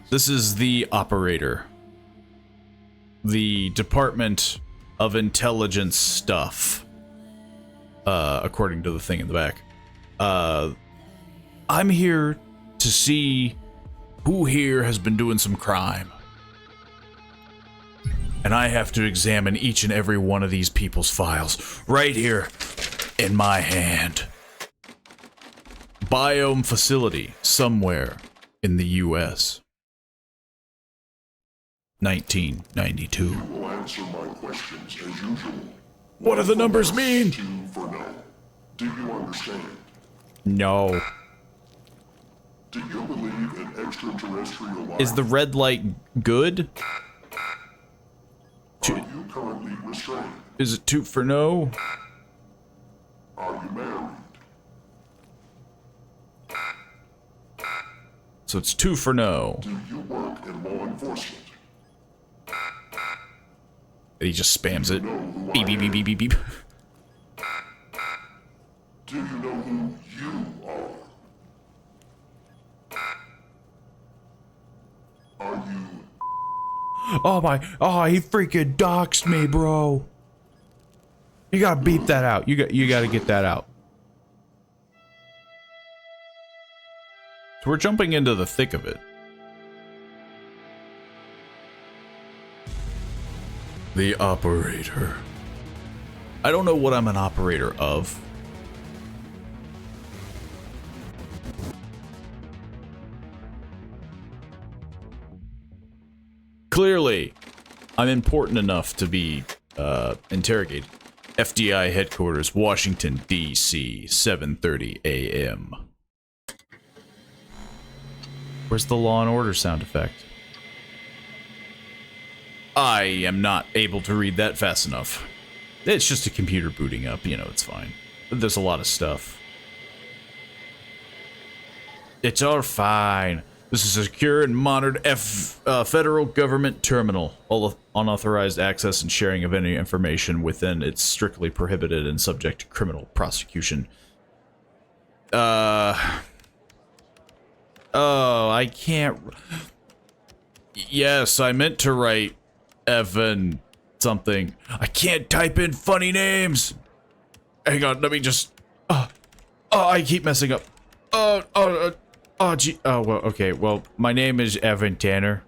This is the operator. The Department of Intelligence stuff. According to the thing in the back. I'm here to see who here has been doing some crime. And I have to examine each and every one of these people's files right here in my hand. Biome facility somewhere in the U.S. 1992. You will answer my questions as usual. What do the numbers mean? 2 for no. Do you understand? No. Do you believe in extraterrestrial life? Is the red light good? Are you currently restrained? Is it 2 for no? Are you married? So it's 2 for no. Do you work in law enforcement? He just spams it. Beep, beep, beep, beep, beep, beep. Do you know who you are? Are you... Oh, he freaking doxed me, bro. You gotta beep that out. You gotta get that out. So we're jumping into the thick of it. The operator. I don't know what I'm an operator of. Clearly, I'm important enough to be interrogated. FDI headquarters, Washington, D.C., 7:30 a.m. Where's the Law and Order sound effect? I am not able to read that fast enough. It's just a computer booting up, you know, it's fine. There's a lot of stuff. It's all fine. This is a secure and monitored federal government terminal. All unauthorized access and sharing of any information within it's strictly prohibited and subject to criminal prosecution. Oh, I can't... Yes, I meant to write Evan something. I can't type in funny names. Hang on, let me just... I keep messing up. Gee. Oh, well, okay. Well, my name is Evan Tanner.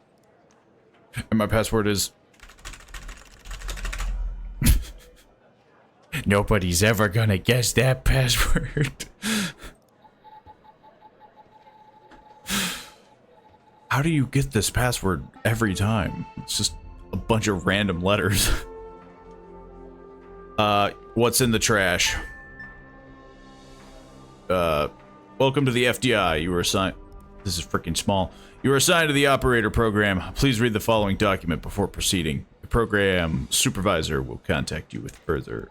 And my password is... Nobody's ever gonna guess that password. How do you get this password every time? It's just a bunch of random letters. What's in the trash? Welcome to the FDI. You were assigned... This is freaking small. You were assigned to the operator program. Please read the following document before proceeding. The program supervisor will contact you with further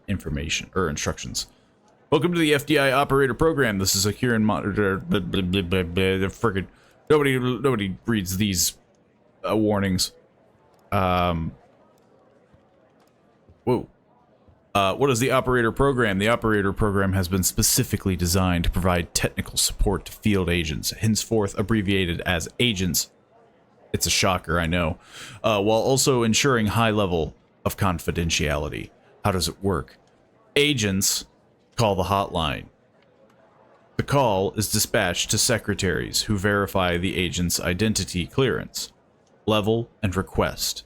information or instructions. Welcome to the FDI operator program. This is a secure and monitor. Friggin' nobody reads these warnings. Whoa. What is the operator program? The operator program has been specifically designed to provide technical support to field agents, henceforth abbreviated as agents. It's a shocker, I know. While also ensuring high level of confidentiality. How does it work? Agents call the hotline. The call is dispatched to secretaries who verify the agent's identity clearance, level, and request.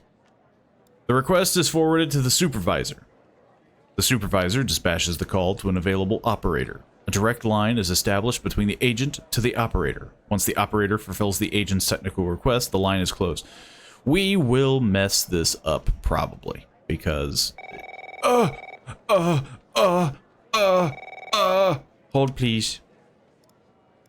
The request is forwarded to the supervisor. The supervisor dispatches the call to an available operator. A direct line is established between the agent to the operator. Once the operator fulfills the agent's technical request, the line is closed. We will mess this up, probably, because... Hold, please.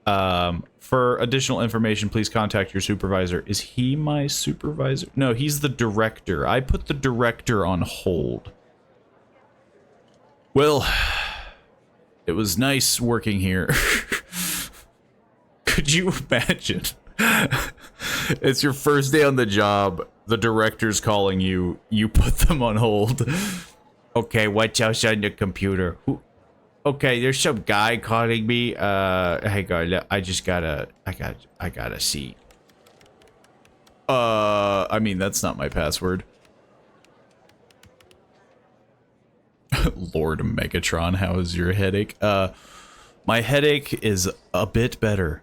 For additional information, please contact your supervisor. Is he my supervisor? No, he's the director. I put the director on hold. Well, it was nice working here. Could you imagine? It's your first day on the job. The director's calling you. You put them on hold. Okay, what's else on the computer? Okay, there's some guy calling me. Hang on, I gotta see. I mean, that's not my password. Lord Megatron, how is your headache? My headache is a bit better.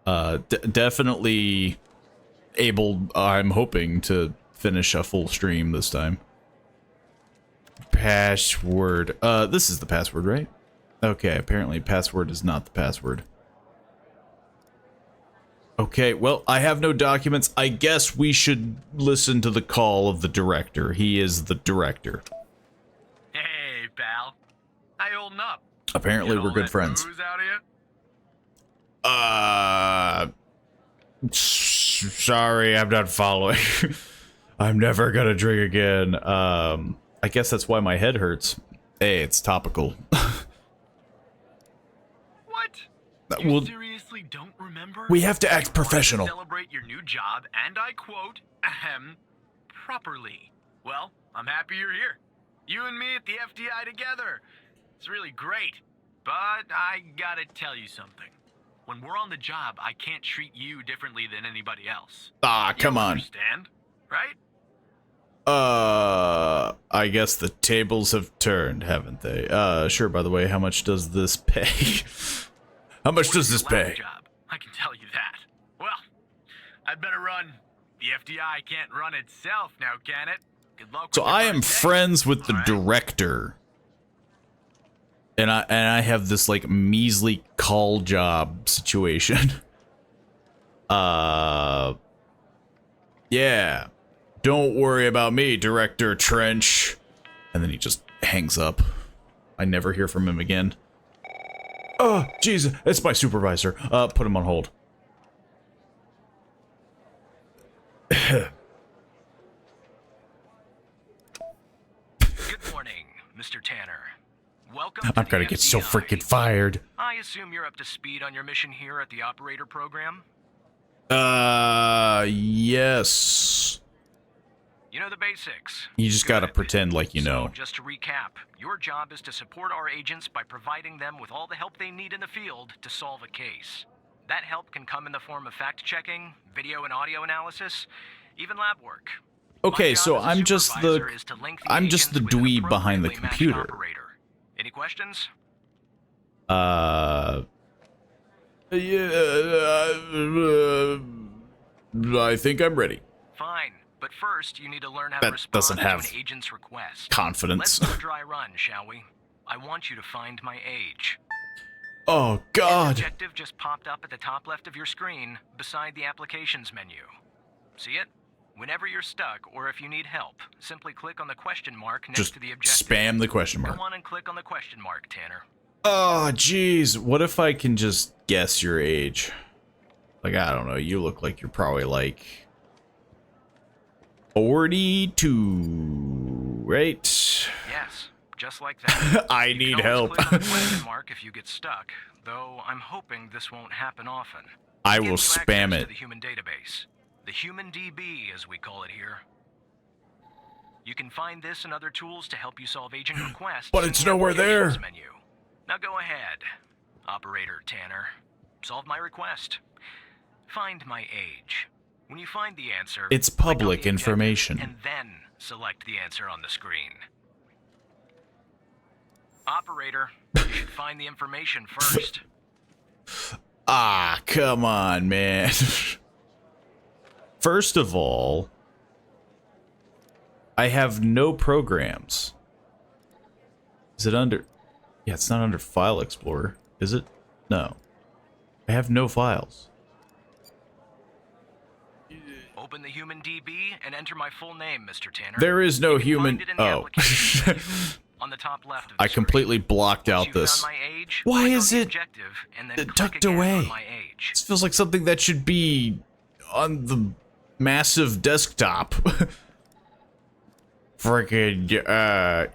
Definitely able, I'm hoping, to finish a full stream this time. Password. This is the password, right? Okay, apparently password is not the password. Okay, well, I have no documents. I guess we should listen to the call of the director. He is the director. Hey, pal. How you holding up? Apparently, Get we're all good that friends. booze out of you? Sorry, I'm not following. I'm never gonna drink again. I guess that's why my head hurts. Hey, it's topical. What? You Well, seriously don't remember? we have to act You wanted to professional. celebrate your new job, and I quote, properly. Well, I'm happy you're here. You and me at the FDI together. It's really great. But I gotta tell you something. When we're on the job, I can't treat you differently than anybody else. Ah, come You on. understand, right? I guess the tables have turned, haven't they? Sure, by the way, how much does this pay? How much does this Your last pay? job, I can tell you that. Well, I'd better run. The FDI can't run itself now, can it? Good luck with So your I am first day. friends with the All right. director. And I have this like measly call job situation. Yeah. Don't worry about me, Director Trench. And then he just hangs up. I never hear from him again. Oh, jeez, it's my supervisor. Put him on hold. Good morning, Mr. Tanner. Welcome to I'm gonna the get so FDI. freaking fired. I assume you're up to speed on your mission here at the operator program? Yes. You know the basics. You just gotta Good. pretend like you know. So, just to recap, your job is to support our agents by providing them with all the help they need in the field to solve a case. That help can come in the form of fact-checking, video and audio analysis, even lab work. Okay, My job so as a I'm just supervisor is to link the I'm just the agents with an dweeb behind the appropriately matched computer. operator. Any questions? I think I'm ready. Fine, but first you need to learn how to That respond doesn't to have an agent's request. confidence. Let's do a dry run, shall we? I want you to find my age. Oh, The God. objective just popped up at the top left of your screen, beside the applications menu. See it? Whenever you're stuck, or if you need help, simply click on the question mark next Just to the objective. spam the question mark. Go on and click on the question mark, Tanner. Oh, jeez. What if I can just guess your age? Like, I don't know. You look like you're probably like 42, right? Yes, just like that. I You can need always help. click on the question mark if you get stuck, though I'm hoping this won't happen often. I Give will you spam access it. to the human database. The human DB, as we call it here. You can find this and other tools to help you solve agent requests. But in it's the nowhere there. Applications menu. Now go ahead, Operator Tanner. Solve my request. Find my age. When you find the answer, It's click on the public objective information. And then select the answer on the screen. Operator, you should find the information first. Ah, come on, man. First of all, I have no programs. Is it under... Yeah, it's not under File Explorer, is it? No. I have no files. Open the human DB and enter my full name, Mr. Tanner. There is no You can human... find it in the Oh. applications menu, on the top left of the I screen. completely blocked Once out you've this. found my age, Why click is on the it objective and then click tucked again away? on my age. This feels like something that should be on the massive desktop. Freaking,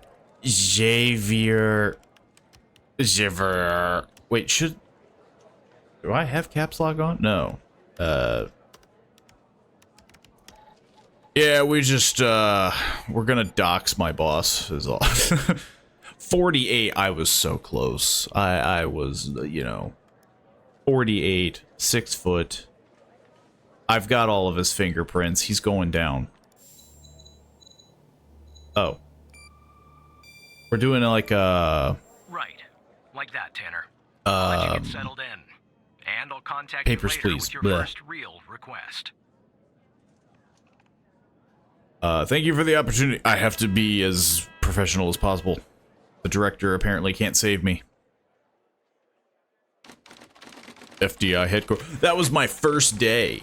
Xavier. Wait, do I have caps lock on? No. Yeah, we just, we're gonna dox my boss, is all. 48, I was so close. I was, you know, 48, 6 foot. I've got all of his fingerprints. He's going down. Oh. We're doing like a... Right. Like that, Tanner. I'll let you get settled in. And I'll contact papers, you later please. with your Blech. first real request. Thank you for the opportunity. I have to be as professional as possible. The director apparently can't save me. FDI headquarters. That was my first day.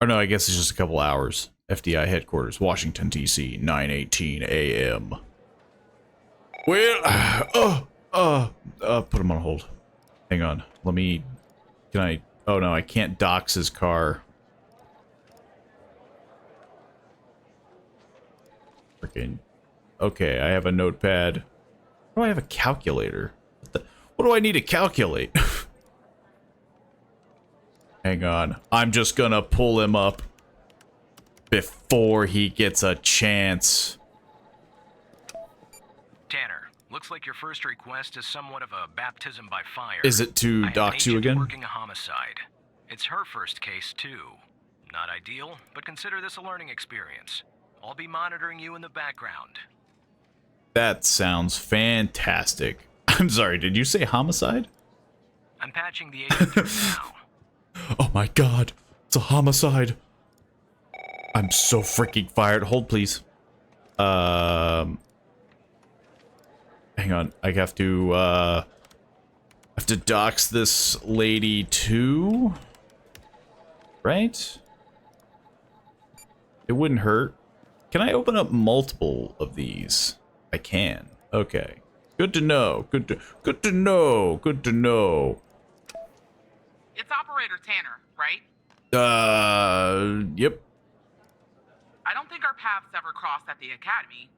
Or no, I guess it's just a couple hours. FDI headquarters, Washington, D.C., 9:18 a.m. Well, put him on hold. Hang on. Let me... Can I... Oh, no, I can't dox his car. Freaking... Okay, I have a notepad. Why do I have a calculator? What do I need to calculate? Hang on. I'm just gonna pull him up before he gets a chance. Tanner, looks like your first request is somewhat of a baptism by fire. Is it to dox you again? Working a homicide. It's her first case too. Not ideal, but consider this a learning experience. I'll be monitoring you in the background. That sounds fantastic. I'm sorry, did you say homicide? I'm patching the agent through now. Oh my god, it's a homicide. I'm so freaking fired. Hold, please. Hang on, I have to dox this lady too, right? It wouldn't hurt. Can I open up multiple of these? I can. Okay. Good to know. Good to know. Good to know. It's Operator Tanner, right? Yep. I don't think our paths ever crossed at the academy.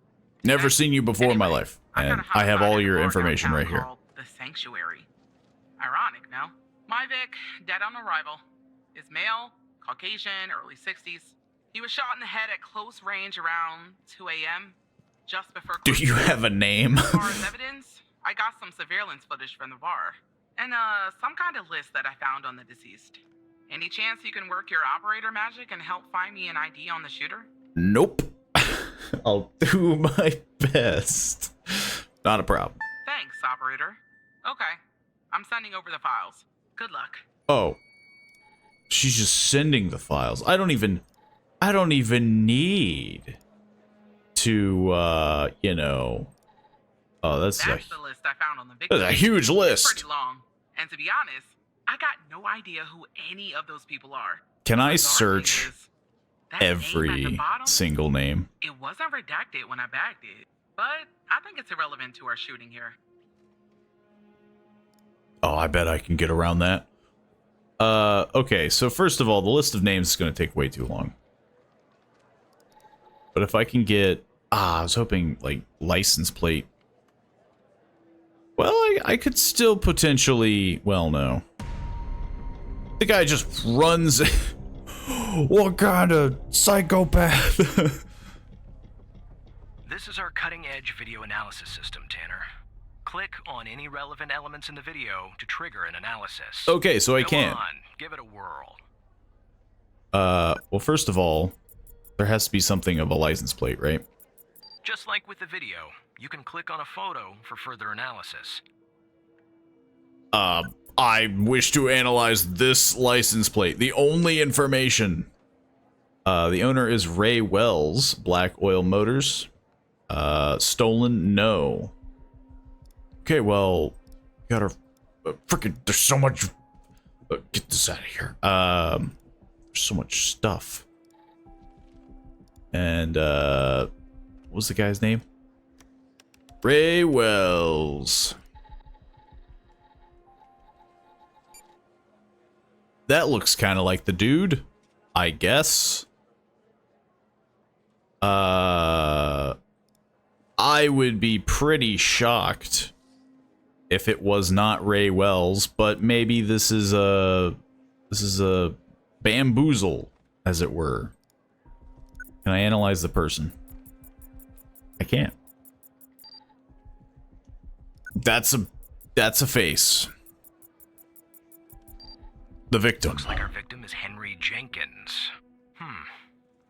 Never seen you before in my Anyway, life, I've got and a I have homicide all in your a bar information downtown right here. called The Sanctuary. Ironic, no? My Vic, dead on arrival, is male, Caucasian, early 60s. He was shot in the head at close range around 2 a.m. just before. Do you have a name? As far as evidence, I got some surveillance footage from the bar, and some kind of list that I found on the deceased. Any chance you can work your operator magic and help find me an ID on the shooter? Nope. I'll do my best. Not a problem. Thanks, operator. Okay, I'm sending over the files. Good luck. Oh. She's just sending the files. I don't even need to, you know. Oh, that's the list I found on the big. a huge It's list. pretty long, and to be honest, I got no idea who any of those people are. Can I The bizarre search thing is, that name at the every bottom, single name? It wasn't redacted when I bagged it, but I think it's irrelevant to our shooting here. Oh, I bet I can get around that. Okay, so first of all, the list of names is going to take way too long. But if I can get... I was hoping, like, license plate. Well, I could still potentially... Well, no. The guy just runs... What kind of psychopath? This is our cutting-edge video analysis system, Tanner. Click on any relevant elements in the video to trigger an analysis. Okay, so I Go can't. on, give it a whirl. Well, first of all, there has to be something of a license plate, right? Just like with the video, you can click on a photo for further analysis. I wish to analyze this license plate. The only information. The owner is Ray Wells, Black Oil Motors. Stolen? No. Okay, well, gotta freaking. There's so much. Get this out of here. There's so much stuff. And what was the guy's name? Ray Wells. That looks kind of like the dude, I guess. I would be pretty shocked if it was not Ray Wells, but maybe this is a bamboozle, as it were. Can I analyze the person? I can't. That's a face. The victim. Looks like our victim is Henry Jenkins.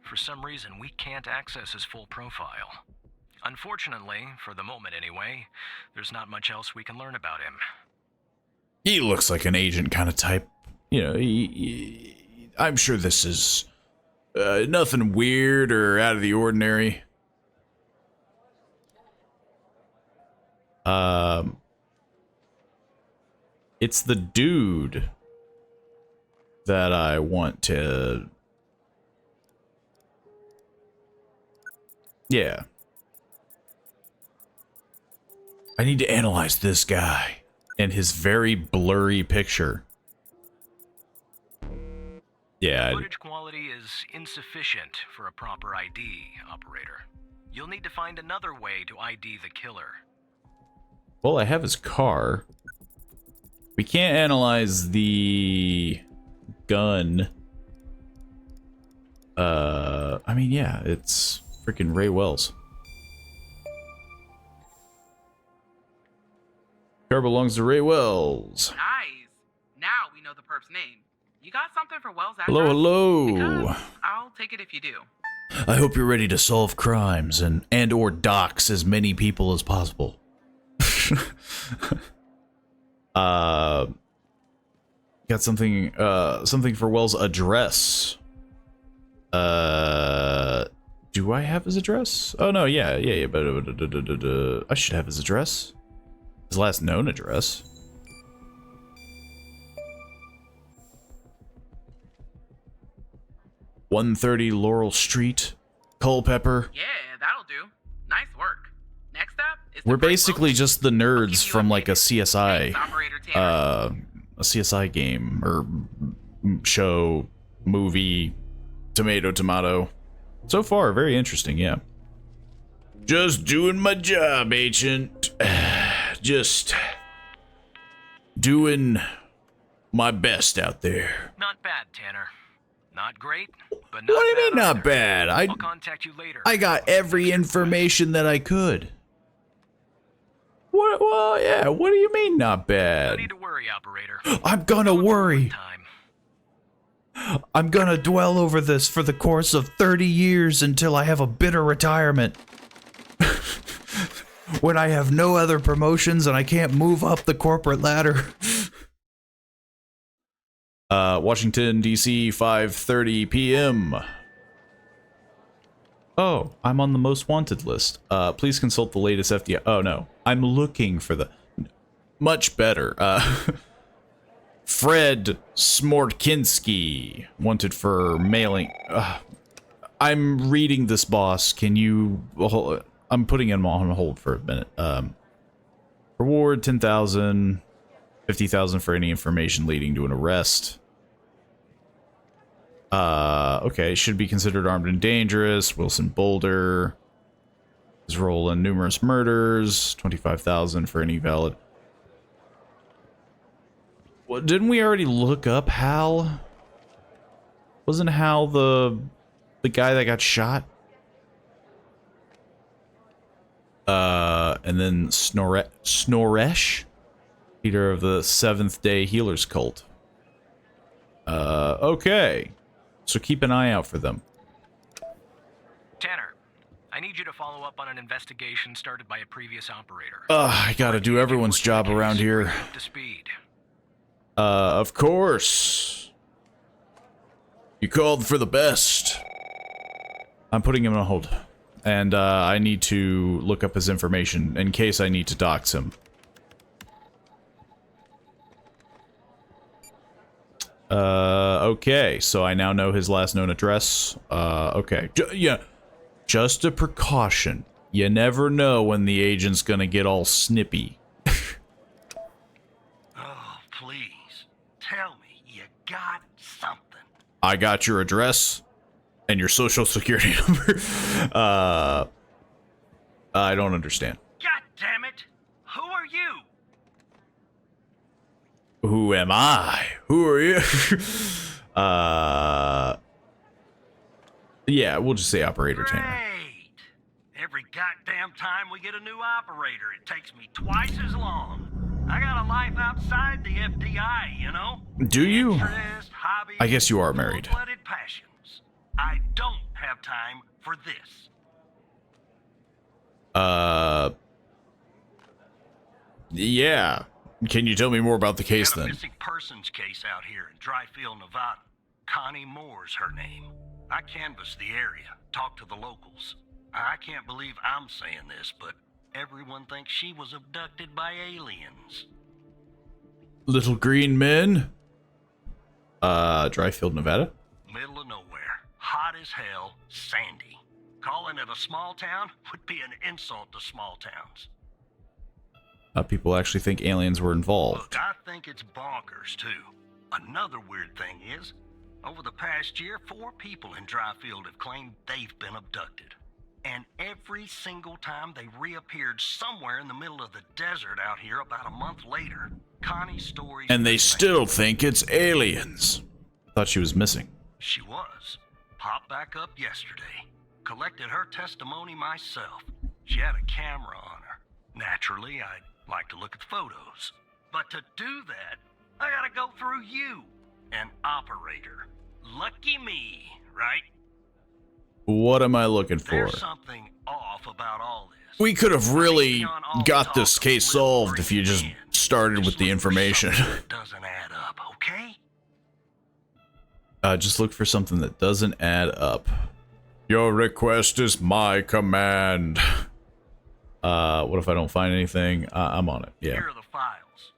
For some reason, we can't access his full profile. Unfortunately, for the moment anyway, there's not much else we can learn about him. He looks like an agent kind of type. You know, I'm sure this is nothing weird or out of the ordinary. It's the dude that I want to... Yeah. I need to analyze this guy and his very blurry picture. Yeah. Footage quality is insufficient for a proper ID, operator. You'll need to find another way to ID the killer. Well, I have his car. We can't analyze the gun. I mean, yeah, it's freaking Ray Wells. Car belongs to Ray Wells. Nice. Now we know the perp's name. You got something for Wells' address? Hello, hello. Because I'll take it if you do. I hope you're ready to solve crimes and or dox as many people as possible. Got something for Wells' address. Do I have his address? Oh no, yeah, but I should have his address. His last known address. 130 Laurel Street, Culpeper. Yeah, that'll do. Nice work. Next up is the We're break basically vote. just the I'll nerds keep you from like a updated. CSI, Thanks, Operator Tanner. a CSI game or show, movie, tomato. So far, very interesting, yeah. Just doing my job, agent. Just doing my best out there. Not bad, Tanner. Not great, but not What do you bad mean not either. bad? I'll contact you later. I got every information that I could. What? Well, yeah. What do you mean not No bad? need to worry, operator. I'm gonna worry. Time. I'm gonna dwell over this for the course of 30 years until I have a bitter retirement. When I have no other promotions and I can't move up the corporate ladder. Washington, D.C., 5:30 p.m. Oh, I'm on the most wanted list. Please consult the latest FBI. Oh, no. I'm looking for the... Much better. Fred Smorkinski, wanted for mailing. I'm reading this, boss. Can you... I'm putting him on hold for a minute. Reward 10,000, 50,000 for any information leading to an arrest. Okay, should be considered armed and dangerous. Wilson Boulder. His role in numerous murders. 25,000 for any valid. Well, didn't we already look up Hal? Wasn't Hal the guy that got shot? And then Snoresh, leader of the Seventh Day Healers cult. Okay. So keep an eye out for them. Tanner, I need you to follow up on an investigation started by a previous operator. I gotta do everyone's job around here. Up to speed. Of course. You called for the best. I'm putting him on hold. And, I need to look up his information in case I need to dox him. Okay, so I now know his last known address. Okay. Yeah, just a precaution. You never know when the agent's gonna get all snippy. Oh, please. Tell me you got something. I got your address and your social security number. I don't understand. God damn it. Who are you? Who am I? Who are you? Yeah, we'll just say Operator Tanner. Great. Every goddamn time we get a new operator, it takes me twice as long. I got a life outside the FDI, you know? Do you? Interest, hobbies, I guess you are married. cold-blooded passions. I don't have time for this. Yeah. Can you tell me more about the case Got a then? missing persons case out here in Dryfield, Nevada. Connie Moore's her name. I canvassed the area, talked to the locals. I can't believe I'm saying this, but everyone thinks she was abducted by aliens. Little green men? Dryfield, Nevada? Middle of nowhere, hot as hell, sandy. Calling it a small town would be an insult to small towns. People actually think aliens were involved. Look, I think it's bonkers, too. Another weird thing is, over the past year, 4 people in Dryfield have claimed they've been abducted. And every single time they reappeared somewhere in the middle of the desert out here about a month later. Connie's story. And they still think it's aliens. Thought she was missing. She was. Popped back up yesterday. Collected her testimony myself. She had a camera on her. Naturally, I'd like to look at the photos. But to do that, I gotta go through you, an operator. Lucky me, right? What am I looking for? There's something off about all this. We could have really got this case solved if you just started with the information. It doesn't add up, okay? Just look for something that doesn't add up. Your request is my command. What if I don't find anything? I'm on it. Yeah. Here are the files.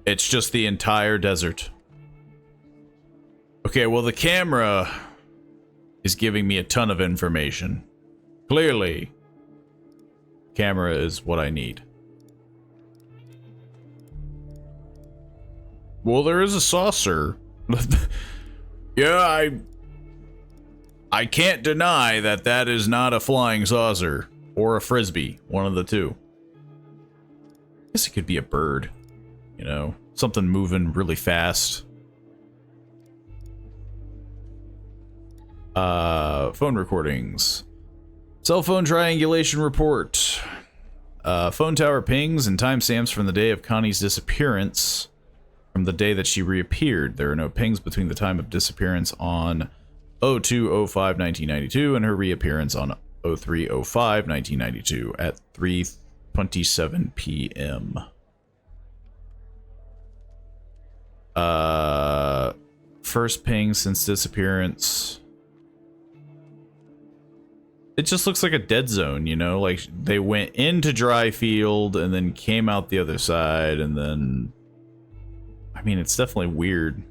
It's just the entire desert. Okay, well, the camera is giving me a ton of information. Clearly, camera is what I need. Well, there is a saucer. Yeah, I can't deny that that is not a flying saucer or a frisbee, one of the two. I guess it could be a bird, you know, something moving really fast. Phone recordings. Cell phone triangulation report. Phone tower pings and timestamps from the day of Connie's disappearance. From the day that she reappeared. There are no pings between the time of disappearance on 02/05/1992 and her reappearance on 03/05/1992 at 3:27 p.m. First ping since disappearance. It just looks like a dead zone, you know? Like, they went into Dryfield and then came out the other side, and then... I mean, it's definitely weird.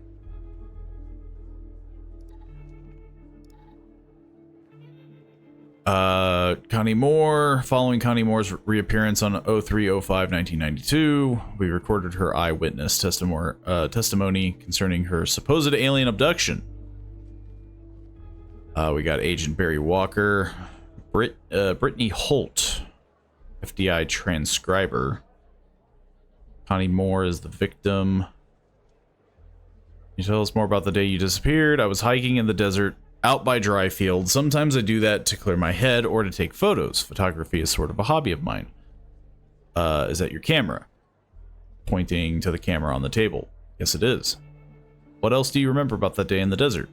Connie Moore. Following Connie Moore's reappearance on 03/05/1992, we recorded her eyewitness testimony concerning her supposed alien abduction. We got Agent Barry Walker, Brittany Holt, FDI transcriber. Connie Moore is the victim. Can you tell us more about the day you disappeared? I was hiking in the desert out by Dryfield. Sometimes I do that to clear my head or to take photos. Photography is sort of a hobby of mine. Is that your camera? Pointing to the camera on the table. Yes, it is. What else do you remember about that day in the desert?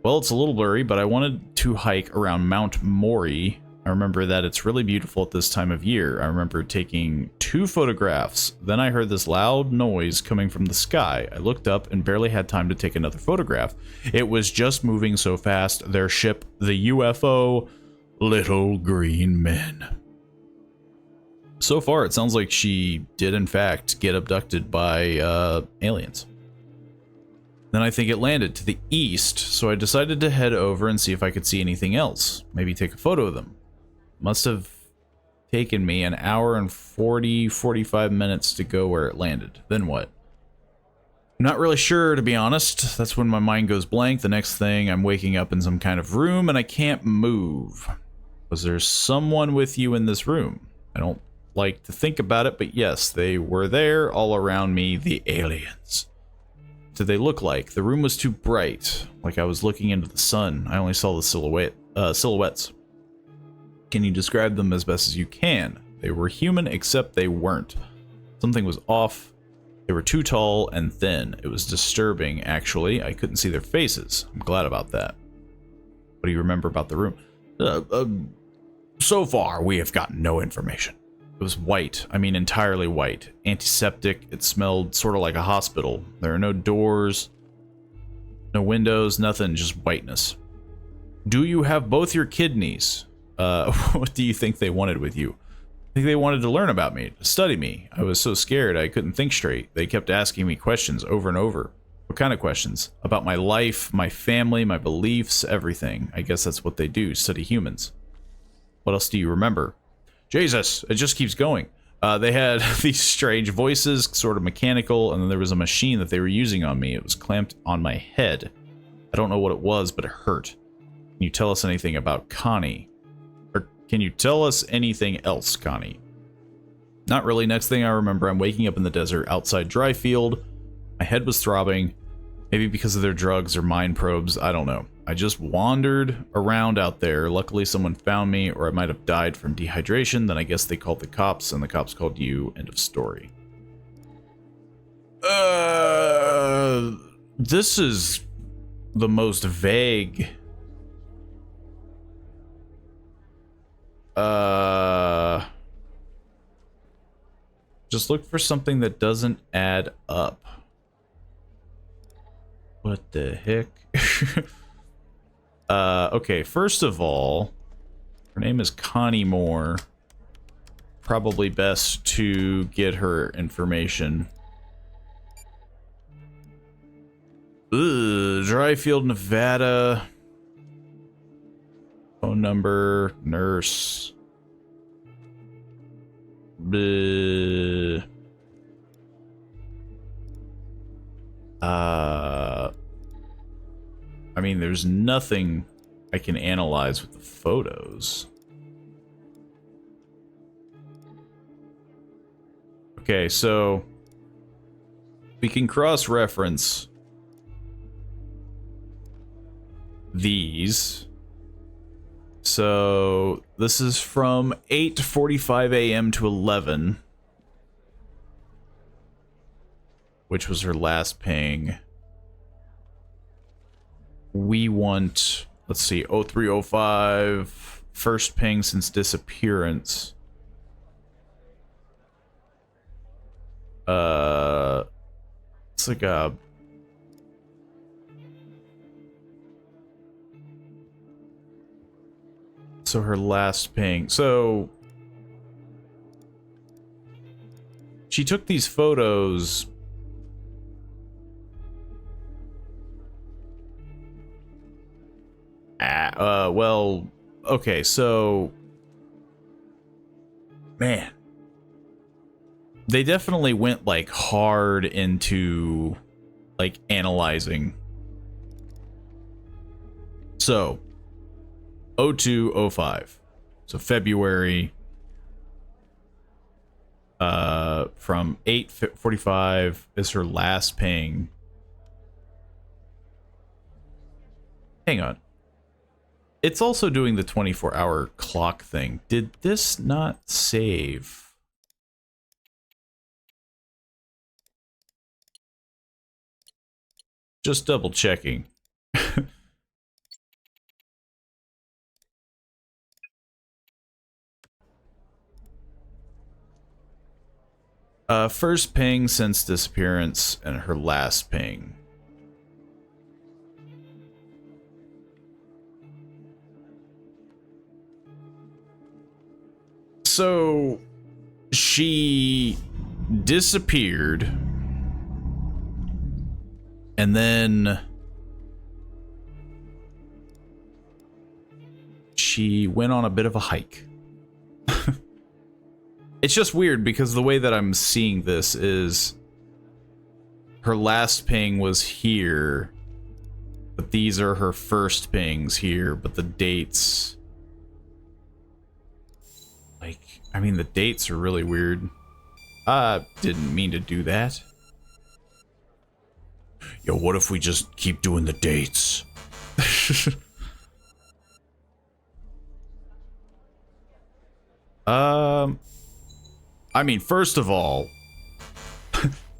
Well, it's a little blurry, but I wanted to hike around Mount Maury. I remember that it's really beautiful at this time of year. I remember taking 2 photographs. Then I heard this loud noise coming from the sky. I looked up and barely had time to take another photograph. It was just moving so fast. Their ship, the UFO, Little Green Men. So far, it sounds like she did, in fact, get abducted by aliens. Then I think it landed to the east, so I decided to head over and see if I could see anything else. Maybe take a photo of them. Must have taken me an hour and 45 minutes to go where it landed. Then what? I'm not really sure, to be honest. That's when my mind goes blank. The next thing, I'm waking up in some kind of room and I can't move. Was there someone with you in this room? I don't like to think about it, but yes, they were there all around me, the aliens. did they look like? The room was too bright, like I was looking into the sun. I only saw the silhouettes. Can you describe them as best as you can? They were human, except they weren't. Something was off. They were too tall and thin. It was disturbing, actually. I couldn't see their faces. I'm glad about that. What do you remember about the room? So far, we have gotten no information. It was white. I mean, entirely white. Antiseptic. It smelled sort of like a hospital. There are no doors, no windows, nothing, just whiteness. Do you have both your kidneys? What do you think they wanted with you? I think they wanted to learn about me, to study me. I was so scared I couldn't think straight. They kept asking me questions over and over. What kind of questions? About my life, my family, my beliefs, everything. I guess that's what they do, study humans. What else do you remember? Jesus, it just keeps going. They had these strange voices, sort of mechanical, and then there was a machine that they were using on me. It was clamped on my head. I don't know what it was, but it hurt. Can you tell us anything about Connie? Or can you tell us anything else, Connie? Not really. Next thing I remember, I'm waking up in the desert outside dry field. My head was throbbing. Maybe because of their drugs or mind probes, I don't know. I just wandered around out there. Luckily, someone found me, or I might have died from dehydration. Then I guess they called the cops, and the cops called you. End of story. This is the most vague. Just look for something that doesn't add up. What the heck? Okay, first of all, her name is Connie Moore. Probably best to get her information. Dryfield, Nevada. Phone number, nurse. Bleh. I mean, there's nothing I can analyze with the photos. Okay, so we can cross-reference these. So this is from 8:45 a.m. to 11, which was her last ping. We want, let's see, 0305, first ping since disappearance. It's like a... So her last ping. So she took these photos. Well, okay, so man, they definitely went like hard into like analyzing. So 0205, so February, from 8:45 is her last ping. Hang on, it's also doing the 24-hour clock thing. Did this not save? Just double checking. First ping since disappearance and her last ping. So she disappeared and then she went on a bit of a hike. It's just weird because the way that I'm seeing this is her last ping was here, but these are her first pings here, but the dates, like, I mean, the dates are really weird. I didn't mean to do that. Yo, what if we just keep doing the dates? I mean, first of all,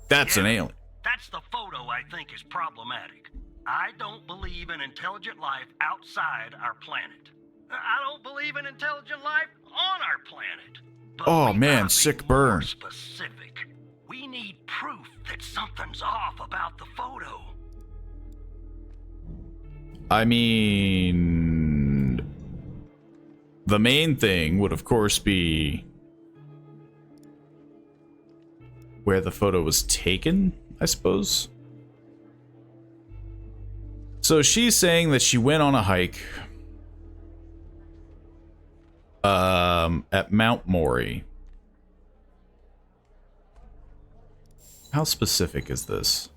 that's an alien. That's the photo I think is problematic. I don't believe in intelligent life outside our planet. I don't believe in intelligent life on our planet. But Oh we man, gotta be sick more burn. specific. We need proof that something's off about the photo. I mean, the main thing would of course be where the photo was taken, I suppose. So she's saying that she went on a hike at Mount Maury. How specific is this?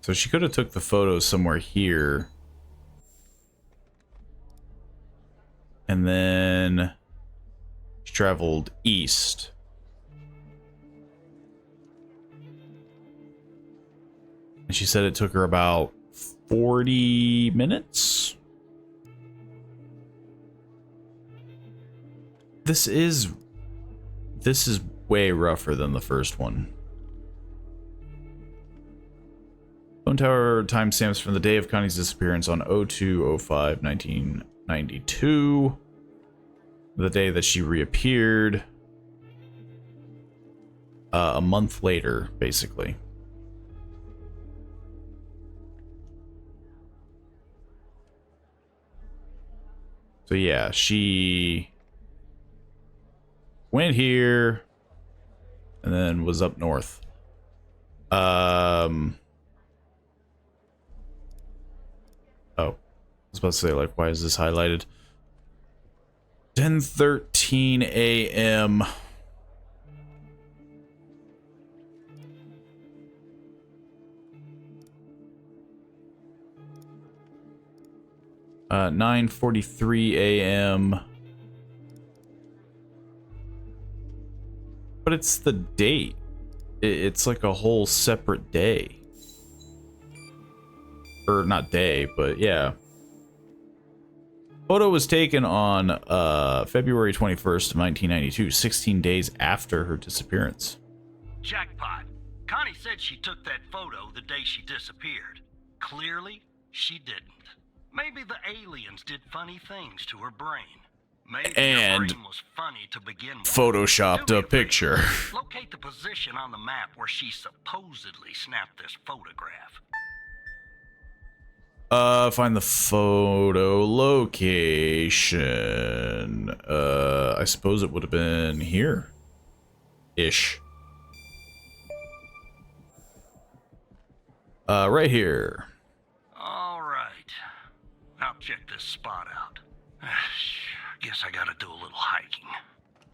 So she could have took the photo somewhere here. And then she traveled east. And she said it took her about 40 minutes. This is way rougher than the first one. Phone tower timestamps from the day of Connie's disappearance on 02/05/1992. The day that she reappeared. A month later, basically. So yeah, she went here and then was up north. Oh, I was about to say, like, why is this highlighted? 10:13 a.m. Uh, 9:43 a.m. But it's the date. It's like a whole separate day. Or not day, but yeah. Photo was taken on February 21st, 1992, 16 days after her disappearance. Jackpot. Connie said she took that photo the day she disappeared. Clearly, she didn't. Maybe the aliens did funny things to her brain. Maybe her And brain was funny to begin with. photoshopped Do me a favor. picture. Locate the position on the map where she supposedly snapped this photograph. Find the photo location. I suppose it would have been here. Ish. Right here. All right. I'll check this spot out. Guess I gotta do a little hiking.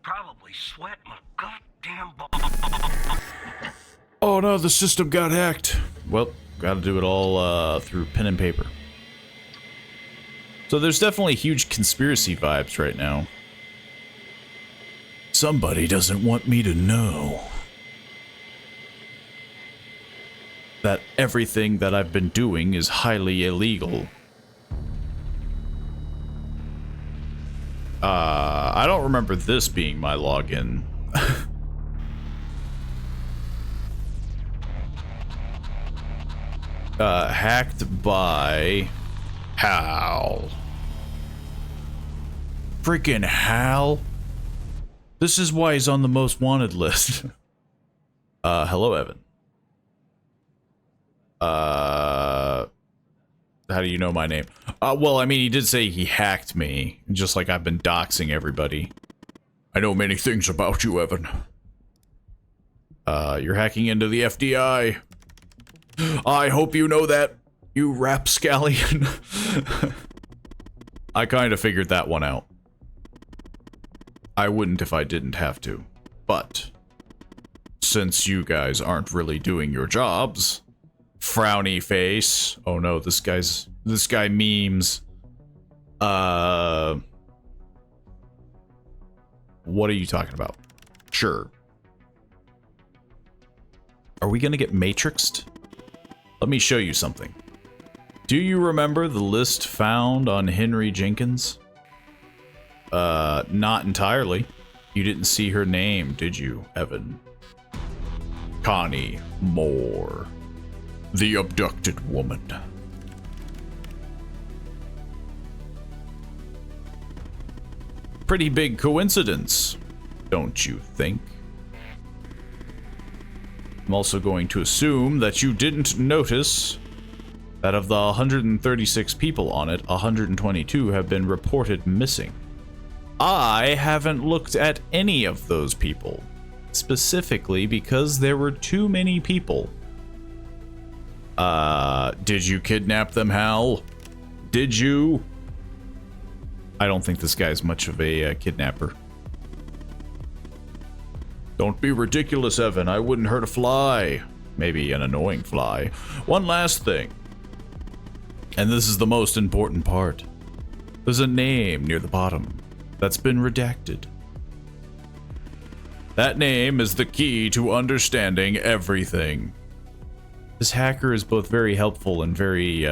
Probably sweat my goddamn balls. Oh no, the system got hacked. Well, gotta do it all through pen and paper. So there's definitely huge conspiracy vibes right now. Somebody doesn't want me to know that everything that I've been doing is highly illegal. I don't remember this being my login. Hacked by Hal. Freaking Hal. This is why he's on the most wanted list. Hello, Evan. How do you know my name? Well, I mean, he did say he hacked me, just like I've been doxing everybody. I know many things about you, Evan. You're hacking into the FDI. I hope you know that, you rapscallion. I kind of figured that one out. I wouldn't if I didn't have to. But since you guys aren't really doing your jobs, frowny face. Oh no, this guy memes. What are you talking about? Sure. Are we gonna get matrixed? Let me show you something. Do you remember the list found on Henry Jenkins? Not entirely. You didn't see her name, did you, Evan? Connie Moore. The abducted woman. Pretty big coincidence, don't you think? I'm also going to assume that you didn't notice that of the 136 people on it, 122 have been reported missing. I haven't looked at any of those people, specifically because there were too many people. Did you kidnap them, Hal? Did you? I don't think this guy's much of a kidnapper. Don't be ridiculous, Evan. I wouldn't hurt a fly. Maybe an annoying fly. One last thing. And this is the most important part. There's a name near the bottom that's been redacted. That name is the key to understanding everything. This hacker is both very helpful and very,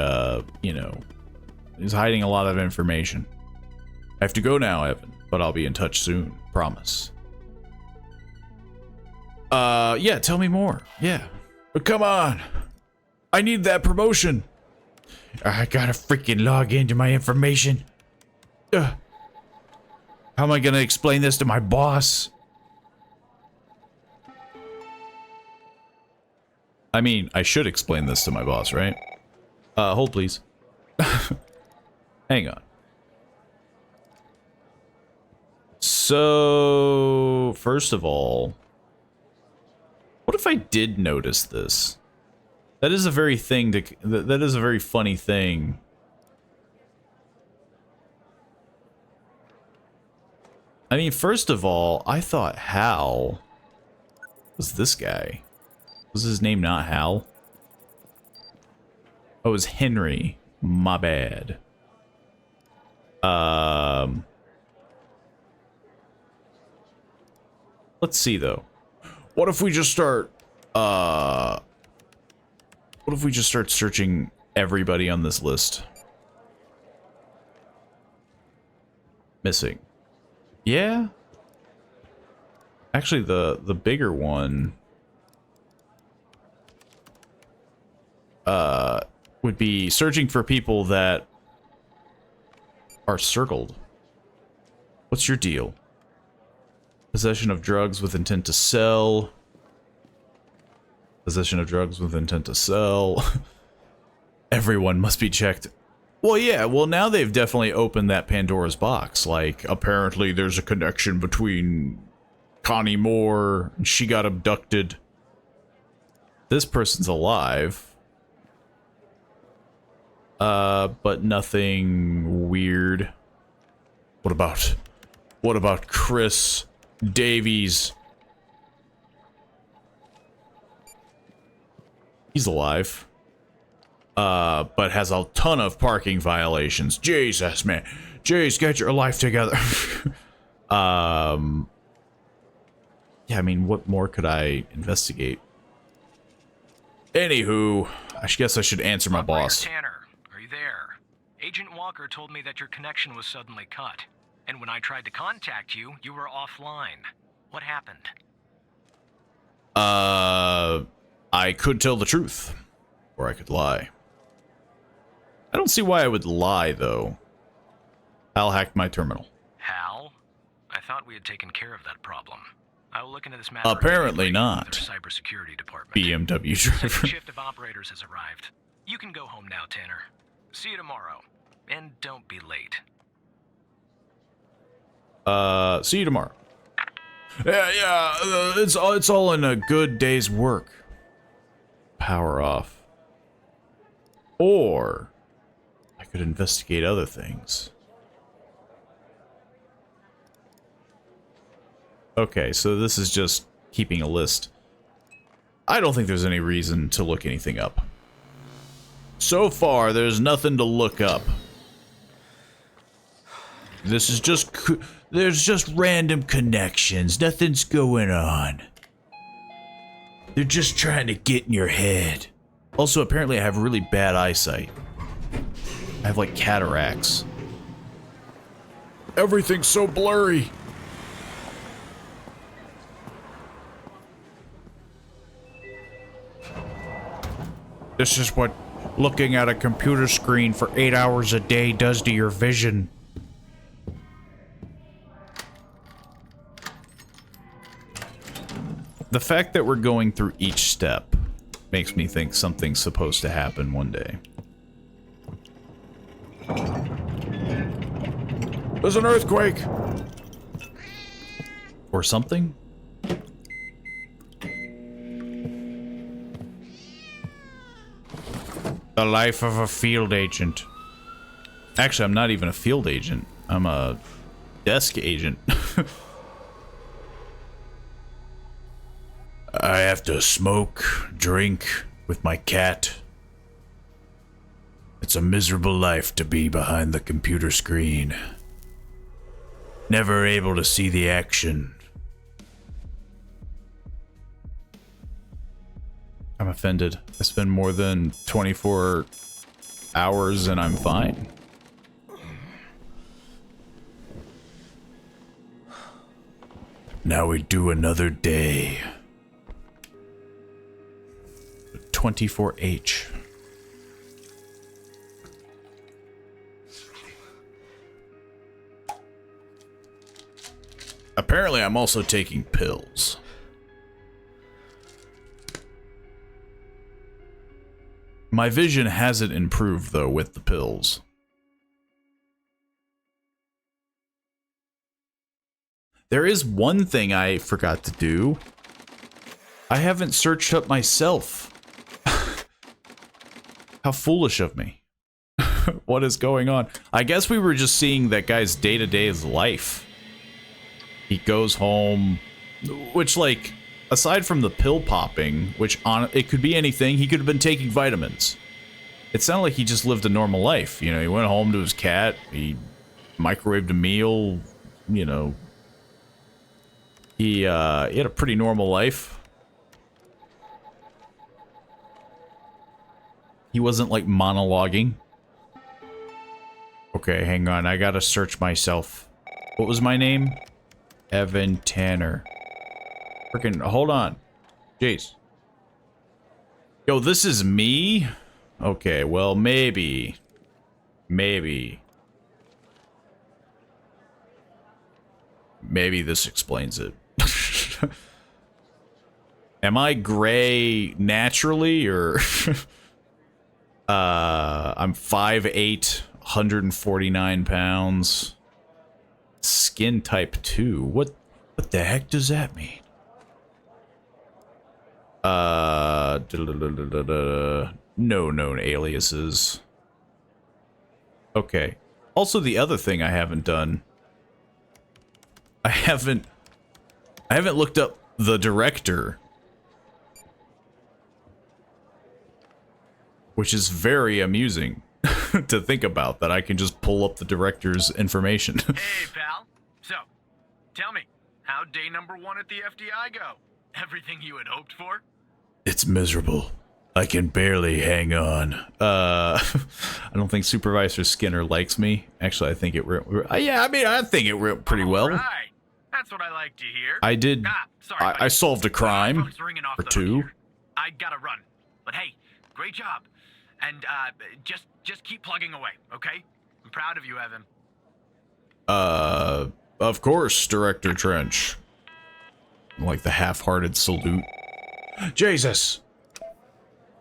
you know, he's hiding a lot of information. I have to go now, Evan, but I'll be in touch soon. Promise. Yeah, tell me more. Yeah. But come on. I need that promotion. I gotta freaking log into my information. How am I gonna explain this to my boss? I mean, I should explain this to my boss, right? Hold please. Hang on. So, first of all, what if I did notice this? That is a very thing to, that is a very funny thing. I mean, first of all, I thought Hal was this guy. Was his name not Hal? Oh, it was Henry. My bad. Let's see though. What if we just start searching everybody on this list? Missing. Yeah. Actually, the bigger one would be searching for people that are circled. What's your deal? Possession of drugs with intent to sell. Possession of drugs with intent to sell. Everyone must be checked. Well, yeah, well, now they've definitely opened that Pandora's box. Like, apparently there's a connection between Connie Moore and she got abducted. This person's alive. But nothing weird. What about Chris Davies? He's alive. But has a ton of parking violations. Jesus, man. Jeez, get your life together. Yeah, I mean, what more could I investigate? Anywho, I guess I should answer my boss. Tanner, are you there? Agent Walker told me that your connection was suddenly cut. And when I tried to contact you, you were offline. What happened? I could tell the truth. Or I could lie. I don't see why I would lie, though. Hal hacked my terminal. Hal? I thought we had taken care of that problem. I will look into this matter. Apparently not. Their cybersecurity department. BMW driver. Second shift of operators has arrived. You can go home now, Tanner. See you tomorrow. And don't be late. See you tomorrow. Yeah, it's all in a good day's work. Power off. Or I could investigate other things. Okay, so this is just keeping a list. I don't think there's any reason to look anything up. So far, there's nothing to look up. This is just... there's just random connections. Nothing's going on. They're just trying to get in your head. Also, apparently I have really bad eyesight. I have like cataracts. Everything's so blurry. This is what looking at a computer screen for 8 hours a day does to your vision. The fact that we're going through each step makes me think something's supposed to happen one day. There's an earthquake! Or something? The life of a field agent. Actually, I'm not even a field agent. I'm a desk agent. I have to smoke, drink with my cat. It's a miserable life to be behind the computer screen. Never able to see the action. I'm offended. I spend more than 24 hours and I'm fine. Now we do another day. 24H. Apparently, I'm also taking pills. My vision hasn't improved, though, with the pills. There is one thing I forgot to do. I haven't searched up myself. How foolish of me. What is going on? I guess we were just seeing that guy's day-to-day life. He goes home, which, like, aside from the pill popping, which it could be anything, he could have been taking vitamins. It sounded like he just lived a normal life. You know, he went home to his cat, he microwaved a meal, you know. He had a pretty normal life. He wasn't, like, monologuing. Okay, hang on, I gotta search myself. What was my name? Evan Tanner. Freaking, hold on. Jeez. Yo, this is me? Okay, well, maybe. Maybe this explains it. Am I gray naturally, or... I'm 5'8", 149 pounds. Skin type 2. What the heck does that mean? No known aliases. Okay. Also, the other thing I haven't done. I haven't looked up the director. Which is very amusing to think about, that I can just pull up the director's information. Hey, pal. So, tell me, how'd day number 1 at the FDI go? Everything you had hoped for? It's miserable. I can barely hang on. I don't think Supervisor Skinner likes me. Actually, I think it yeah, I mean, I think it went pretty well. Right. That's what I like to hear. I did. Sorry, I solved a crime phone's ringing off or the hook 2. here. I gotta run. But hey, great job. And just keep plugging away, okay? I'm proud of you, Evan. Of course, Director Trench. Like the half-hearted salute. Jesus!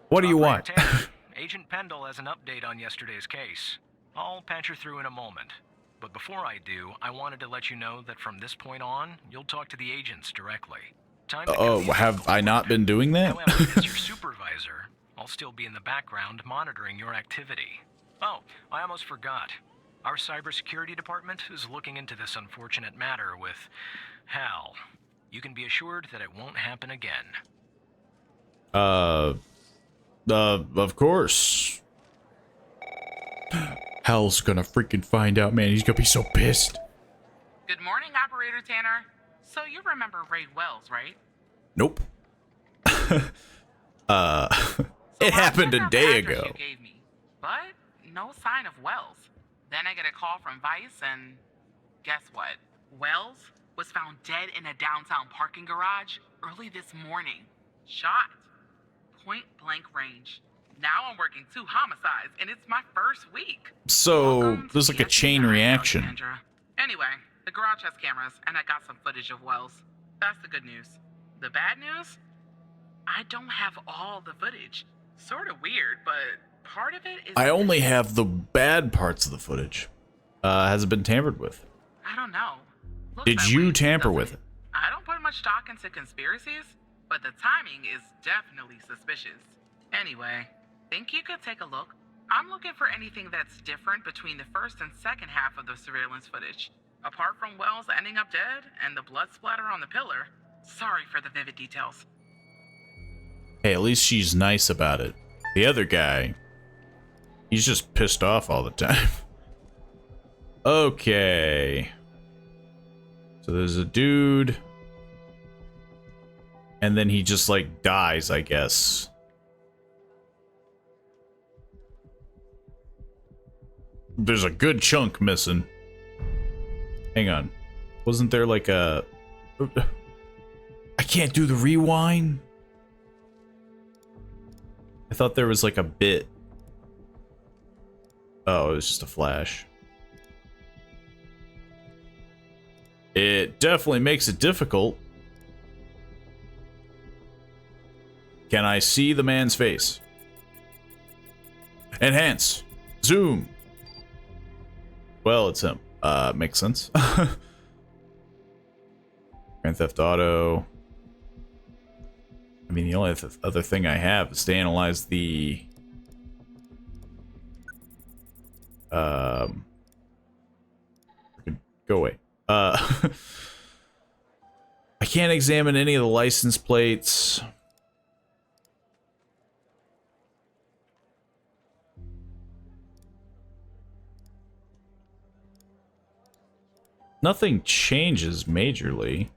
What do you want? Tanner, Agent Pendle has an update on yesterday's case. I'll patch her through in a moment. But before I do, I wanted to let you know that from this point on, you'll talk to the agents directly. Oh, have I not been doing that? However, as your supervisor, I'll still be in the background monitoring your activity. Oh, I almost forgot. Our cybersecurity department is looking into this unfortunate matter with Hal. You can be assured that it won't happen again. Of course. Hal's gonna freaking find out, man. He's gonna be so pissed. Good morning, Operator Tanner. So you remember Ray Wells, right? Nope. It happened a I checked out the day address ago. You gave me, but no sign of Wells. Then I get a call from Vice, and guess what? Wells was found dead in a downtown parking garage early this morning. Shot. Point blank range. Now I'm working 2 homicides, and it's my first week. So Welcome to there's like the a chain FBI, reaction. Alexandra. Anyway, the garage has cameras, and I got some footage of Wells. That's the good news. The bad news? I don't have all the footage. Sort of weird, but part of it is... I only have the bad parts of the footage. Has it been tampered with? I don't know. Looks Did that you way, tamper doesn't with it? I don't put much stock into conspiracies, but the timing is definitely suspicious. Anyway, think you could take a look? I'm looking for anything that's different between the first and second half of the surveillance footage. Apart from Wells ending up dead and the blood splatter on the pillar. Sorry for the vivid details. Hey, at least she's nice about it. The other guy, he's just pissed off all the time. Okay. So there's a dude. And then he just, like, dies, I guess. There's a good chunk missing. Hang on. Wasn't there, like, a... I can't do the rewind? I thought there was, like, a bit. Oh, it was just a flash. It definitely makes it difficult. Can I see the man's face? Enhance. Zoom. Well, it's him. Makes sense. Grand Theft Auto. I mean, the only other thing I have is to analyze the... Go away. I can't examine any of the license plates. Nothing changes majorly.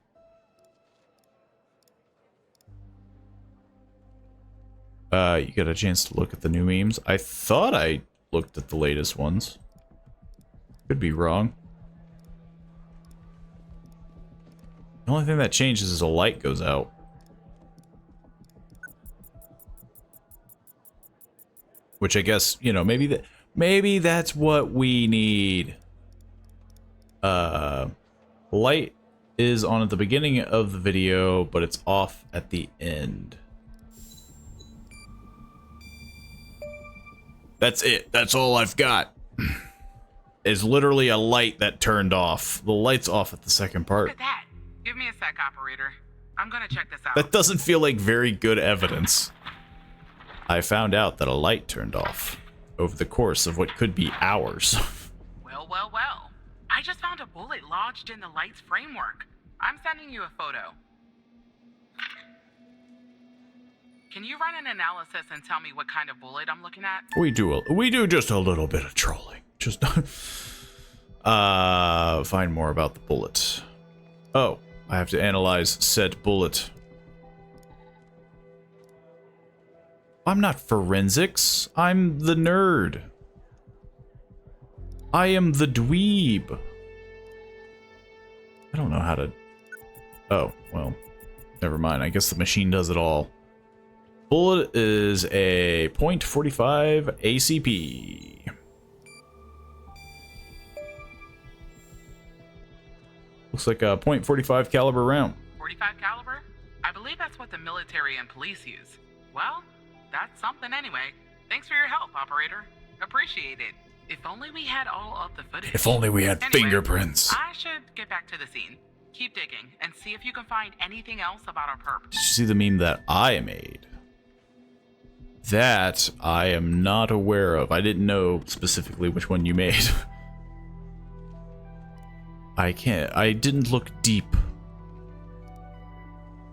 You got a chance to look at the new memes? I thought I looked at the latest ones. Could be wrong. The only thing that changes is a light goes out. Which I guess, you know, maybe that's what we need. Light is on at the beginning of the video, but it's off at the end. That's it. That's all I've got. Is literally a light that turned off. The light's off at the second part. Look at that. Give me a sec, operator. I'm gonna check this out. That doesn't feel like very good evidence. I found out that a light turned off over the course of what could be hours. Well, well, well. I just found a bullet lodged in the light's framework. I'm sending you a photo. Can you run an analysis and tell me what kind of bullet I'm looking at? We do just a little bit of trolling. Just find more about the bullet. Oh, I have to analyze said bullet. I'm not forensics. I'm the nerd. I am the dweeb. I don't know how to... Oh, well, never mind. I guess the machine does it all. Bullet is a .45 ACP. Looks like a .45 caliber round. 45 caliber? I believe that's what the military and police use. Well, that's something anyway. Thanks for your help, operator. Appreciate it. If only we had all of the footage. If only we had Anyway, fingerprints. I should get back to the scene. Keep digging and see if you can find anything else about our perp. Did you see the meme that I made? That I am not aware of. I didn't know specifically which one you made. I didn't look deep.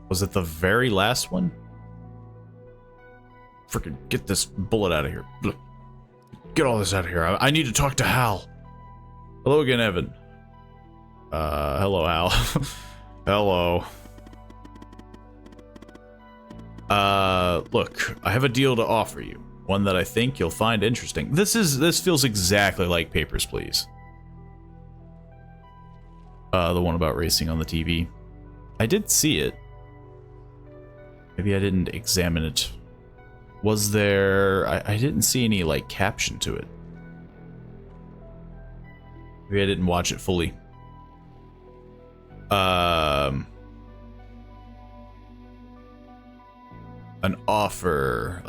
Was it the very last one? Freaking get this bullet out of here. Get all this out of here. I need to talk to Hal. Hello again, Evan. Hello, Hal. Hello. Look, I have a deal to offer you. One that I think you'll find interesting. This feels exactly like Papers, Please. The one about racing on the TV. I did see it. Maybe I didn't examine it. Was there... I didn't see any, like, caption to it. Maybe I didn't watch it fully. An offer.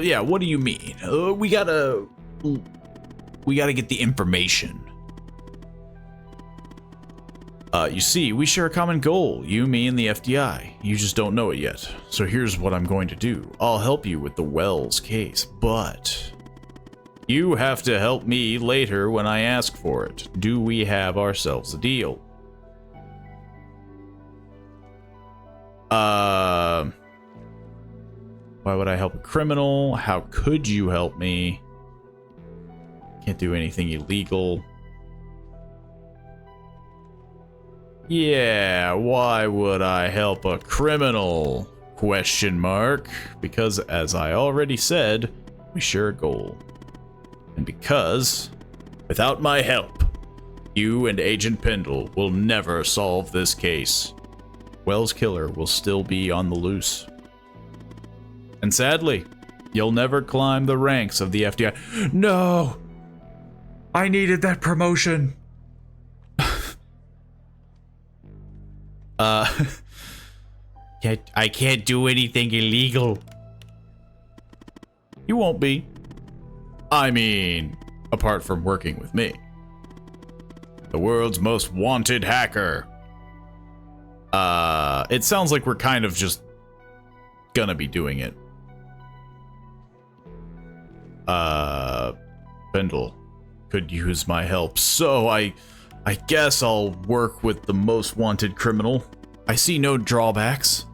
Yeah, what do you mean? We gotta get the information. You see, we share a common goal, you, me, and the FDI. You just don't know it yet. So here's what I'm going to do. I'll help you with the Wells case, but you have to help me later when I ask for it. Do we have ourselves a deal? Why would I help a criminal? How could you help me? Can't do anything illegal. Yeah, why would I help a criminal? Question mark. Because, as I already said, we share a goal. And because, without my help, you and Agent Pendle will never solve this case. Wells' killer will still be on the loose. And sadly, you'll never climb the ranks of the FDI. No! I needed that promotion! I can't do anything illegal. You won't be. I mean, apart from working with me. The world's most wanted hacker. It sounds like we're kind of just gonna be doing it. Pendle could use my help, so I guess I'll work with the most wanted criminal. I see no drawbacks.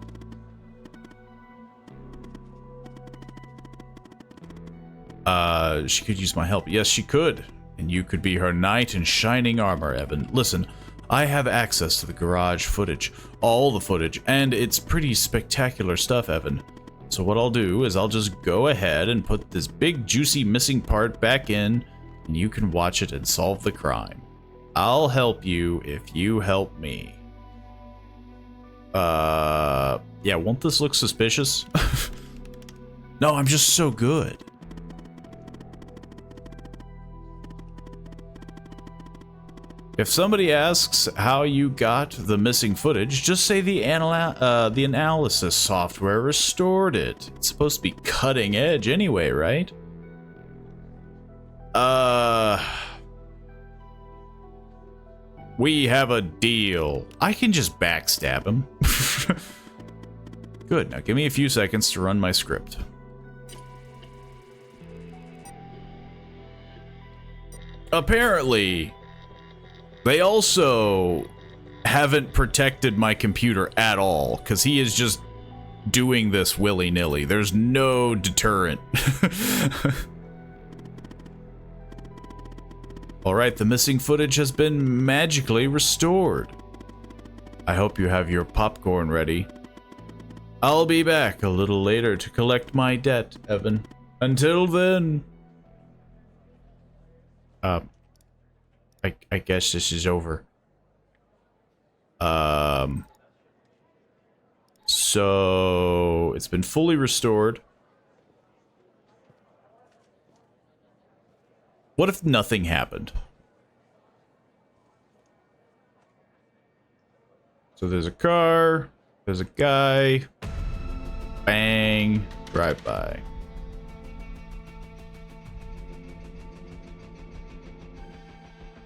She could use my help. Yes, she could. And you could be her knight in shining armor, Evan. Listen, I have access to the garage footage. All the footage. And it's pretty spectacular stuff, Evan. So what I'll do is I'll just go ahead and put this big juicy missing part back in, and you can watch it and solve the crime. I'll help you if you help me. Yeah, won't this look suspicious? No, I'm just so good. If somebody asks how you got the missing footage, just say the analysis software restored it. It's supposed to be cutting edge anyway, right? We have a deal. I can just backstab him. Good, now give me a few seconds to run my script. Apparently, they also haven't protected my computer at all, because he is just doing this willy-nilly. There's no deterrent. Alright, the missing footage has been magically restored. I hope you have your popcorn ready. I'll be back a little later to collect my debt, Evan. Until then... I guess this is over. So it's been fully restored. What if nothing happened? So there's a car, there's a guy, bang, drive by.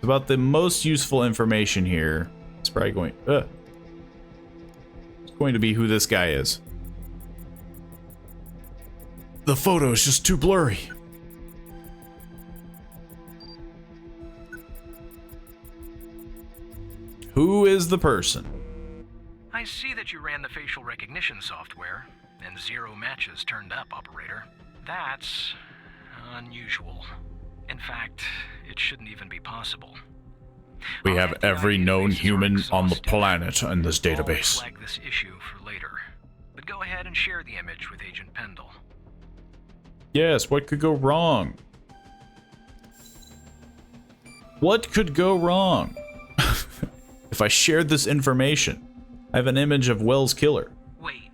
About the most useful information here. It's probably going. It's going to be who this guy is. The photo is just too blurry. Who is the person? I see that you ran the facial recognition software, and 0 matches turned up, operator. That's unusual. In fact, it shouldn't even be possible. We have every known human on the planet in this database. I'll flag this issue for later. But go ahead and and share the image with Agent Pendle. Yes, what could go wrong? What could go wrong? If I shared this information, I have an image of Wells' killer. Wait,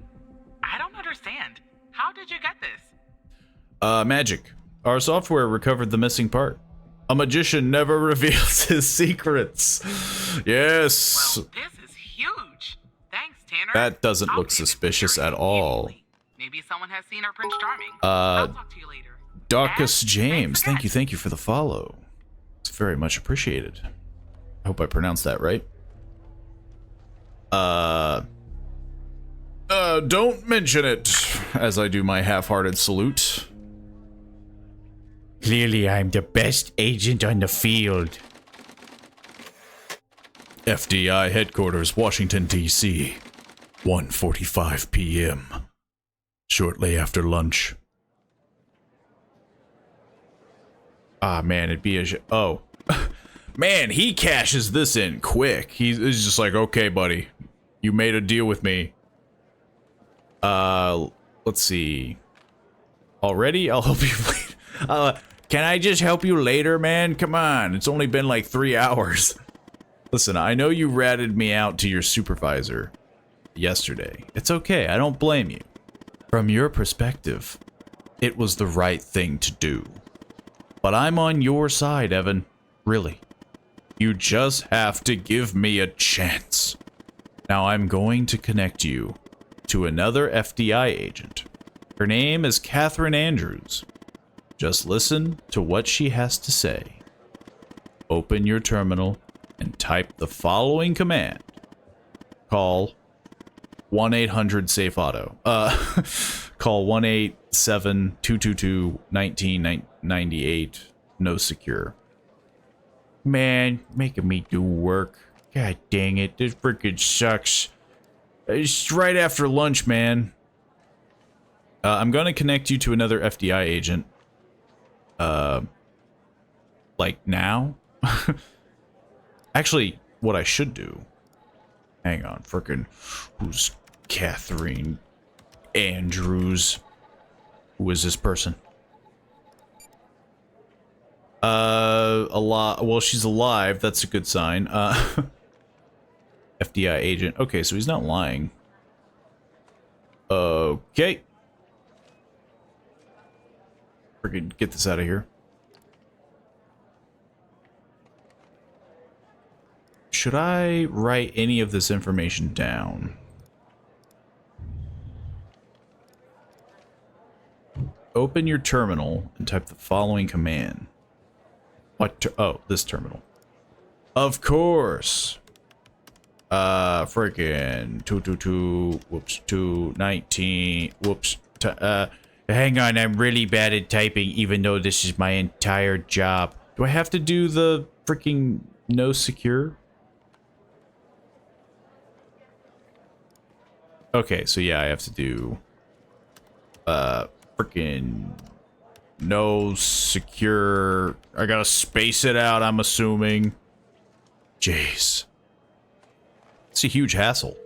I don't understand. How did you get this? Magic. Our software recovered the missing part. A magician never reveals his secrets. Yes. Well, this is huge. Thanks, Tanner. That doesn't I'll look pay this suspicious security at all. immediately. Maybe someone has seen our Prince Charming. I'll talk to you later. Darkus And James, thanks again. thank you for the follow. It's very much appreciated. I hope I pronounced that right. Don't mention it, as I do my half-hearted salute. Clearly, I'm the best agent on the field. FDI headquarters, Washington, D.C. 1:45 p.m. Shortly after lunch. Ah, man, it'd be a oh. Man, he cashes this in quick. He's just like, okay, buddy. You made a deal with me. Let's see. Already? I'll help you later. Can I just help you later, man? Come on. It's only been like 3 hours. Listen, I know you ratted me out to your supervisor yesterday. It's okay. I don't blame you. From your perspective, it was the right thing to do. But I'm on your side, Evan. Really. You just have to give me a chance. Now I'm going to connect you to another FDI agent. Her name is Catherine Andrews. Just listen to what she has to say. Open your terminal and type the following command. Call 1-800-SAFE-AUTO. Call 1-877-222-1998. No secure. Man, making me do work. God dang it, this freaking sucks. It's right after lunch, man. I'm gonna connect you to another FDI agent. Like now? Actually, what I should do... Hang on, frickin'... Who's Catherine Andrews? Who is this person? Well, she's alive. That's a good sign. FDI agent. Okay, so he's not lying. Okay. Frickin' get this out of here. Should I write any of this information down? Open your terminal and type the following command. What? Oh, this terminal. Of course. Freaking 222. Whoops. 219. Whoops. Hang on, I'm really bad at typing, even though this is my entire job. Do I have to do the freaking no secure? Okay, so yeah, I have to do freaking no secure. I gotta space it out, I'm assuming. Jeez. It's a huge hassle.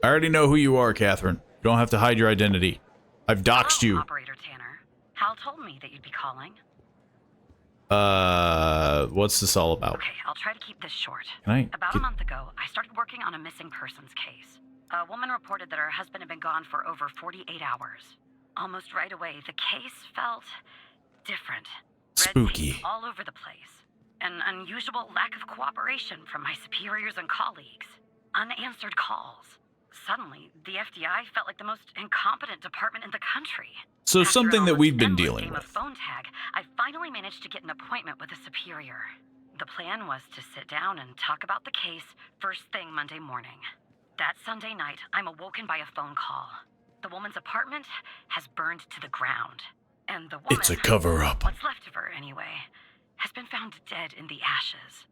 I already know who you are, Catherine. You don't have to hide your identity. I've doxed you. Operator Tanner. Hal told me that you'd be calling. What's this all about? Okay, I'll try to keep this short. Can I About get- a month ago, I started working on a missing persons case. A woman reported that her husband had been gone for over 48 hours. Almost right away, the case felt different. Red Spooky. tape all over the place. An unusual lack of cooperation from my superiors and colleagues. Unanswered calls. Suddenly, the FDI felt like the most incompetent department in the country. So After something an that we've almost been endless dealing game with. of phone tag, I finally managed to get an appointment with a superior. The plan was to sit down and talk about the case first thing Monday morning. That Sunday night, I'm awoken by a phone call. The woman's apartment has burned to the ground. And the woman, It's a cover-up. what's left of her anyway, has been found dead in the ashes.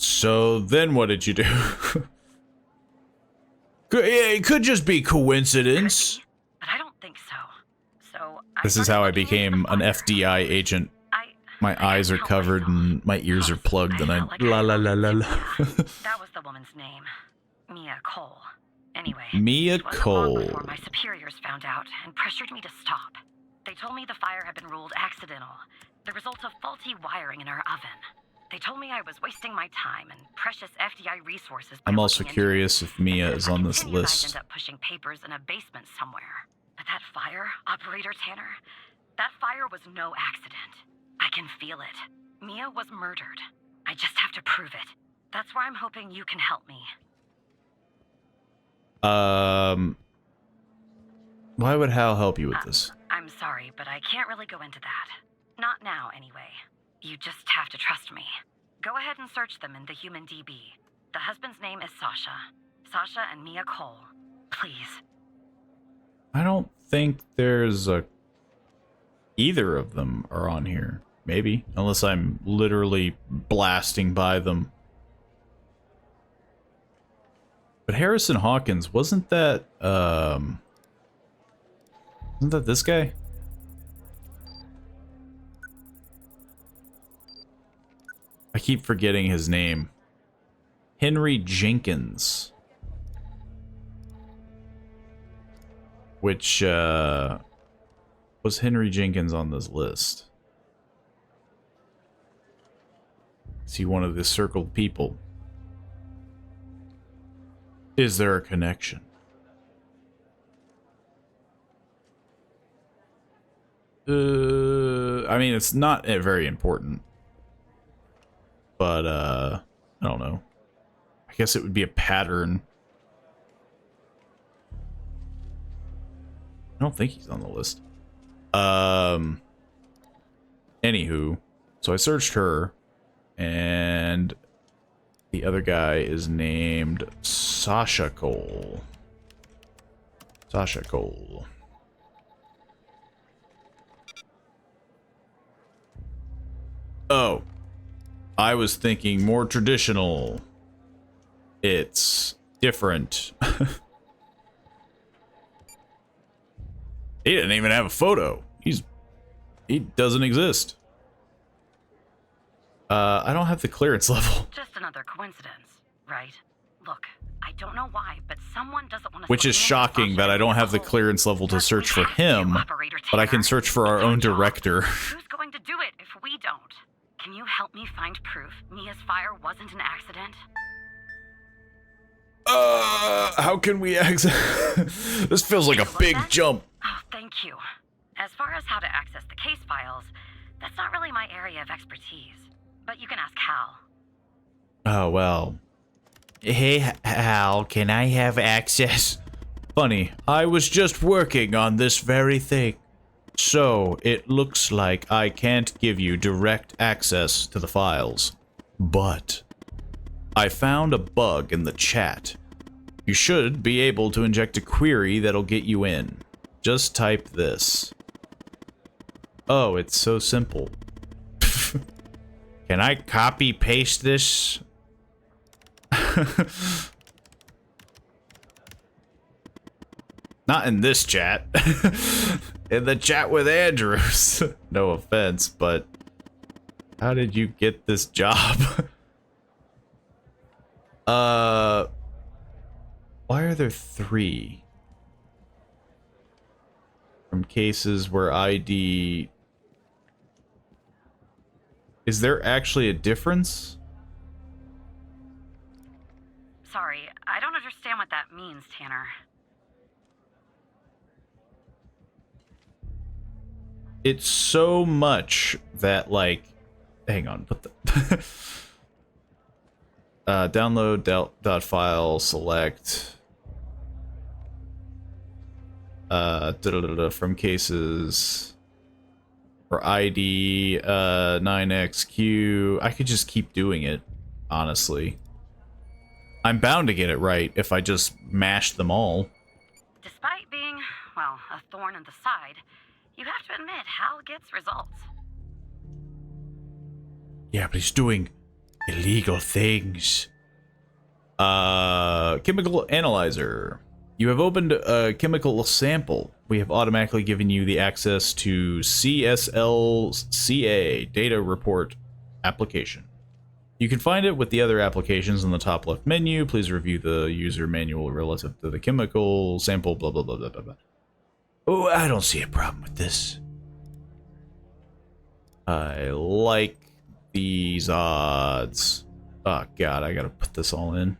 So then what did you do? It could just be coincidence. Could be, but I don't think so. So This is how I became an FDI agent. My eyes are covered and my ears are plugged and I la la la la la. That was the woman's name. Mia Cole. Anyway, Mia it wasn't long Cole. before my superiors found out and pressured me to stop. They told me the fire had been ruled accidental, the result of faulty wiring in our oven. They told me I was wasting my time and precious FDI resources. I'm also curious if Mia is on this I'd list. end up pushing papers in a basement somewhere. But that fire, Operator Tanner, that fire was no accident. I can feel it. Mia was murdered. I just have to prove it. That's where I'm hoping you can help me. Why would Hal help you with this? I'm sorry, but I can't really go into that. Not now, anyway. You just have to trust me. Go ahead and search them in the Human DB. The husband's name is Sasha. Sasha and Mia Cole. Please. I don't think there's a... Either of them are on here. Maybe. Unless I'm literally blasting by them. But Harrison Hawkins, wasn't that this guy? I keep forgetting his name. Henry Jenkins. Which, was Henry Jenkins on this list? Is he one of the circled people? Is there a connection? I mean, it's not very important. But, I don't know. I guess it would be a pattern. I don't think he's on the list. Anywho, so I searched her, and the other guy is named Sasha Cole. Sasha Cole. Oh. I was thinking more traditional. It's different. He didn't even have a photo. He doesn't exist. I don't have the clearance level. Just another coincidence, right? Look, I don't know why, but someone doesn't want to... Which is shocking that I don't have the clearance level to search for him, but I can search for our own director. Who's going to do it if we don't? Can you help me find proof Mia's fire wasn't an accident? How can we access... This feels like a big jump. Oh, thank you. As far as how to access the case files, that's not really my area of expertise. But you can ask Hal. Oh, well. Hey, Hal, can I have access? Funny, I was just working on this very thing. So, it looks like I can't give you direct access to the files. But I found a bug in the chat. You should be able to inject a query that'll get you in. Just type this. Oh, it's so simple. Can I copy paste this? Not in this chat. In the chat with Andrews. No offense, but how did you get this job? Why are there 3? From cases where ID... Is there actually a difference? Sorry, I don't understand what that means, Tanner. It's so much that, like... Hang on, what the... download .file, select... from cases... For ID, 9XQ... I could just keep doing it, honestly. I'm bound to get it right if I just mash them all. Despite being, well, a thorn in the side, you have to admit Hal gets results. Yeah, but he's doing illegal things. Chemical analyzer. You have opened a chemical sample. We have automatically given you the access to CSLCA data report application. You can find it with the other applications in the top left menu. Please review the user manual relative to the chemical sample, blah, blah, blah, blah, blah, blah. Oh, I don't see a problem with this. I like these odds. Oh, God, I gotta put this all in.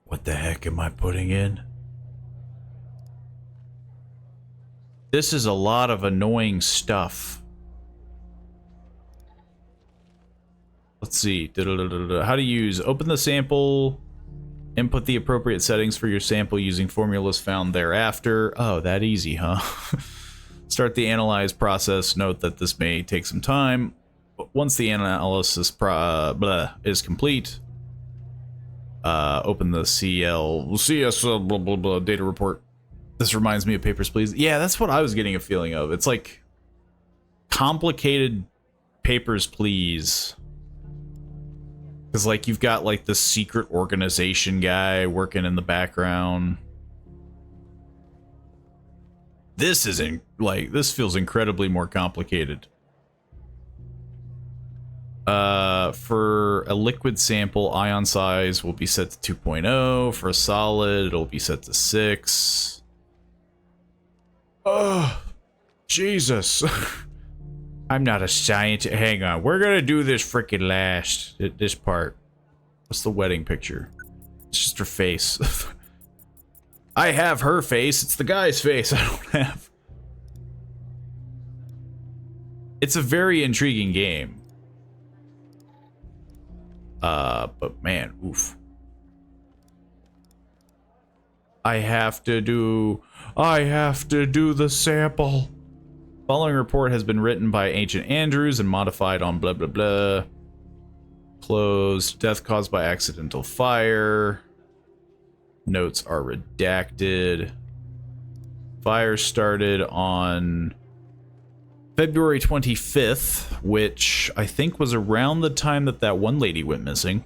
What the heck am I putting in? This is a lot of annoying stuff. Let's see. How to use. Open the sample. Input the appropriate settings for your sample using formulas found thereafter. Oh, that easy, huh? Start the analyze process. Note that this may take some time. But once the analysis is complete, open the CS blah, blah, blah, data report. This reminds me of Papers, Please. Yeah, that's what I was getting a feeling of. It's like complicated Papers, Please. Because, like, you've got, like, the secret organization guy working in the background. This isn't, like, this feels incredibly more complicated. For a liquid sample, ion size will be set to 2.0. For a solid, it'll be set to 6. Oh, Jesus. I'm not a scientist. Hang on. We're gonna do this freaking last. This part. What's the wedding picture? It's just her face. I have her face. It's the guy's face I don't have. It's a very intriguing game. But man, oof. I have to do the sample. Following report has been written by Agent Andrews and modified on blah blah blah. Closed. Death caused by accidental fire. Notes are redacted. Fire started on February 25th, which I think was around the time that that one lady went missing,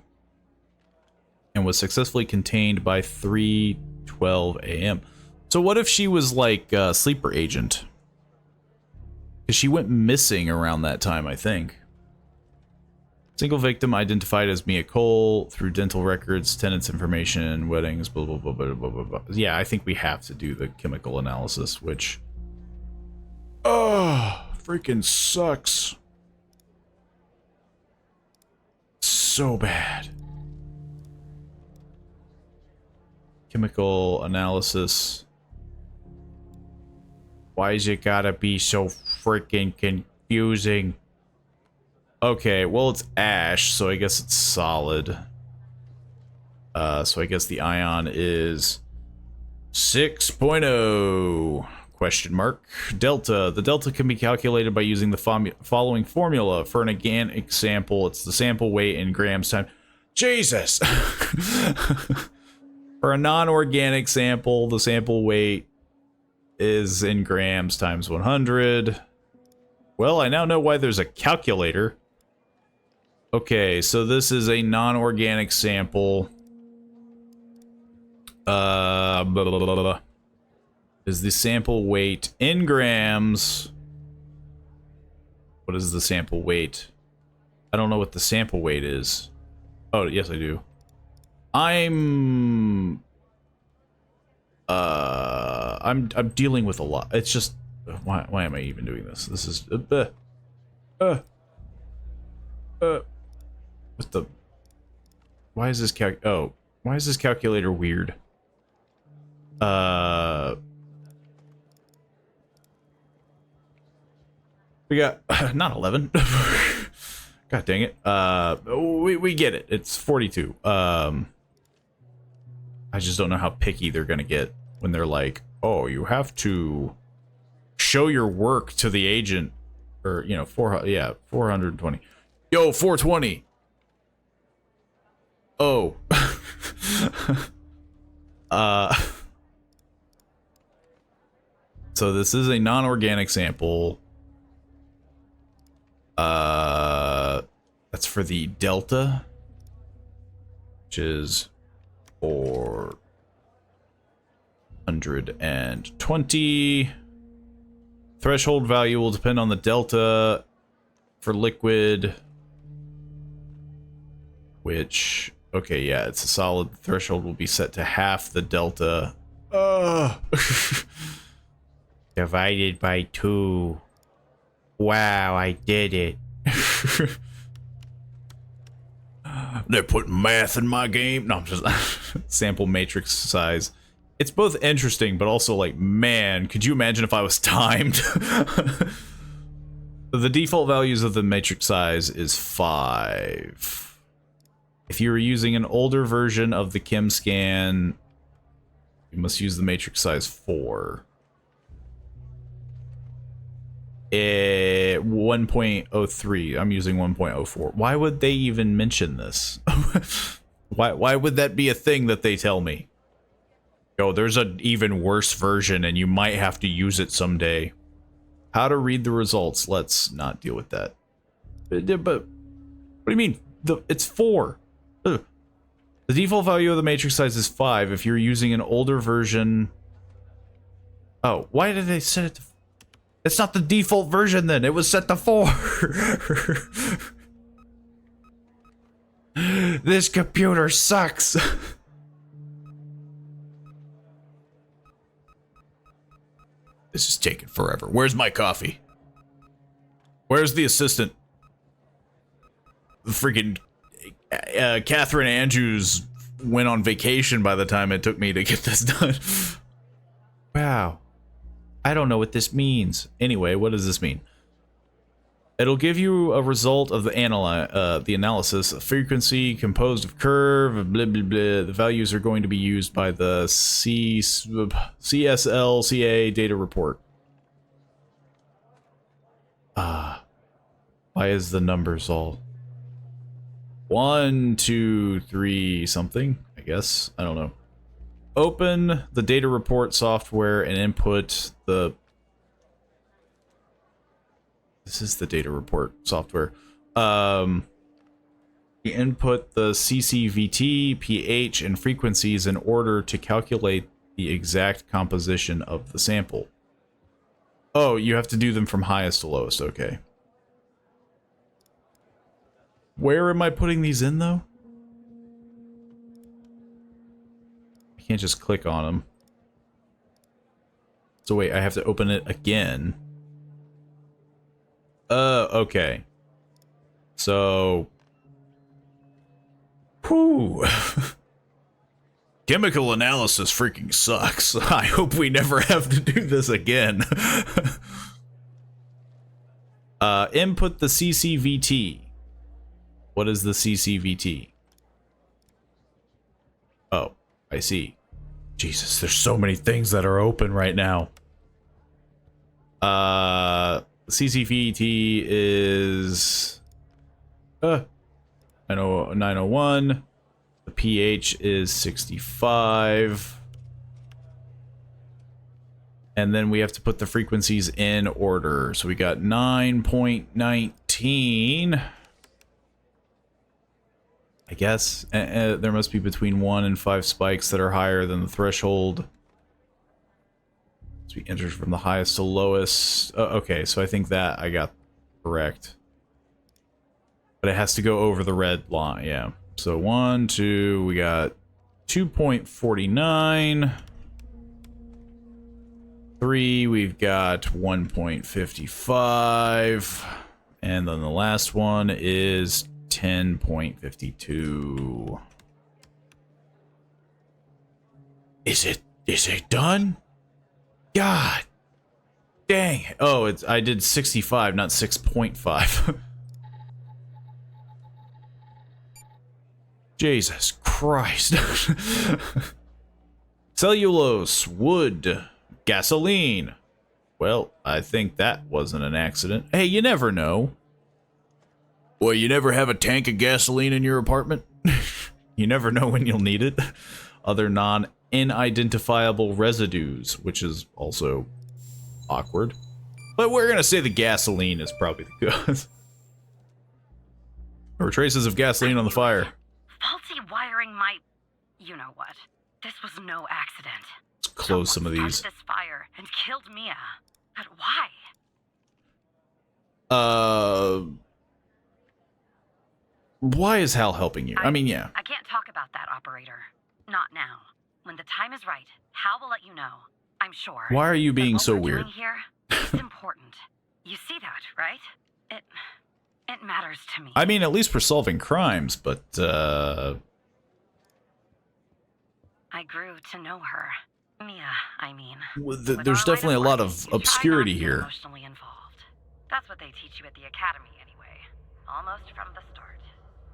and was successfully contained by 3:12 a.m. So what if she was like a sleeper agent? Because she went missing around that time, I think. Single victim identified as Mia Cole through dental records, tenants information, weddings, blah, blah, blah, blah, blah, blah, blah. Yeah, I think we have to do the chemical analysis, which... oh, freaking sucks. So bad. Chemical analysis. Why's it gotta be so freaking confusing? Okay, well, it's ash, so I guess it's solid. So I guess the ion is 6.0 question mark. Delta. The delta can be calculated by using the following formula. For an organic sample, it's the sample weight in grams times... Jesus! For a non-organic sample, the sample weight is in grams times 100. Well, I now know why there's a calculator. Okay, so this is a non-organic sample. Blah, blah, blah, blah. Is the sample weight in grams? What is the sample weight? I don't know what the sample weight is. Oh, yes, I do. I'm dealing with a lot. It's just why am I even doing this? This is what the why is this why is this calculator weird? We got not 11. God dang it. We get it. It's 42. I just don't know how picky they're gonna get when they're like, oh, you have to show your work to the agent, or, you know, 420. Yo, 420. Oh. So this is a non-organic sample. That's for the delta, which is 420. Threshold value will depend on the delta for liquid, which, okay, yeah, it's a solid. The threshold will be set to half the delta. Divided by 2. Wow, I did it. They're putting math in my game. No, I'm just sample matrix size. It's both interesting, but also like, man, could you imagine if I was timed? The default values of the matrix size is 5. If you were using an older version of the chem scan, you must use the matrix size 4. 1.03. I'm using 1.04. Why would they even mention this? Why would that be a thing that they tell me? Yo, there's an even worse version and you might have to use it someday. How to read the results. Let's not deal with that. But what do you mean? It's 4. Ugh. The default value of the matrix size is 5. If you're using an older version... Oh, why did they set it to... It's not the default version then. It was set to 4. This computer sucks. This is taking forever. Where's my coffee? Where's the assistant? Freaking Catherine Andrews went on vacation by the time it took me to get this done. Wow. I don't know what this means. Anyway, what does this mean? It'll give you a result of the analysis. A frequency composed of curve, blah, blah, blah. The values are going to be used by the CSLCA data report. Why is the numbers all 1, 2, 3 something? I guess. I don't know. Open the data report software and input the... This is the data report software. You input the CCVT, pH, and frequencies in order to calculate the exact composition of the sample. Oh, you have to do them from highest to lowest. Okay. Where am I putting these in, though? I can't just click on them. So wait, I have to open it again. Okay. So... Whew. Chemical analysis freaking sucks. I hope we never have to do this again. Input the CCVT. What is the CCVT? Oh, I see. Jesus, there's so many things that are open right now. CCVT is 901. The pH is 65. And then we have to put the frequencies in order. So we got 9.19. I guess there must be between 1 and 5 spikes that are higher than the threshold. So we enter from the highest to lowest. Okay, so I think that I got correct. But it has to go over the red line, yeah. So 1, 2, we got 2.49. 3, we've got 1.55. And then the last one is 10.52. Is it done? God dang. Oh, I did 65, not 6.5. Jesus Christ. Cellulose, wood, gasoline. Well, I think that wasn't an accident. Hey, you never know. Well, you never have a tank of gasoline in your apartment? You never know when you'll need it. Other non-identifiable residues, which is also awkward. But we're gonna say the gasoline is probably the cause. There were traces of gasoline on the fire. Faulty wiring might... you know what. This was no accident. Let's close some of Someone these. started this fire and killed Mia. But why? Why is Hal helping you? I mean, yeah. I can't talk about that, operator. Not now. When the time is right, Hal will let you know. I'm sure. Why are you But being what so we're weird? doing here is important. You see that, right? It matters to me. I mean, at least we're solving crimes, but, I grew to know her. Mia, I mean. there's With our line definitely a lot work, of you try not obscurity to get here. Emotionally involved. That's what they teach you at the academy, anyway. Almost from the start.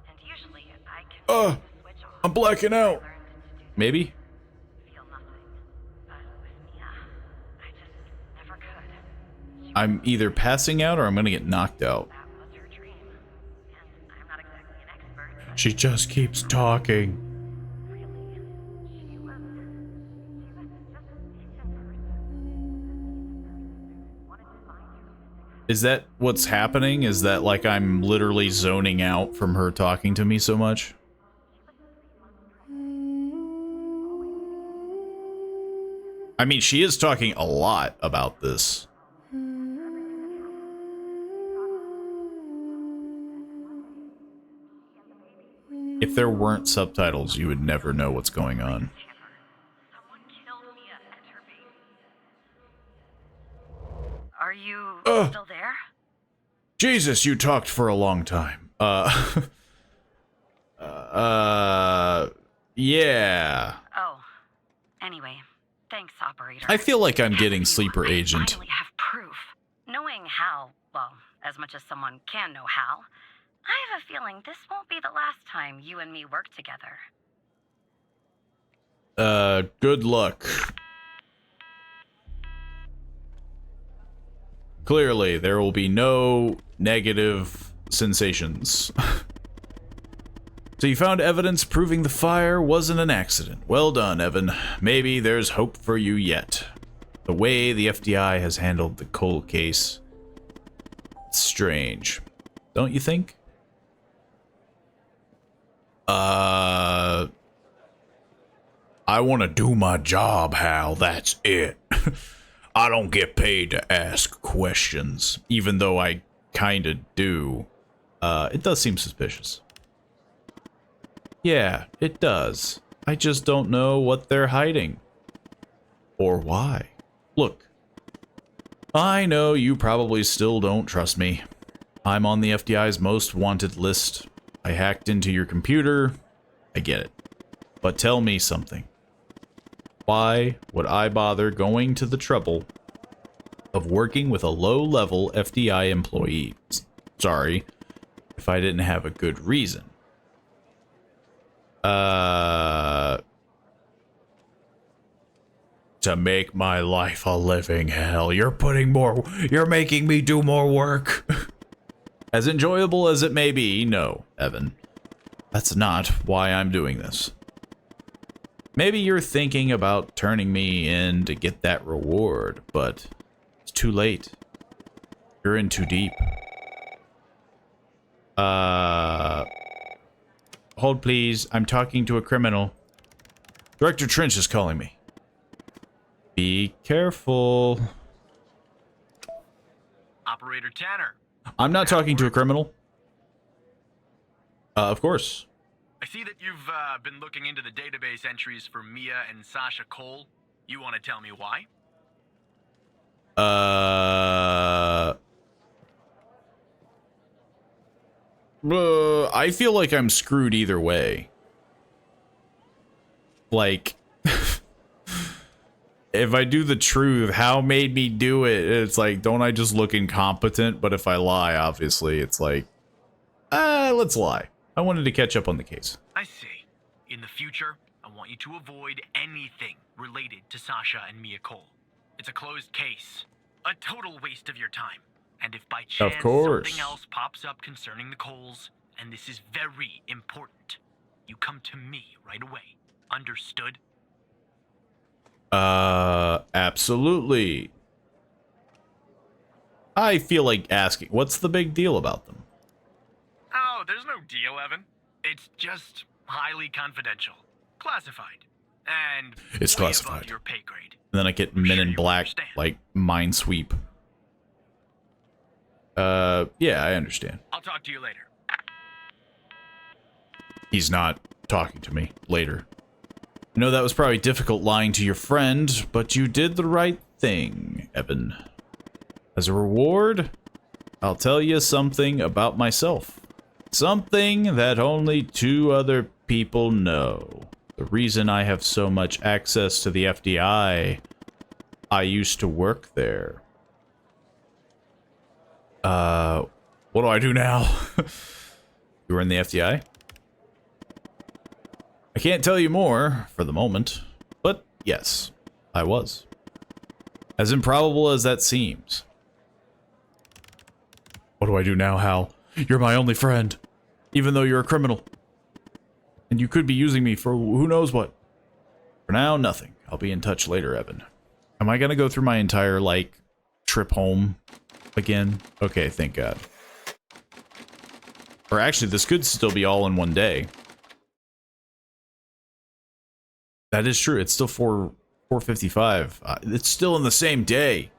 And usually, I can switch off. I'm blacking out. I learned to do Maybe? feel nothing. But with Mia, I just never could. She I'm either passing out or I'm gonna get knocked out. that was her dream. And I'm not exactly an expert, but She just keeps talking. really, she was just a decent person. Wanted to find her. Is that what's happening? Is that like I'm literally zoning out from her talking to me so much? I mean, she is talking a lot about this. If there weren't subtitles, you would never know what's going on. Someone killed Mia and her baby. Are you still there? Jesus, you talked for a long time. Yeah. Oh. Anyway, thanks, operator. I feel like I'm Thank getting you. sleeper I agent. finally have proof. Knowing Hal, well, as much as someone can know Hal, I have a feeling this won't be the last time you and me work together. Good luck. Clearly, there will be no negative sensations. So you found evidence proving the fire wasn't an accident. Well done, Evan. Maybe there's hope for you yet. The way the FDI has handled the Cole case, it's strange. Don't you think? I want to do my job, Hal. That's it. I don't get paid to ask questions, even though I kinda do. It does seem suspicious. Yeah, it does. I just don't know what they're hiding. Or why. Look. I know you probably still don't trust me. I'm on the FDI's most wanted list. I hacked into your computer. I get it. But tell me something. Why would I bother going to the trouble of working with a low-level FDI employee? Sorry, if I didn't have a good reason. To make my life a living hell. You're making me do more work. As enjoyable as it may be, no, Evan. That's not why I'm doing this. Maybe you're thinking about turning me in to get that reward, but it's too late. You're in too deep. Hold please, I'm talking to a criminal. Director Trench is calling me. Be careful. Operator Tanner. I'm not talking to a criminal. Of course. I see that you've been looking into the database entries for Mia and Sasha Cole. You want to tell me why? I feel like I'm screwed either way. Like, if I do the truth, how made me do it? It's like, don't I just look incompetent? But if I lie, obviously, it's like, let's lie. I wanted to catch up on the case. I see. In the future, I want you to avoid anything related to Sasha and Mia Cole. It's a closed case. A total waste of your time. And if by chance course. something else pops up concerning the Coles, and this is very important, you come to me right away. Understood? Absolutely. I feel like asking, what's the big deal about them? Oh, there's no deal, Evan. It's just highly confidential. classified. And It's way above classified. your pay grade. And then I get Men sure in you Black, understand. like, Minesweep. Yeah, I understand. I'll talk to you later. He's not talking to me later. I know that was probably difficult lying to your friend, but you did the right thing, Evan. As a reward, I'll tell you something about myself. Something that only 2 other people know. The reason I have so much access to the FDI, I used to work there. What do I do now? You were in the FDI? I can't tell you more for the moment, but yes, I was. As improbable as that seems. What do I do now, Hal? You're my only friend, even though you're a criminal. And you could be using me for who knows what. For now, nothing. I'll be in touch later, Evan. Am I gonna go through my entire, like, trip home again? Okay, thank God. Or actually, this could still be all in one day. That is true. It's still 4:55. It's still in the same day.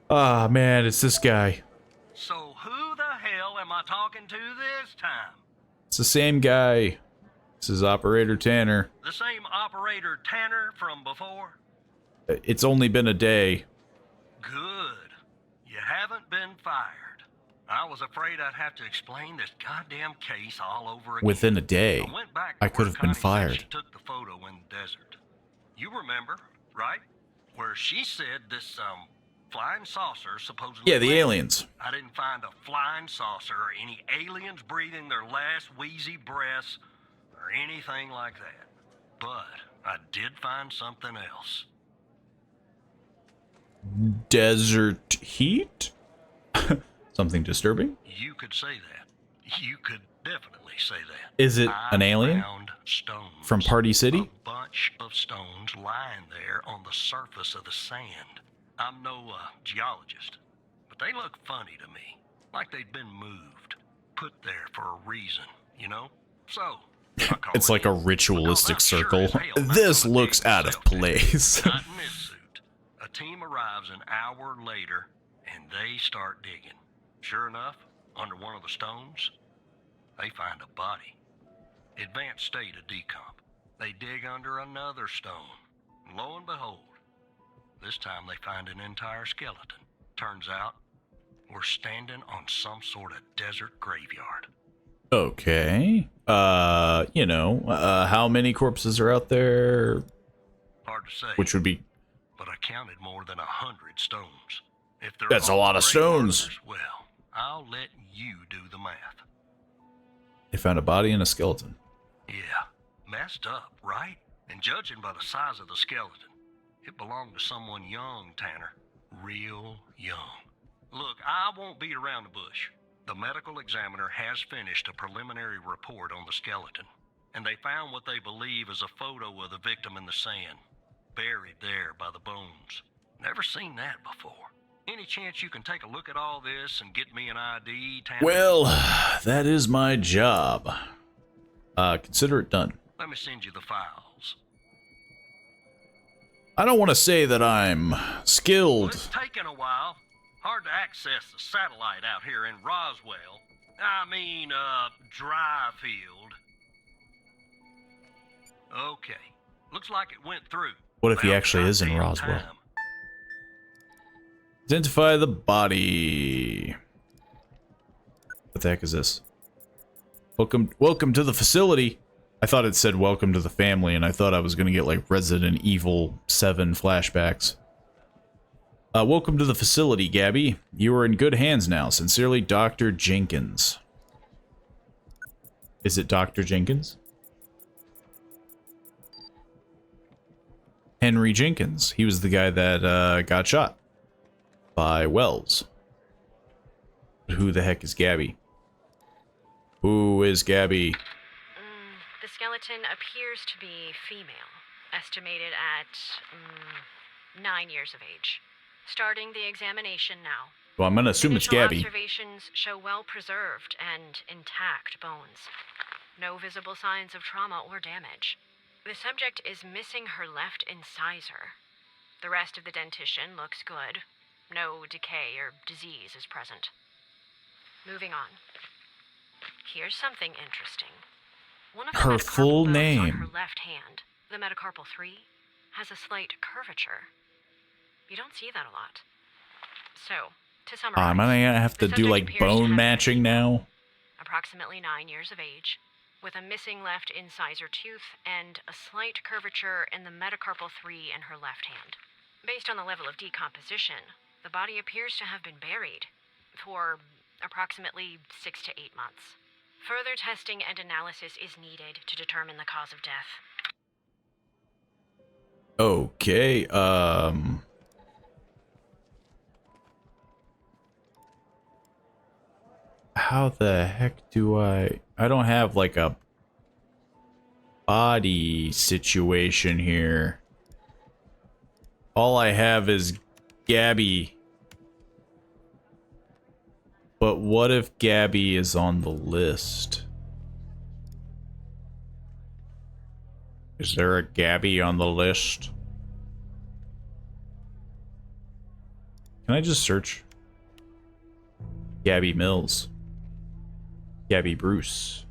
Ah, man, it's this guy. So who the hell am I talking to this time? It's the same guy. This is Operator Tanner. The same operator Tanner from before? It's only been a day. Good. You haven't been fired. I was afraid I'd have to explain this goddamn case all over again. Within a day, I went back I to could where have been Connie said fired. She took the photo in the desert. You remember, right? Where she said this, flying saucer supposedly... Yeah, the landed. aliens. I didn't find a flying saucer or any aliens breathing their last wheezy breaths or anything like that. But I did find something else. Desert heat? Something disturbing? You could say that. You could definitely say that. Is it an I alien? found stones. From Party City? A bunch of stones lying there on the surface of the sand. I'm no geologist, but they look funny to me. Like they'd been moved. Put there for a reason, you know? So, I call It's it like a in. ritualistic Because I'm sure circle. as hell not This gonna looks dig out of myself in. place. Not in this suit. A team arrives an hour later, and they start digging. Sure enough, under one of the stones, they find a body. Advanced state of decomp. They dig under another stone. And lo and behold, this time they find an entire skeleton. Turns out, we're standing on some sort of desert graveyard. Okay. You know, how many corpses are out there? Hard to say, Which would be... but I counted more than 100 stones. If they're That's a all lot of grave stones. markers, well, I'll let you do the math. They found a body and a skeleton. Yeah, messed up, right? And judging by the size of the skeleton, it belonged to someone young, Tanner. Real young. Look, I won't beat around the bush. The medical examiner has finished a preliminary report on the skeleton, and they found what they believe is a photo of the victim in the sand, buried there by the bones. Never seen that before. Any chance you can take a look at all this and get me an ID, Tanner? Well, that is my job. Consider it done. Let me send you the files. I don't want to say that I'm Well, skilled. it's taken a while. Hard to access the satellite out here in Roswell. Dryfield. Okay. Looks like it went through. What if he About actually is in goddamn Roswell? time. Identify the body. What the heck is this? Welcome to the facility. I thought it said welcome to the family, and I thought I was gonna get like Resident Evil 7 flashbacks. Welcome to the facility, Gabby. You are in good hands now. Sincerely, Dr. Jenkins. Is it Dr. Jenkins? Henry Jenkins. He was the guy that got shot by Wells. But who the heck is Gabby? Who is Gabby? The skeleton appears to be female, estimated at 9 years of age. Starting the examination now. Well, I'm gonna assume it's Initial Gabby. Observations show well-preserved and intact bones. No visible signs of trauma or damage. The subject is missing her left incisor. The rest of the dentition looks good. No decay or disease is present. Moving on. Here's something interesting. One of the Her metacarpal full bones name. on her left hand, the metacarpal 3, has a slight curvature. You don't see that a lot. So, to summarize, I'm gonna have to the do subject like appears to have bone been matching now. approximately 9 years of age, with a missing left incisor tooth and a slight curvature in the metacarpal 3 in her left hand. Based on the level of decomposition, the body appears to have been buried for approximately 6 to 8 months. Further testing and analysis is needed to determine the cause of death. Okay, How the heck do I don't have like a body situation here. All I have is Gabby. But what if Gabby is on the list? Is there a Gabby on the list? Can I just search? Gabby Mills. Gabby Bruce.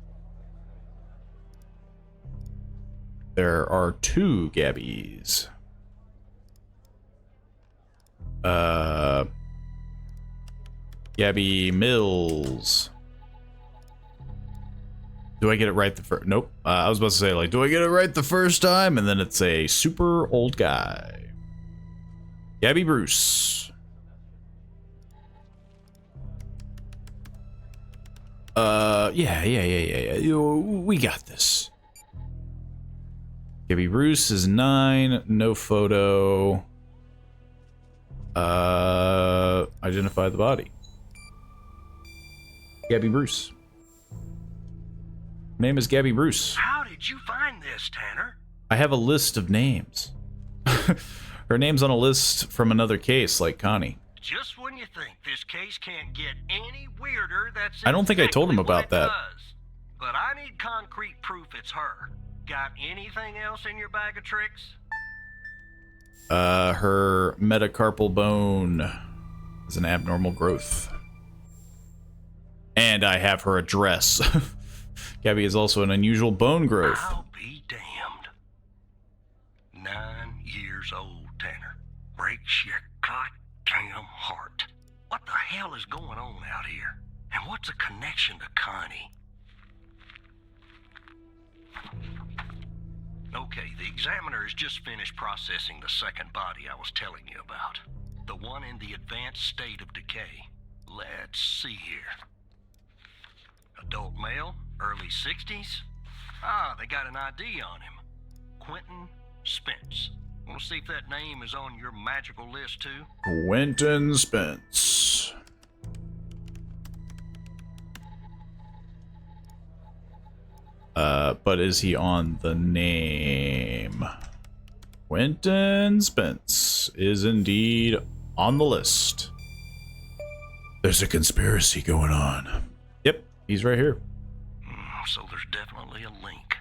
There are 2 Gabbies. Gabby Mills. Do I get it right the first? Nope. I was about to say, like, do I get it right the first time? And then it's a super old guy. Gabby Bruce. Yeah. We got this. Gabby Bruce is 9. No photo. Identify the body. Gabby Bruce. Name is Gabby Bruce. How did you find this, Tanner? I have a list of names. Her name's on a list from another case, like Connie. Just when you think this case can't get any weirder, that's I don't think I told him exactly what about that. it does. But I need concrete proof it's her. Got anything else in your bag of tricks? Her metacarpal bone is an abnormal growth. And I have her address. Gabby is also an unusual bone growth. I'll be damned. 9 years old, Tanner. Breaks your goddamn heart. What the hell is going on out here? And what's a connection to Connie? Okay, the examiner has just finished processing the second body I was telling you about. The one in the advanced state of decay. Let's see here. Adult male, early 60s. Ah, they got an ID on him. Quentin Spence. Want to see if that name is on your magical list too? Quentin Spence. But is he on the name? Quentin Spence is indeed on the list. There's a conspiracy going on. Yep, he's right here. So there's definitely a link.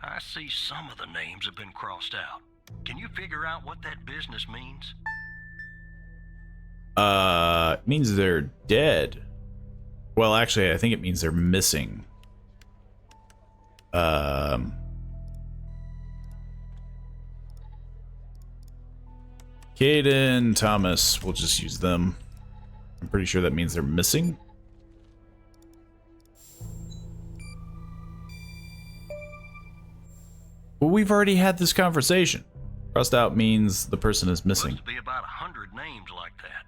I see some of the names have been crossed out. Can you figure out what that business means? It means they're dead. Well, actually, I think it means they're missing. Caden, Thomas, we'll just use them. I'm pretty sure that means they're missing. Well, we've already had this conversation. Crossed out means the person is missing. Must be about 100 names like that.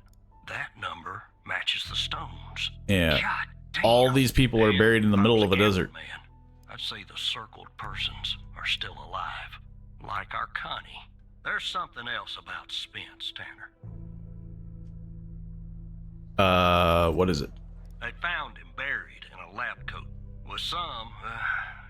That number matches the stones. Yeah. God damn. All these people are buried in the middle of a desert. Man, I'd say the circled persons are still alive. Like our Connie. There's something else about Spence, Tanner. What is it? They found him buried in a lab coat. With some,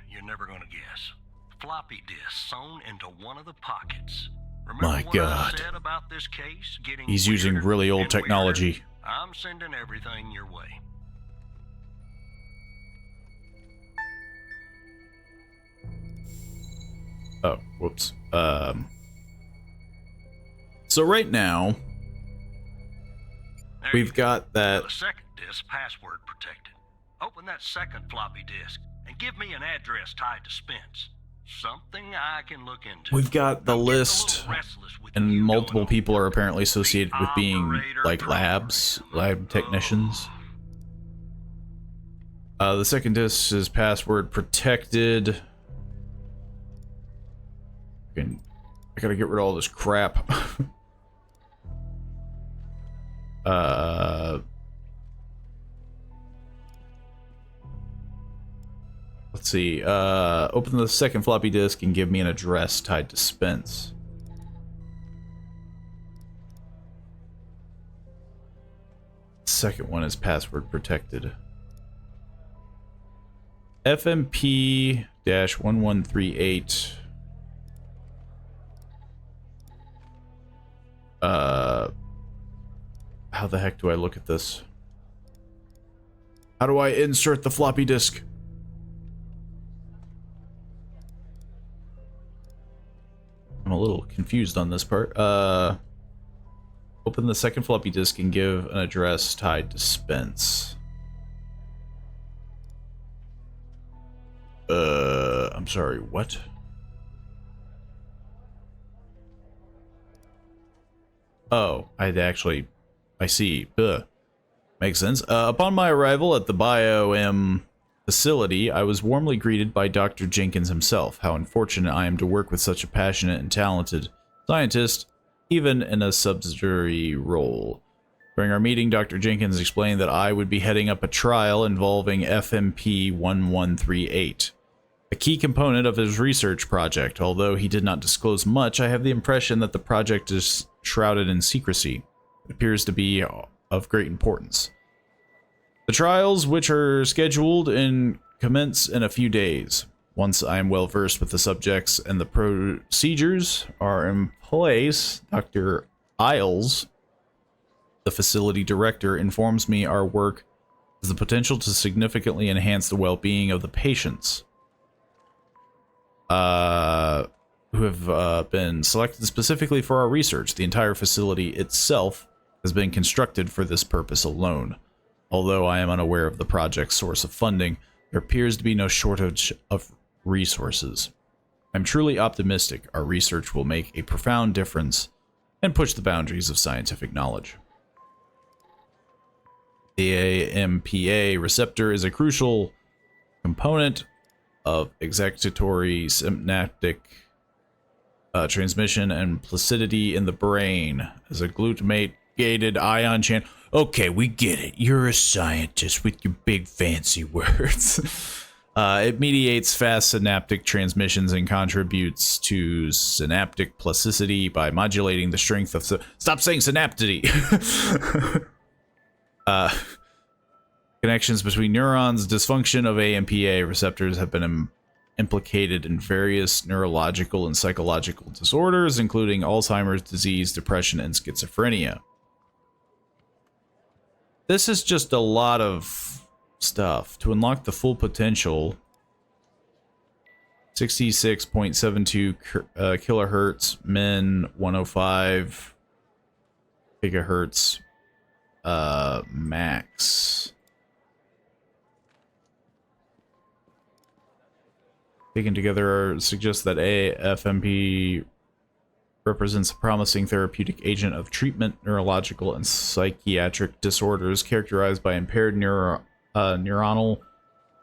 you're never gonna guess. Floppy disk sewn into one of the pockets. Remember My what God. I said about this case getting He's using weirder really old and weirder? technology. I'm sending everything your way. Oh, whoops. So right now, There we've you go. got that. The second disk password protected. Open that second floppy disk and give me an address tied to Spence. Something I can look into. We've got the I'm getting a list, little restless with and you multiple going on. people are apparently associated with being Operator like labs, lab technicians. Oh. The second disk is password protected. I gotta get rid of all this crap. Let's see. Open the second floppy disk and give me an address tied to Spence. Second one is password protected. FMP-1138. How the heck do I look at this? How do I insert the floppy disk? I'm a little confused on this part. Open the second floppy disk and give an address tied to Spence. I'm sorry, what? Oh, I see. Makes sense. Upon my arrival at the BioM facility, I was warmly greeted by Dr. Jenkins himself. How unfortunate I am to work with such a passionate and talented scientist, even in a subsidiary role. During our meeting, Dr. Jenkins explained that I would be heading up a trial involving FMP-1138, a key component of his research project. Although he did not disclose much, I have the impression that the project is shrouded in secrecy. It appears to be of great importance. The trials, which are scheduled and commence in a few days. Once I am well versed with the subjects and the procedures are in place, Dr. Isles, the facility director, informs me our work has the potential to significantly enhance the well-being of the patients who have been selected specifically for our research. The entire facility itself has been constructed for this purpose alone. Although I am unaware of the project's source of funding, there appears to be no shortage of resources. I'm truly optimistic our research will make a profound difference and push the boundaries of scientific knowledge. The AMPA receptor is a crucial component of executory synaptic transmission and placidity in the brain as a glutamate-gated ion channel. Okay, we get it. You're a scientist with your big fancy words. It mediates fast synaptic transmissions and contributes to synaptic plasticity by modulating the strength of... Stop saying synapticity! Connections between neurons. Dysfunction of AMPA receptors have been implicated in various neurological and psychological disorders, including Alzheimer's disease, depression, and schizophrenia. This is just a lot of stuff. To unlock the full potential, 66.72 kilohertz, min 105 gigahertz, max. Taken together, suggests that AFMP represents a promising therapeutic agent of treatment neurological and psychiatric disorders characterized by impaired neuronal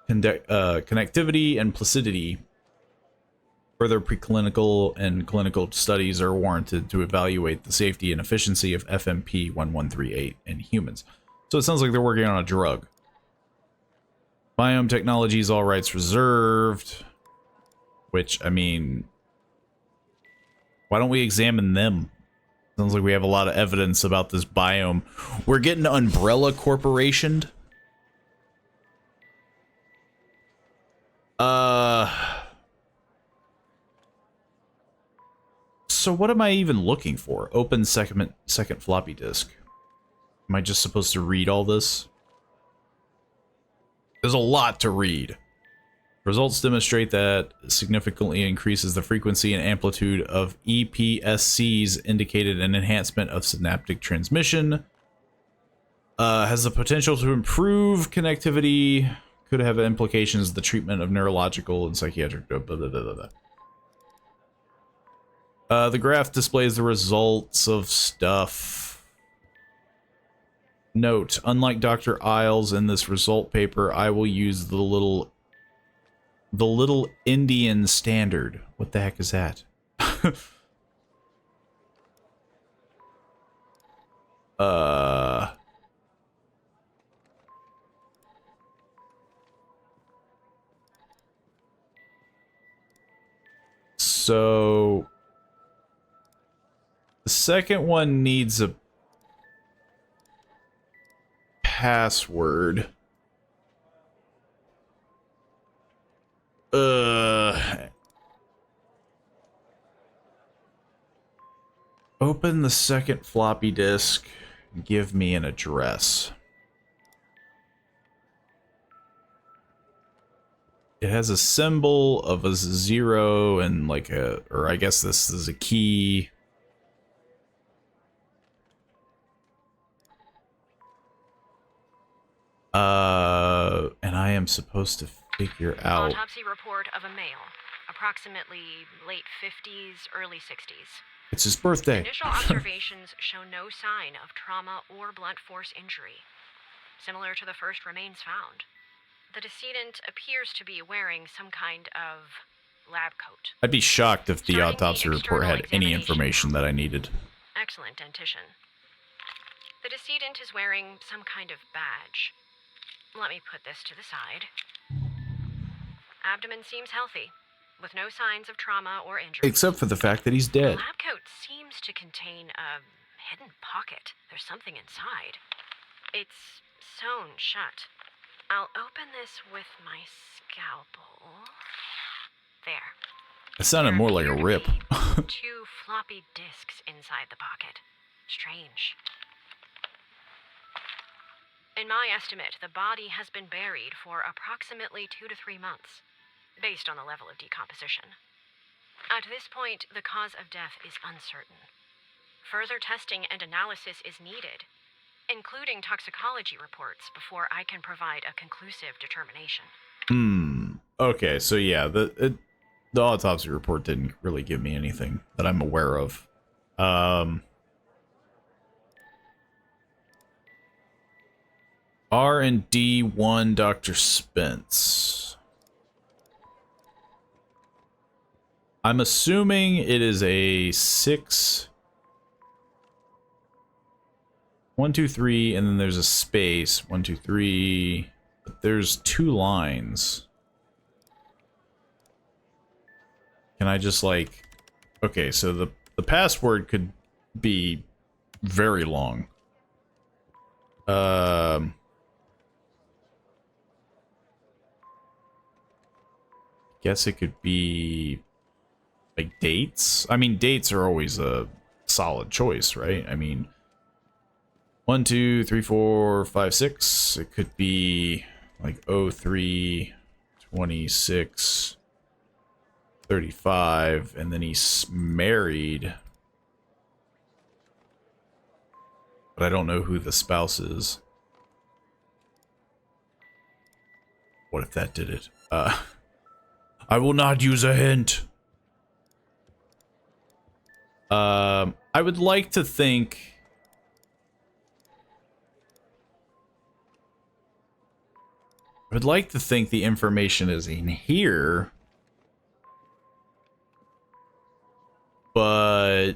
connectivity and placidity. Further preclinical and clinical studies are warranted to evaluate the safety and efficiency of FMP-1138 in humans. So it sounds like they're working on a drug. Biome Technologies, all rights reserved. Which, I mean, why don't we examine them? Sounds like we have a lot of evidence about this biome. We're getting Umbrella Corporationed. So what am I even looking for? Open second floppy disk. Am I just supposed to read all this? There's a lot to read. Results demonstrate that significantly increases the frequency and amplitude of EPSCs, indicated an enhancement of synaptic transmission. Has the potential to improve connectivity. Could have implications in the treatment of neurological and psychiatric. Blah, blah, blah, blah, blah. The graph displays the results of stuff. Note, unlike Dr. Isles in this result paper, I will use the little Indian standard. What the heck is that? So the second one needs a password. Open the second floppy disk. Give me an address. It has a symbol of a 0 and like a, or I guess this is a key. And I am supposed to figure out. Autopsy report of a male, approximately late 50s, early 60s. It's his birthday. Initial observations show no sign of trauma or blunt force injury, similar to the first remains found. The decedent appears to be wearing some kind of lab coat. I'd be shocked if the Starting autopsy report external had any examination. information that I needed. Excellent dentition. The decedent is wearing some kind of badge. Let me put this to the side. Abdomen seems healthy, with no signs of trauma or injury. Except for the fact that he's dead. The lab coat seems to contain a hidden pocket. There's something inside. It's sewn shut. I'll open this with my scalpel. There. It sounded more like a rip. Two floppy disks inside the pocket. Strange. In my estimate, the body has been buried for approximately 2 to 3 months, based on the level of decomposition. At this point, the cause of death is uncertain. Further testing and analysis is needed, including toxicology reports, before I can provide a conclusive determination. Okay, so yeah, the autopsy report didn't really give me anything that I'm aware of. R&D 1 Dr. Spence. I'm assuming it is a 6 1 2 3 and then there's a space 1 2 3, but there's 2 lines. Can I just like, okay, so the password could be very long. Guess it could be like dates. I mean, dates are always a solid choice, right? I mean, 1 2 3 4 5 6. It could be like 03 26 35, and then he's married, but I don't know who the spouse is. What if that did it? I will not use a hint. I would like to think the information is in here, but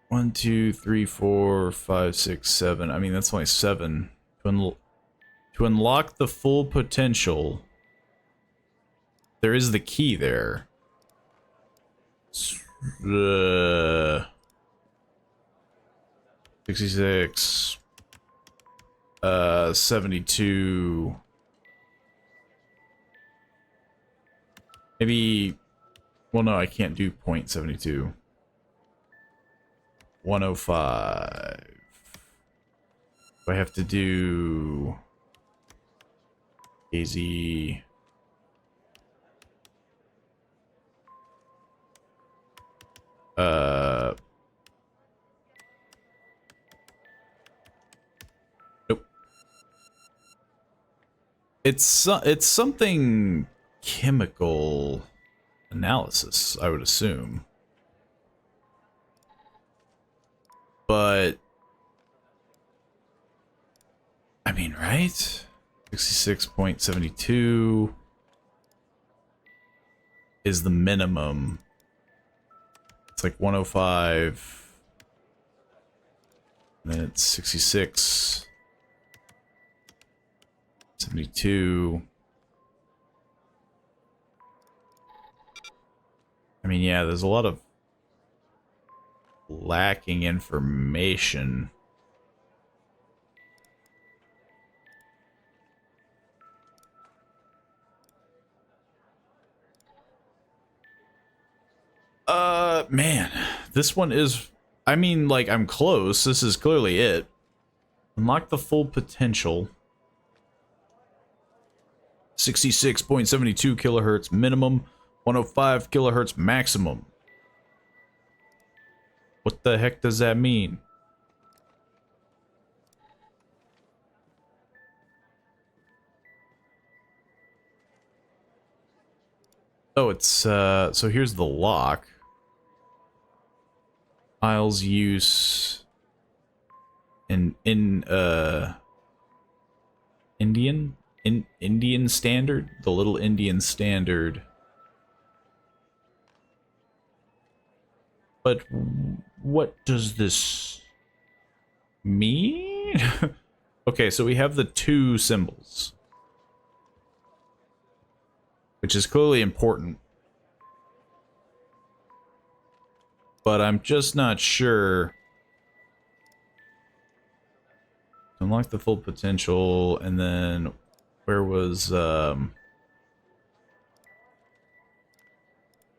1 2 3 4 5 6 7. I mean, that's only 7. To unlock the full potential, there is the key there. 66, 72. Maybe, well, no, I can't do .72. 105. I have to do Easy. Nope. It's something chemical analysis, I would assume. But I mean, right? 66.72 is the minimum. It's like 105. And then it's 66. 72. I mean, yeah, there's a lot of lacking information. Man, this one is, I mean, like, I'm close. This is clearly it. Unlock the full potential. 66.72 kilohertz minimum, 105 kilohertz maximum. What the heck does that mean? Oh, it's, so here's the lock. Files use in Indian standard, the little Indian standard. But what does this mean? Okay, so we have the two symbols, which is clearly important. But I'm just not sure. Unlock the full potential, and then where was where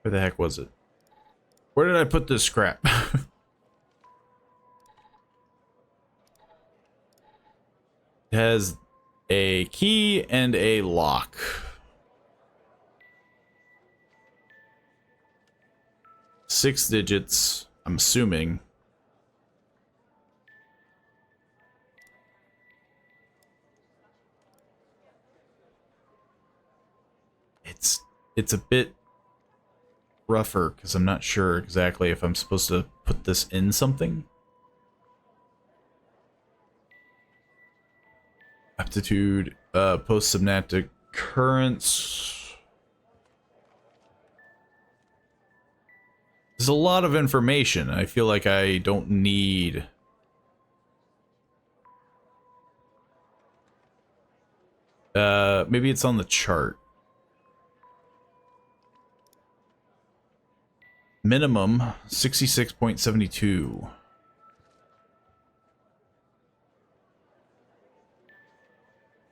the heck was it? Where did I put this crap? It has a key and a lock. Six digits, I'm assuming. It's a bit rougher because I'm not sure exactly if I'm supposed to put this in something. Aptitude, postsynaptic currents. There's a lot of information. I feel like I don't need... maybe it's on the chart. Minimum 66.72.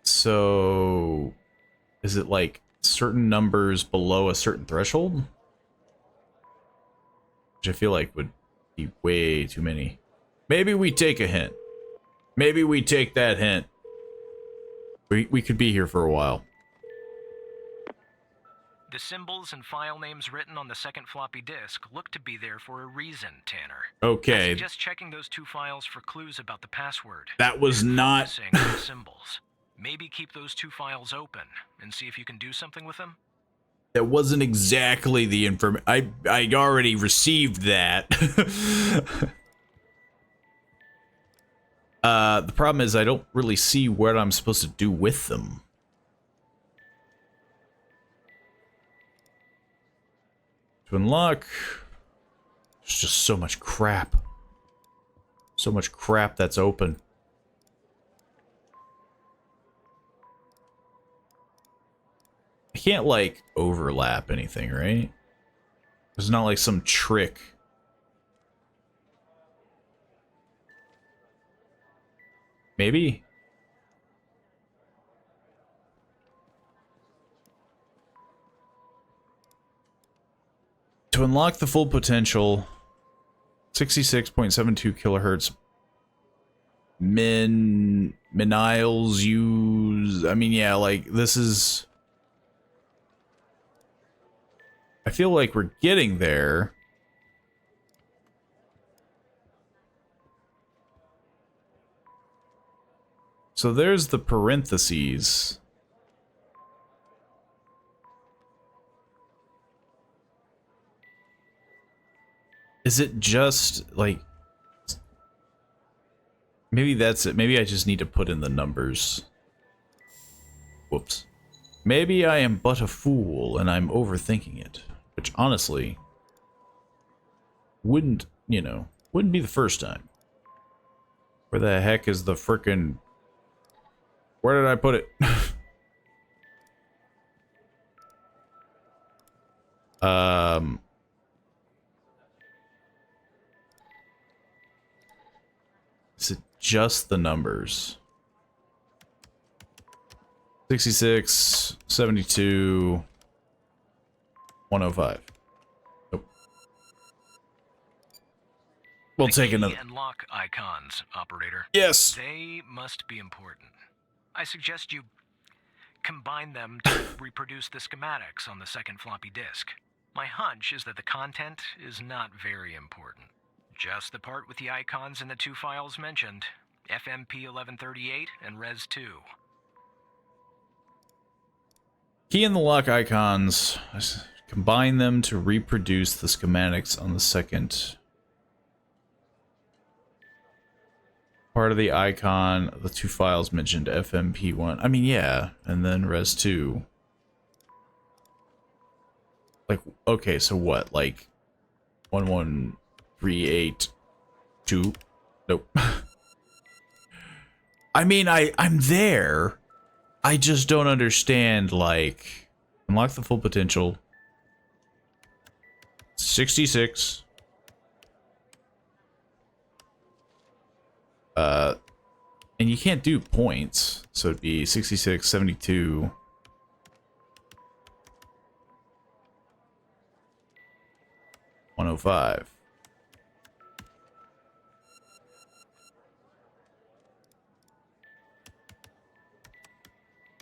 So is it like certain numbers below a certain threshold? Which I feel like would be way too many. Maybe we take a hint. Maybe we take that hint. We could be here for a while. The symbols and file names written on the second floppy disk look to be there for a reason, Tanner. Okay. I suggest checking those two files for clues about the password. That was not... Focusing on the symbols. Maybe keep those two files open and see if you can do something with them. That wasn't exactly the information. I already received that. The problem is I don't really see what I'm supposed to do with them. To unlock, there's just so much crap. So much crap that's open. I can't, like, overlap anything, right? There's not, like, some trick. Maybe? To unlock the full potential, 66.72 kilohertz. Menials use knows? I mean, yeah, like, this is... I feel like we're getting there. So there's the parentheses. Is it just, like... Maybe that's it. Maybe I just need to put in the numbers. Whoops. Maybe I am but a fool and I'm overthinking it. Which, honestly, wouldn't, you know, wouldn't be the first time. Where the heck is the frickin'... Where did I put it? Is it just the numbers? 66, 72, 105. Nope. We'll The take key another. and lock icons, operator. Yes. They must be important. I suggest you combine them to reproduce the schematics on the second floppy disk. My hunch is that the content is not very important. Just the part with the icons in the two files mentioned, FMP 1138 and Res 2. Key and the lock icons. Combine them to reproduce the schematics on the second part of the icon. The two files mentioned, FMP1. I mean, yeah, and then Res 2. Like, okay, so what? Like 11382? Nope. I mean, I'm there. I just don't understand, like, unlock the full potential. 66. And you can't do points, so it'd be 66, 72. $105.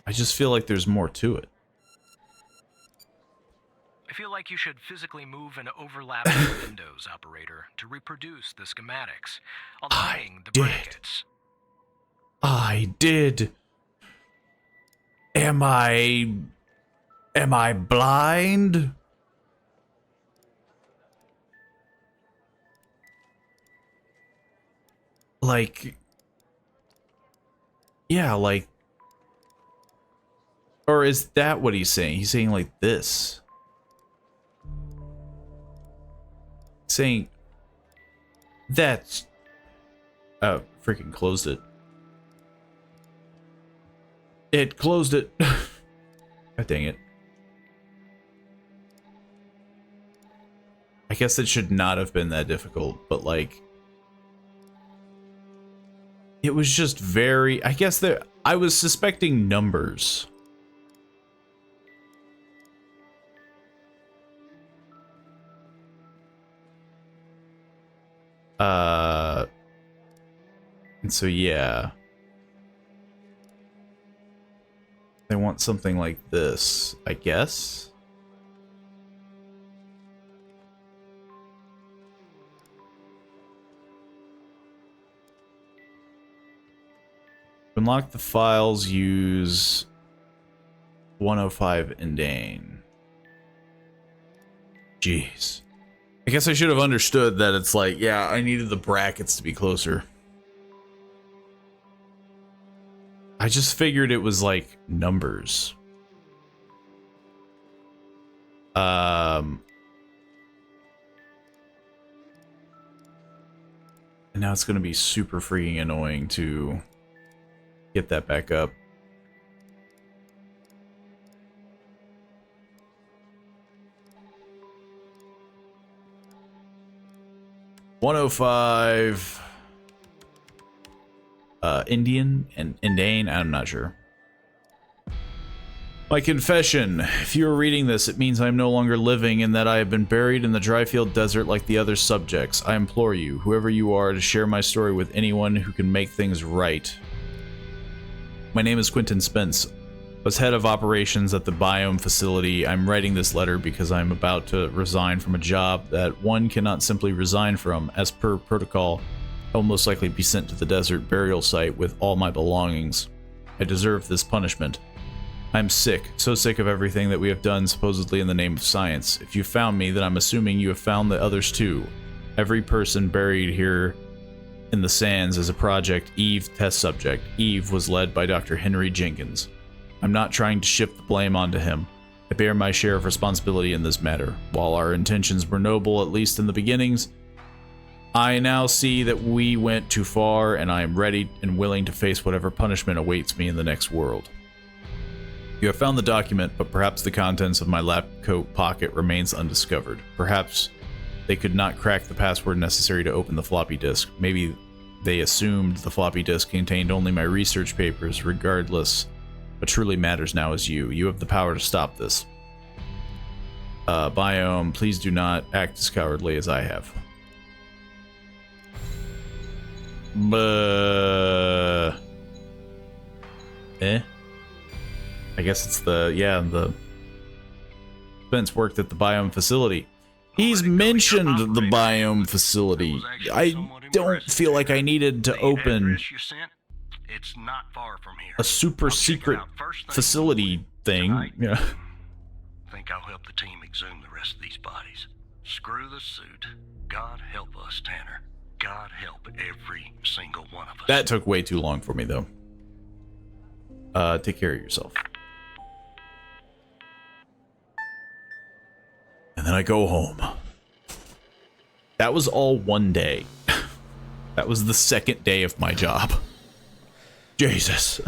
I just feel like there's more to it. I feel like you should physically move and overlap the windows, operator, to reproduce the schematics, aligning the did. brackets. I did. Am I blind? Like, yeah, like, or is that what he's saying? He's saying like this. Saying that's oh, freaking closed it. It closed it. God dang it. I guess it should not have been that difficult, but like it was just very, I guess there I was suspecting numbers. And so yeah. They want something like this, I guess. Unlock the files, use 105 Indane. Jeez. I guess I should have understood that it's like, yeah, I needed the brackets to be closer. I just figured it was like numbers. And now it's going to be super freaking annoying to get that back up. $105 Indian and Indane, I'm not sure. My confession. If you are reading this, it means I am no longer living and that I have been buried in the Dryfield Desert like the other subjects. I implore you, whoever you are, to share my story with anyone who can make things right. My name is Quentin Spence. Was head of operations at the biome facility. I'm writing this letter because I'm about to resign from a job that one cannot simply resign from. As per protocol, I will most likely be sent to the desert burial site with all my belongings. I deserve this punishment. I'm sick, so sick of everything that we have done supposedly in the name of science. If you found me, then I'm assuming you have found the others too. Every person buried here in the sands is a Project Eve test subject. Eve was led by Dr. Henry Jenkins. I'm not trying to shift the blame onto him. I bear my share of responsibility in this matter. While our intentions were noble, at least in the beginnings, I now see that we went too far, and I am ready and willing to face whatever punishment awaits me in the next world. You have found the document, but perhaps the contents of my lab coat pocket remains undiscovered. Perhaps they could not crack the password necessary to open the floppy disk. Maybe they assumed the floppy disk contained only my research papers. Regardless, what truly matters now is you. You have the power to stop this. Biome, please do not act as cowardly as I have. I guess it's the Spence worked at the biome facility. He's mentioned the biome facility. I don't feel like I needed to open It's not far from here. a super secret facility thing. Yeah. Think I'll help the team exhume the rest of these bodies. Screw the suit. God help us, Tanner. God help every single one of us. That took way too long for me, though. Take care of yourself. And then I go home. That was all one day. That was the second day of my job. Jesus.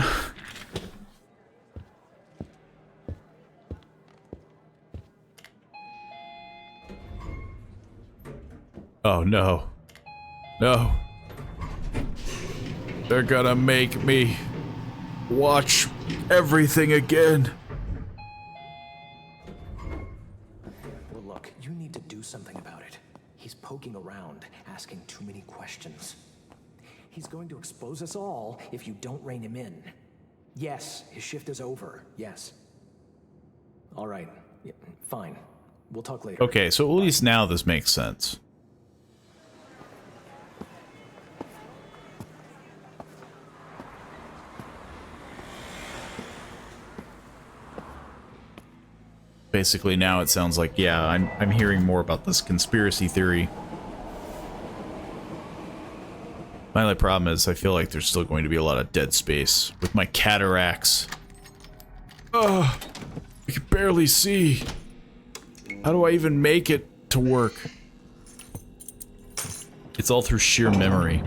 Oh no. No. They're gonna make me watch everything again. Well, look, you need to do something about it. He's poking around, asking too many questions. He's going to expose us all if you don't rein him in. Yes, his shift is over. Yes. All right. Yeah, fine. We'll talk later. Okay, so at least now this makes sense. Basically now it sounds like, yeah, I'm hearing more about this conspiracy theory. My only problem is I feel like there's still going to be a lot of dead space with my cataracts. Ugh, I can barely see. How do I even make it to work? It's all through sheer memory.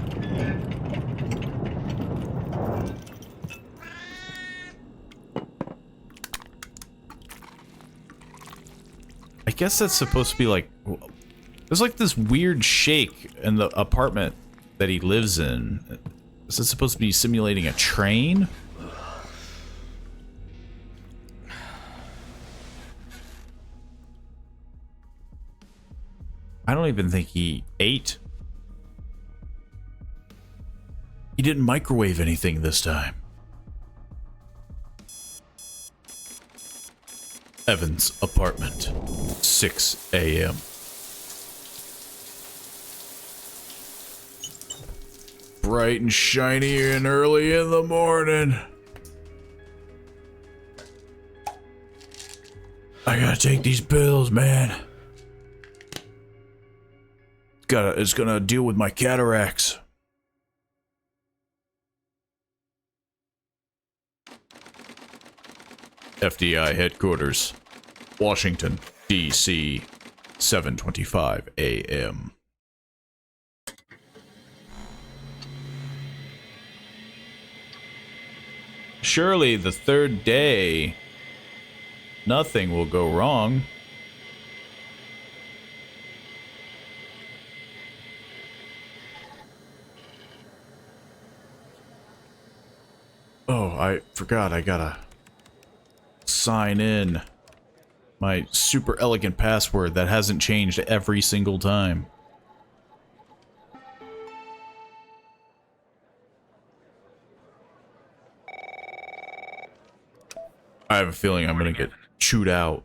I guess that's supposed to be like... There's like this weird shake in the apartment that he lives in. Is it supposed to be simulating a train? I don't even think he ate. He didn't microwave anything this time. Evan's apartment, 6 a.m. Bright and shiny and early in the morning. I gotta take these pills, man. It's gonna deal with my cataracts. FDI headquarters, Washington, D.C., 7:25 a.m. Surely the third day, nothing will go wrong. Oh, I forgot I gotta sign in my super elegant password that hasn't changed every single time. I have a feeling I'm gonna get chewed out.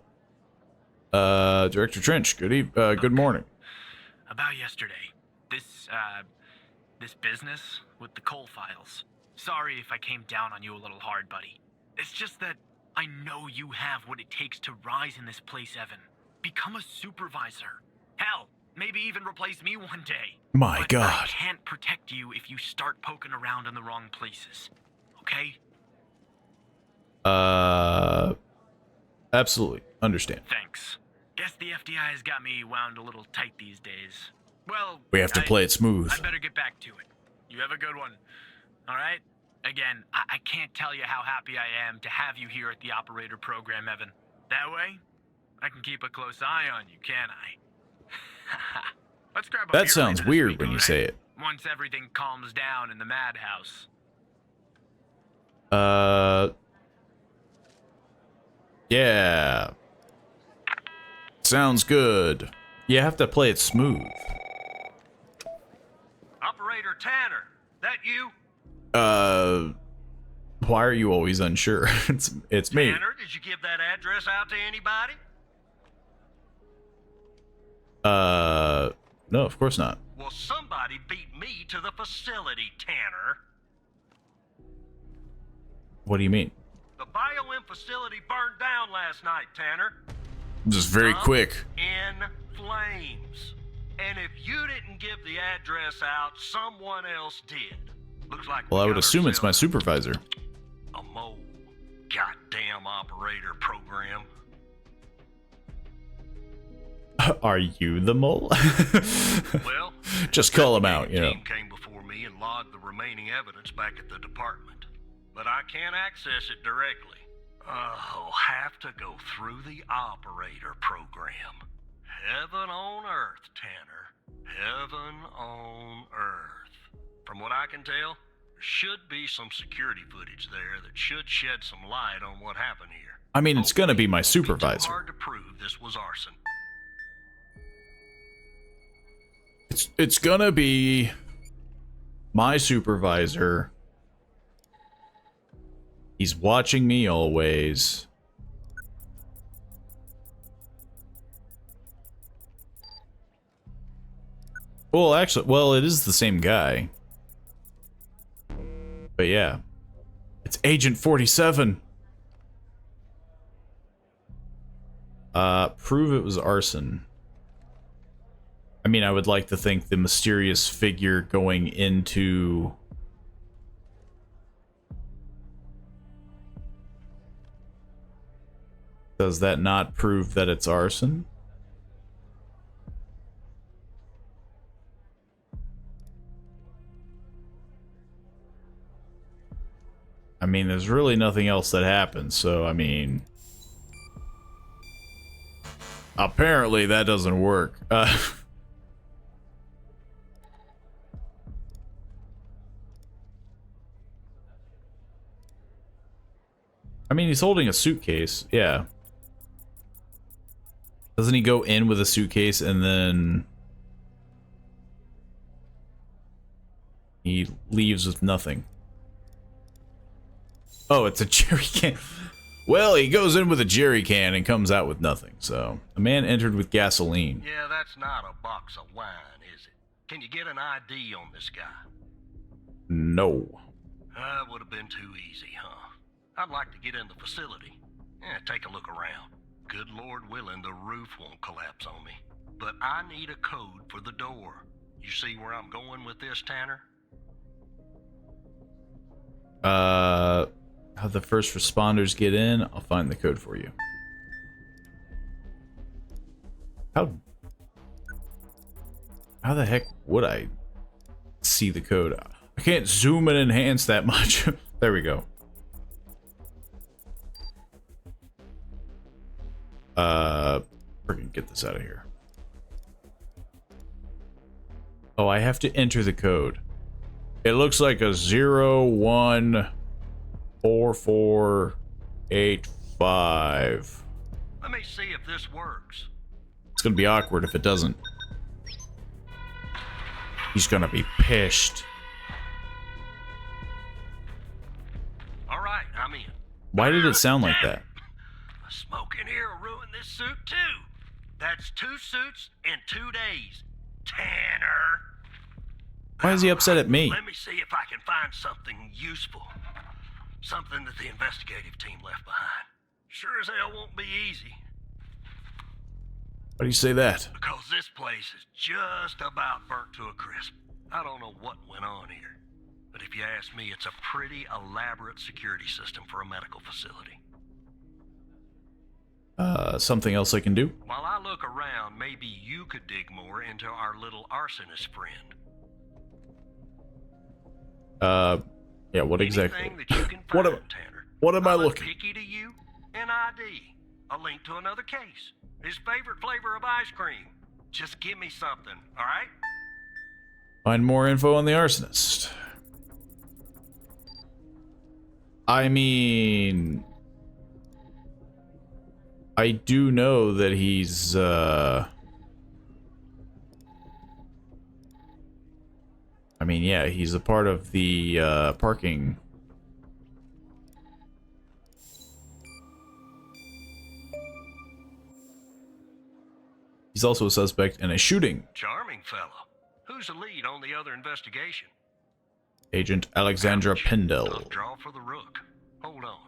Director Trench, good morning. About yesterday, this business with the coal files. Sorry if I came down on you a little hard, buddy. It's just that I know you have what it takes to rise in this place, Evan. Become a supervisor. Hell, maybe even replace me one day. My But God. I can't protect you if you start poking around in the wrong places. Okay? Absolutely. Understand. Thanks. Guess the FDI has got me wound a little tight these days. Well, We have to play it smooth. I better get back to it. You have a good one. All right? Again, I can't tell you how happy I am to have you here at the operator program, Evan. That way, I can keep a close eye on you, can I? Let's grab a beer That sounds later this weird week, when you all say right? it. Once everything calms down in the madhouse. Yeah. Sounds good. You have to play it smooth. Operator Tanner, that you? Why are you always unsure? It's me. Tanner, did you give that address out to anybody? No, of course not. Well, somebody beat me to the facility, Tanner. What do you mean? The BioM facility burned down last night, Tanner. Just very Up quick. in flames. And if you didn't give the address out, someone else did. Looks like Well, we I would got assume it's my ourselves supervisor. a mole. Goddamn operator program. Are you the mole? Well, Just call him out, you know. team came before me and logged the remaining evidence back at the department. But I can't access it directly. I'll have to go through the operator program. Heaven on earth, Tanner. Heaven on earth. From what I can tell, there should be some security footage there that should shed some light on what happened here. I mean, it's gonna be my Hopefully, it won't be too supervisor. hard to prove this was arson. It's gonna be my supervisor. He's watching me always. Well, actually, it is the same guy. But yeah. It's Agent 47. Prove it was arson. I mean, I would like to think the mysterious figure going into... Does that not prove that it's arson? I mean, there's really nothing else that happens, so, I mean... Apparently, that doesn't work. I mean, he's holding a suitcase, yeah. Doesn't he go in with a suitcase and then... he leaves with nothing? Oh, it's a jerry can. Well, he goes in with a jerry can and comes out with nothing, so... A man entered with gasoline. Yeah, that's not a box of wine, is it? Can you get an ID on this guy? No. That would have been too easy, huh? I'd like to get in the facility. Take a look around. Good Lord willing, the roof won't collapse on me. But I need a code for the door. You see where I'm going with this, Tanner? How the first responders get in, I'll find the code for you. How the heck would I see the code? I can't zoom and enhance that much. There we go. We're gonna get this out of here. Oh, I have to enter the code. It looks like a 014485. Let me see if this works. It's gonna be awkward if it doesn't. He's gonna be pissed. All right, I'm in. Why did it sound like that? The smoke in here will ruin this suit too. That's 2 suits in 2 days. Tanner. Why is he upset at me? Let me see if I can find something useful. Something that the investigative team left behind. Sure as hell won't be easy. Why do you say that? Because this place is just about burnt to a crisp. I don't know what went on here. But if you ask me, it's a pretty elaborate security system for a medical facility. Something else I can do? While I look around, maybe you could dig more into our little arsonist friend. Yeah, what exactly? Anything that you can What find, am- Tanner. what am I I'll looking- picky to you? An ID. A link to another case. His favorite flavor of ice cream. Just give me something, alright? Find more info on the arsonist. I mean, I do know that he's, I mean, yeah, he's a part of the, parking. He's also a suspect in a shooting. Charming fellow. Who's the lead on the other investigation? Agent Alexandra Ouch. Pendle. Tough draw for the rook. Hold on.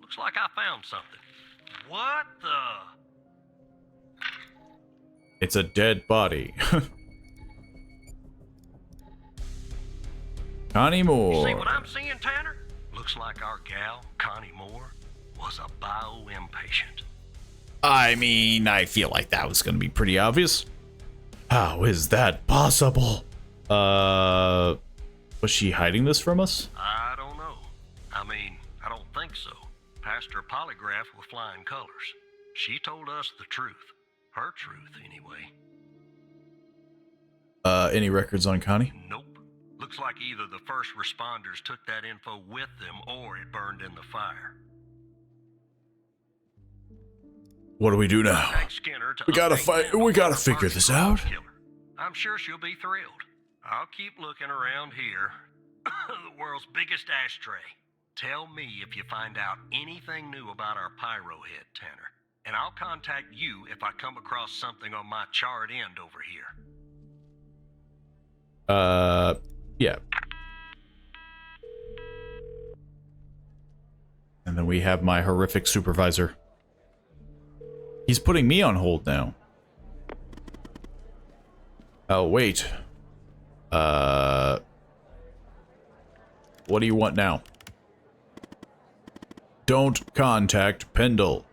Looks like I found something. What the? It's a dead body. Connie Moore. See what I'm seeing, Tanner? Looks like our gal, Connie Moore, was a bio-impatient. I mean, I feel like that was going to be pretty obvious. How is that possible? Was she hiding this from us? I don't know. I mean, I don't think so. Passed her polygraph with flying colors. She told us the truth. Her truth, anyway. Any records on Connie? Nope. Looks like either the first responders took that info with them or it burned in the fire. What do we do now? Contact Skinner to We gotta update fight. them We on gotta the figure first this crime out. killer. I'm sure she'll be thrilled. I'll keep looking around here. The world's biggest ashtray. Tell me if you find out anything new about our pyro head, Tanner. And I'll contact you if I come across something on my charred end over here. Yeah. And then we have my horrific supervisor. He's putting me on hold now. Oh, wait. What do you want now? Don't contact Pendle.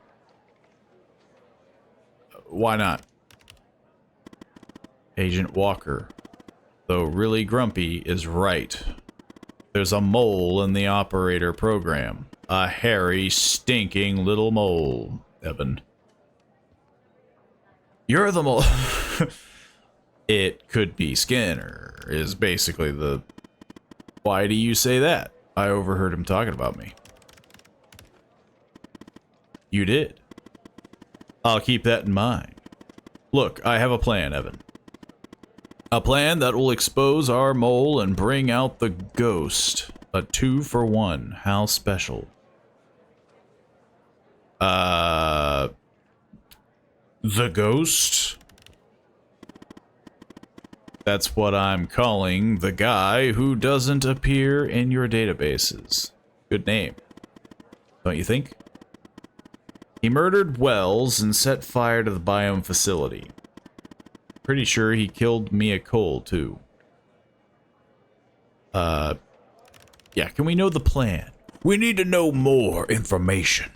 Why not? Agent Walker, though really grumpy, is right. There's a mole in the operator program. A hairy, stinking little mole, Evan. You're the mole. It could be Skinner, is basically the... Why do you say that? I overheard him talking about me. You did. I'll keep that in mind. Look, I have a plan, Evan. A plan that will expose our mole and bring out the ghost. A 2-for-1. How special. The ghost? That's what I'm calling the guy who doesn't appear in your databases. Good name. Don't you think? He murdered Wells and set fire to the biome facility. Pretty sure he killed Mia Cole, too. Yeah, can we know the plan? We need to know more information.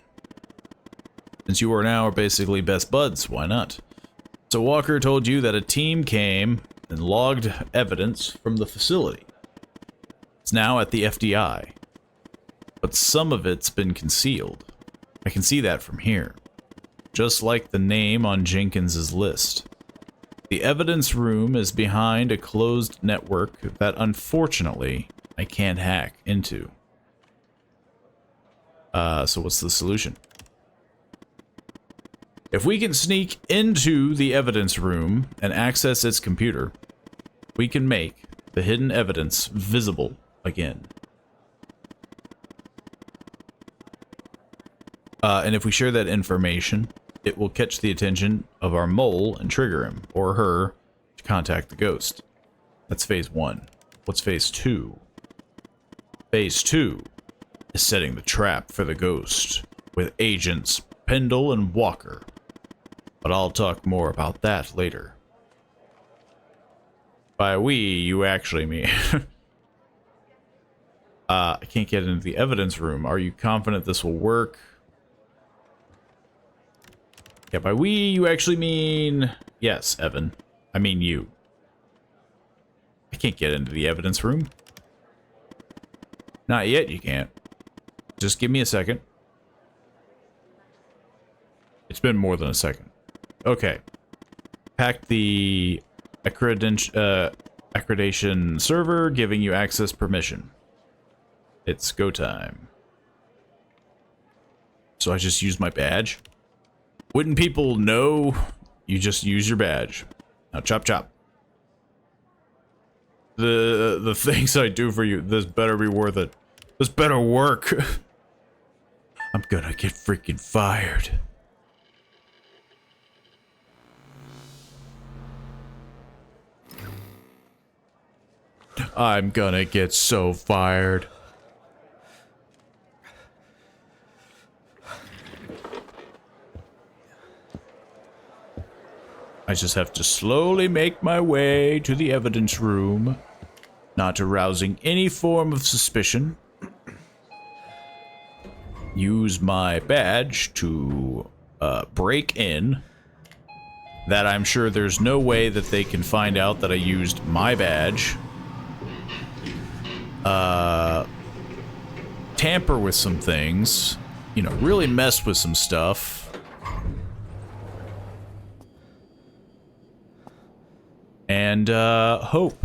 Since you are now basically best buds, why not? So Walker told you that a team came and logged evidence from the facility. It's now at the FDI. But some of it's been concealed. I can see that from here. Just like the name on Jenkins's list. The evidence room is behind a closed network that unfortunately I can't hack into. So what's the solution? If we can sneak into the evidence room and access its computer, we can make the hidden evidence visible again. And if we share that information, it will catch the attention of our mole and trigger him or her to contact the ghost. That's phase 1. What's phase 2? Phase 2 is setting the trap for the ghost with agents Pendle and Walker. But I'll talk more about that later. By we, you actually mean... I can't get into the evidence room. Are you confident this will work? Yeah, by we, you actually mean... Yes, Evan. I mean you. I can't get into the evidence room. Not yet, you can't. Just give me a second. It's been more than a second. Okay. Pack the accreditation server, giving you access permission. It's go time. So I just use my badge? Wouldn't people know you just use your badge? Now chop chop. The things I do for you, this better be worth it. This better work. I'm gonna get freaking fired. I'm gonna get so fired. I just have to slowly make my way to the evidence room, not arousing any form of suspicion. Use my badge to break in. That I'm sure there's no way that they can find out that I used my badge. Tamper with some things. You know, really mess with some stuff. And, hope.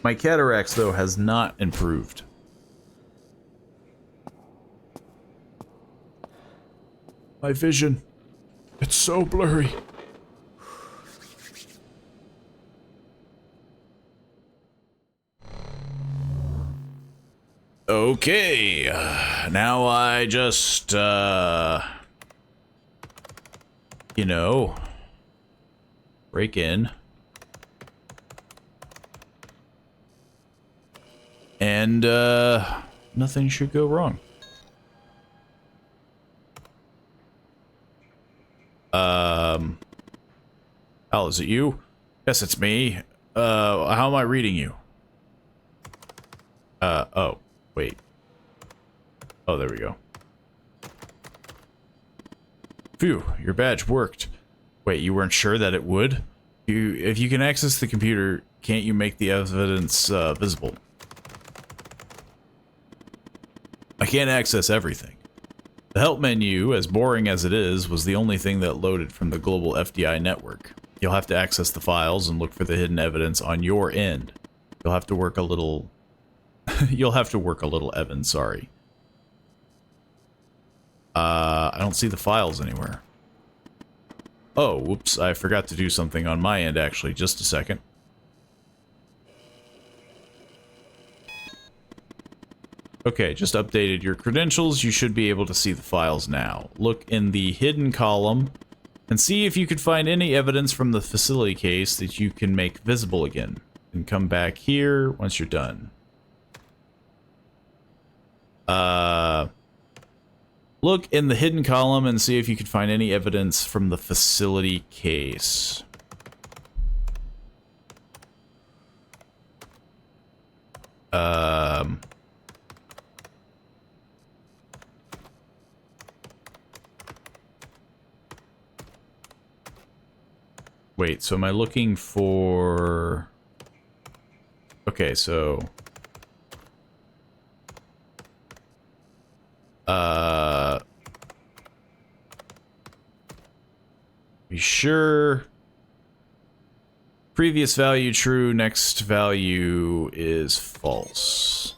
My cataracts, though, has not improved. My vision. It's so blurry. Okay, now I just, you know, break in. And, nothing should go wrong. Al, is it you? Yes, it's me. How am I reading you? Oh. Wait. Oh, there we go. Phew, your badge worked. Wait, you weren't sure that it would? If you can access the computer, can't you make the evidence visible? I can't access everything. The help menu, as boring as it is, was the only thing that loaded from the global FDI network. You'll have to access the files and look for the hidden evidence on your end. You'll have to work a little... You'll have to work a little, Evan, sorry. I don't see the files anywhere. Oh, whoops, I forgot to do something on my end, actually. Just a second. Okay, just updated your credentials. You should be able to see the files now. Look in the hidden column and see if you could find any evidence from the facility case that you can make visible again. And come back here once you're done. Look in the hidden column and see if you can find any evidence from the facility case. Wait, so am I looking for... Okay, so... Be sure. Previous value true, next value is false.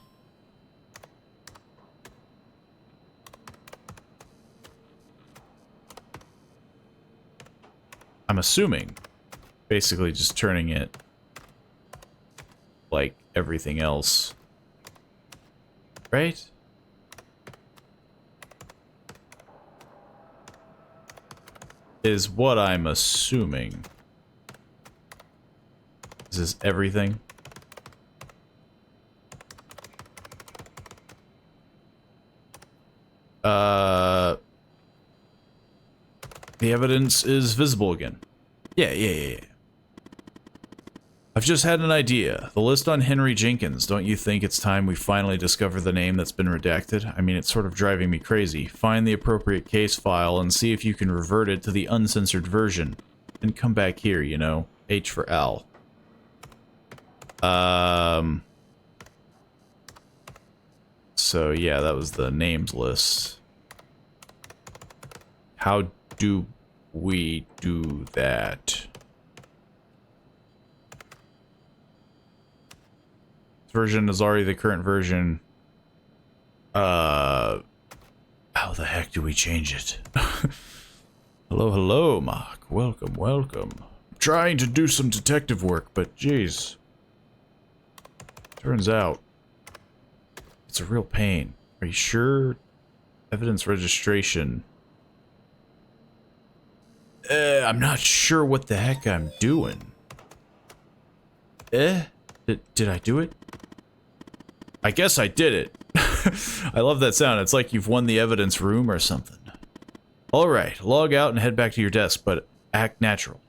I'm assuming. Basically just turning it like everything else. Right? Is what I'm assuming. Is this everything? The evidence is visible again. Yeah. I've just had an idea. The list on Henry Jenkins. Don't you think it's time we finally discover the name that's been redacted? I mean, it's sort of driving me crazy. Find the appropriate case file and see if you can revert it to the uncensored version. And come back here, you know. H for Al. So, yeah, that was the names list. How do we do that? This version is already the current version. How the heck do we change it? Hello, Mark. Welcome. I'm trying to do some detective work, but jeez. Turns out, it's a real pain. Are you sure? Evidence registration. I'm not sure what the heck I'm doing. Did I do it? I guess I did it. I love that sound. It's like you've won the evidence room or something. Alright, log out and head back to your desk, but act natural.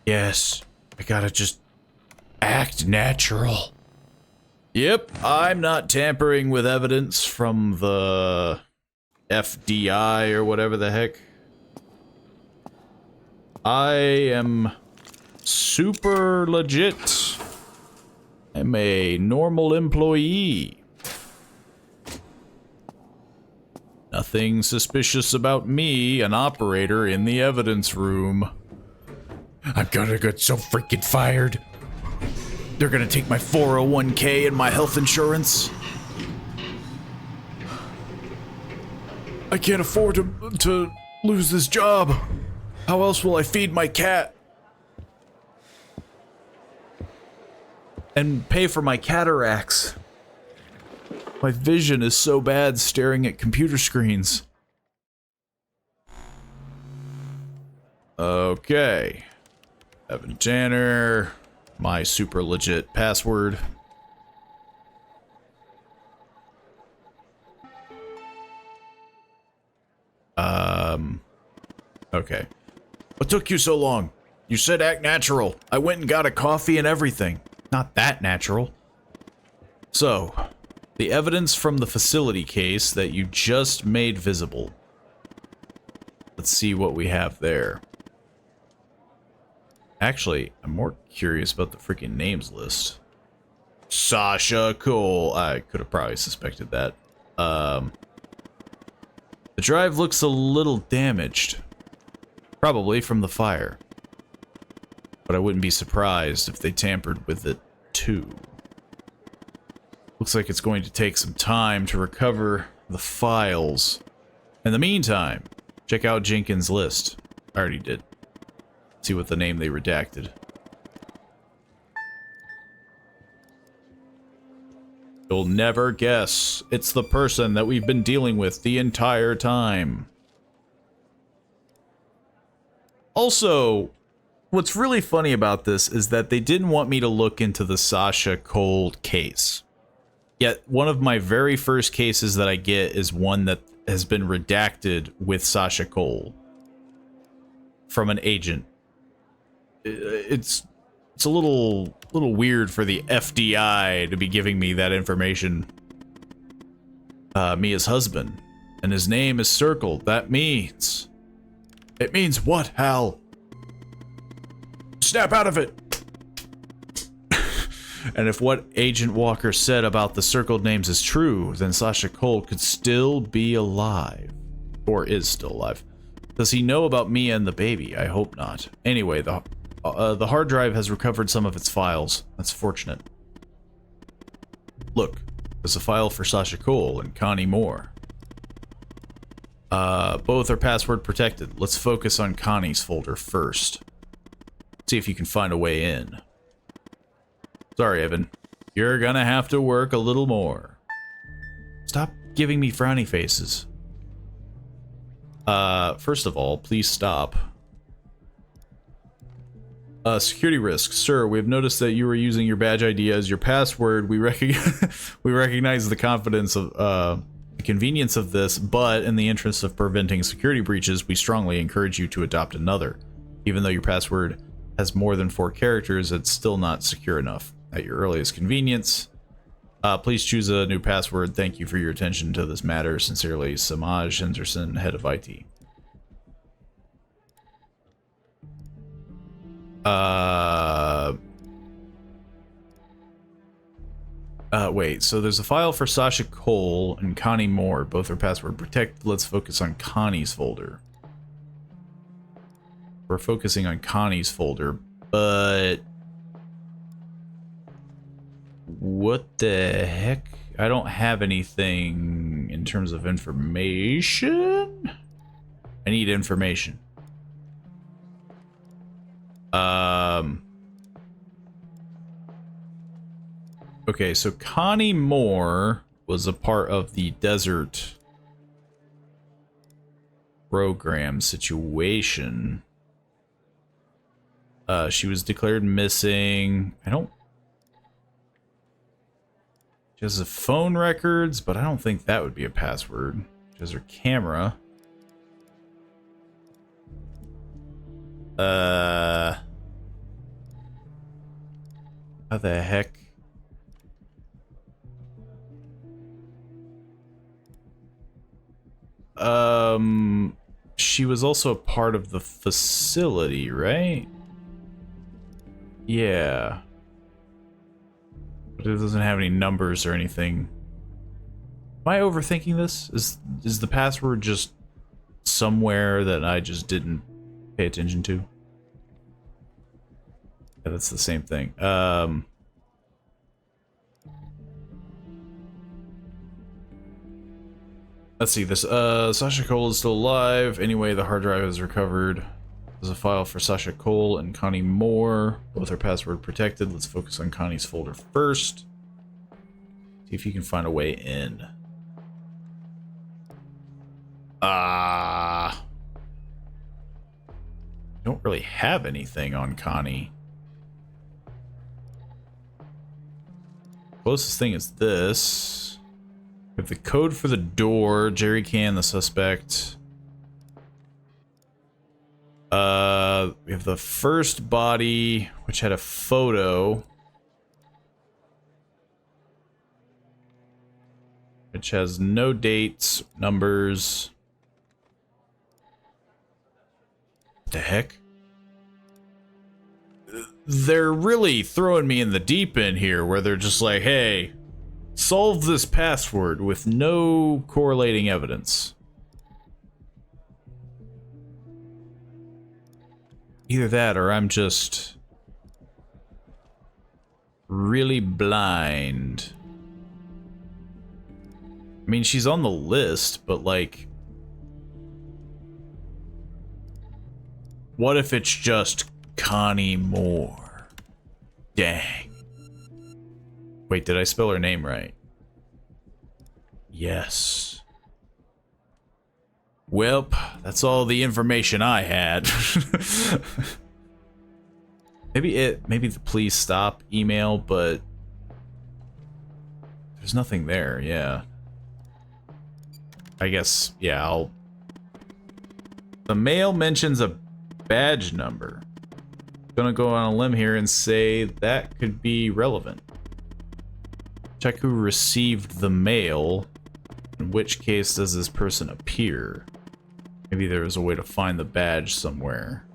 Yes, I gotta just act natural. Yep, I'm not tampering with evidence from the FDI or whatever the heck. I am super legit. I'm a normal employee. Nothing suspicious about me, an operator in the evidence room. I'm gonna get so freaking fired. They're gonna take my 401k and my health insurance. I can't afford to lose this job. How else will I feed my cat? And pay for my cataracts. My vision is so bad staring at computer screens. Okay. Evan Tanner. My super legit password. Okay. What took you so long? You said act natural. I went and got a coffee and everything. Not that natural. So, the evidence from the facility case that you just made visible. Let's see what we have there. Actually, I'm more curious about the freaking names list. Sasha Cole. I could have probably suspected that. The drive looks a little damaged. Probably from the fire. But I wouldn't be surprised if they tampered with it too. Looks like it's going to take some time to recover the files. In the meantime, check out Jenkins' list. I already did. See what the name they redacted. You'll never guess. It's the person that we've been dealing with the entire time. Also, what's really funny about this is that they didn't want me to look into the Sasha Cole case. Yet, one of my very first cases that I get is one that has been redacted with Sasha Cole. From an agent. It's a little weird for the FDI to be giving me that information. Mia's husband. And his name is circled. That means... It means what, Hal? Snap out of it! And if what Agent Walker said about the circled names is true, then Sasha Cole could still be alive. Or is still alive. Does he know about Mia and the baby? I hope not. Anyway, the hard drive has recovered some of its files. That's fortunate. Look, there's a file for Sasha Cole and Connie Moore. Both are password protected. Let's focus on Connie's folder first. See if you can find a way in. Sorry, Evan. You're gonna have to work a little more. Stop giving me frowny faces. First of all, please stop. Security risk. Sir, we have noticed that you are using your badge ID as your password. We recognize the confidence of, the convenience of this, but in the interest of preventing security breaches, we strongly encourage you to adopt another. Even though your password has more than 4 characters, it's still not secure enough. At your earliest convenience, please choose a new password. Thank you for your attention to this matter. Sincerely, Samaj Henderson, Head of IT. Wait, so there's a file for Sasha Cole and Connie Moore. Both are password protected. Let's focus on Connie's folder. We're focusing on Connie's folder, but what the heck? I don't have anything in terms of information. I need information. Okay, so Connie Moore was a part of the desert program situation. She was declared missing. She has a phone records, but I don't think that would be a password. She has her camera. How the heck? She was also a part of the facility, right? Yeah. But it doesn't have any numbers or anything. Am I overthinking this? Is the password just somewhere that I just didn't pay attention to? Yeah, that's the same thing. Let's see this. Sasha Cole is still alive. Anyway, the hard drive is recovered. There's a file for Sasha Cole and Connie Moore. Both are password protected. Let's focus on Connie's folder first. See if you can find a way in. I don't really have anything on Connie. Closest thing is this. We have the code for the door, jerry can, the suspect. We have the first body, which had a photo. Which has no dates, numbers. What the heck? They're really throwing me in the deep end here, where they're just like, hey, solve this password with no correlating evidence. Either that or I'm just really blind. I mean, she's on the list, but like, what if it's just Connie Moore? Dang. Wait, did I spell her name right? Yes. Welp, that's all the information I had. maybe the please stop email, but there's nothing there, yeah. I guess, yeah, the mail mentions a badge number. I'm gonna go on a limb here and say that could be relevant. Check who received the mail. In which case does this person appear? Maybe there is a way to find the badge somewhere.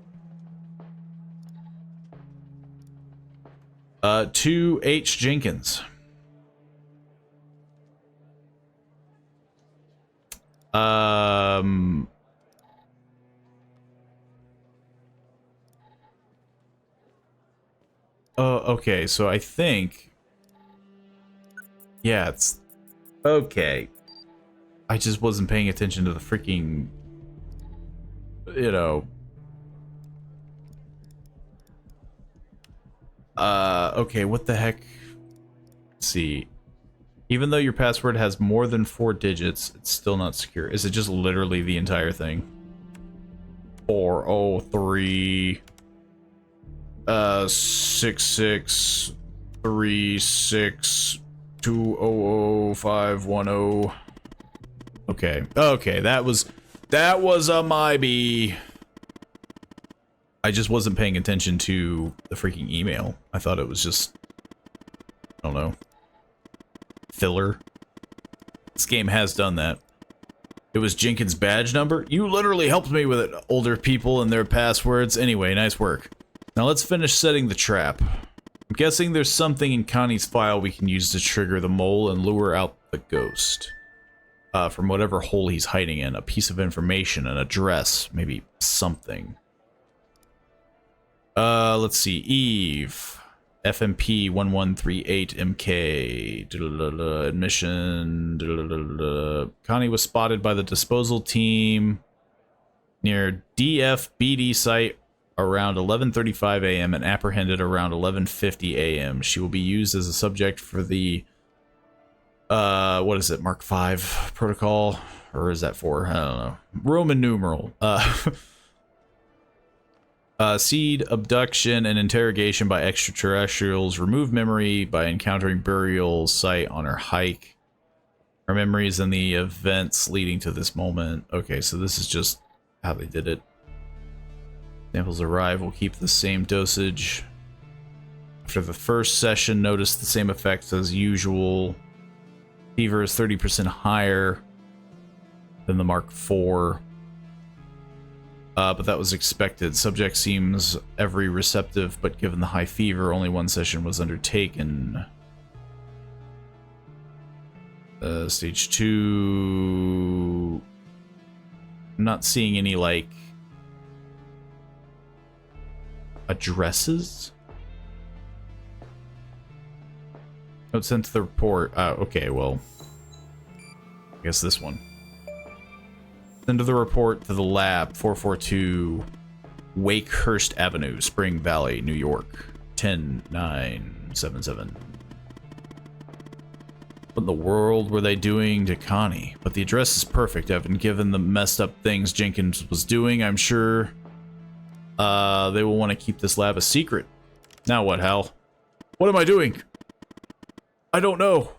2 H. Jenkins. Oh, okay, so I think... Yeah, it's... Okay. I just wasn't paying attention to the freaking... You know... Okay, what the heck? Let's see. Even though your password has more than 4 digits, it's still not secure. Is it just literally the entire thing? 403 6636200510. Okay. Okay, that was a maybe. I just wasn't paying attention to the freaking email. I thought it was just, I don't know, filler. This game has done that. It was Jenkins' badge number? You literally helped me with it, older people and their passwords. Anyway, nice work. Now let's finish setting the trap. I'm guessing there's something in Connie's file we can use to trigger the mole and lure out the ghost. From whatever hole he's hiding in. A piece of information, an address, maybe something. Let's see. Eve. FMP 1138MK. Admission. Connie was spotted by the disposal team near DFBD site around 11:35 a.m. and apprehended around 11:50 a.m. She will be used as a subject for the what is it, Mark 5 protocol? Or is that 4? I don't know. Roman numeral. Seed, abduction, and interrogation by extraterrestrials. Remove memory by encountering burial site on her hike. Her memories and the events leading to this moment. Okay, so this is just how they did it. Samples arrive. We'll keep the same dosage. After the first session, notice the same effects as usual. Fever is 30% higher than the Mark IV. But that was expected. Subject seems every receptive, but given the high fever, only one session was undertaken. Stage 2... I'm not seeing any, like, addresses? Note sent to the report. Okay, well, I guess this one. Send to the report to the lab, 442 Wakehurst Avenue, Spring Valley, New York, 10977. What in the world were they doing to Connie? But the address is perfect, Evan. Given the messed up things Jenkins was doing, I'm sure they will want to keep this lab a secret. Now what, Hal? What am I doing? I don't know.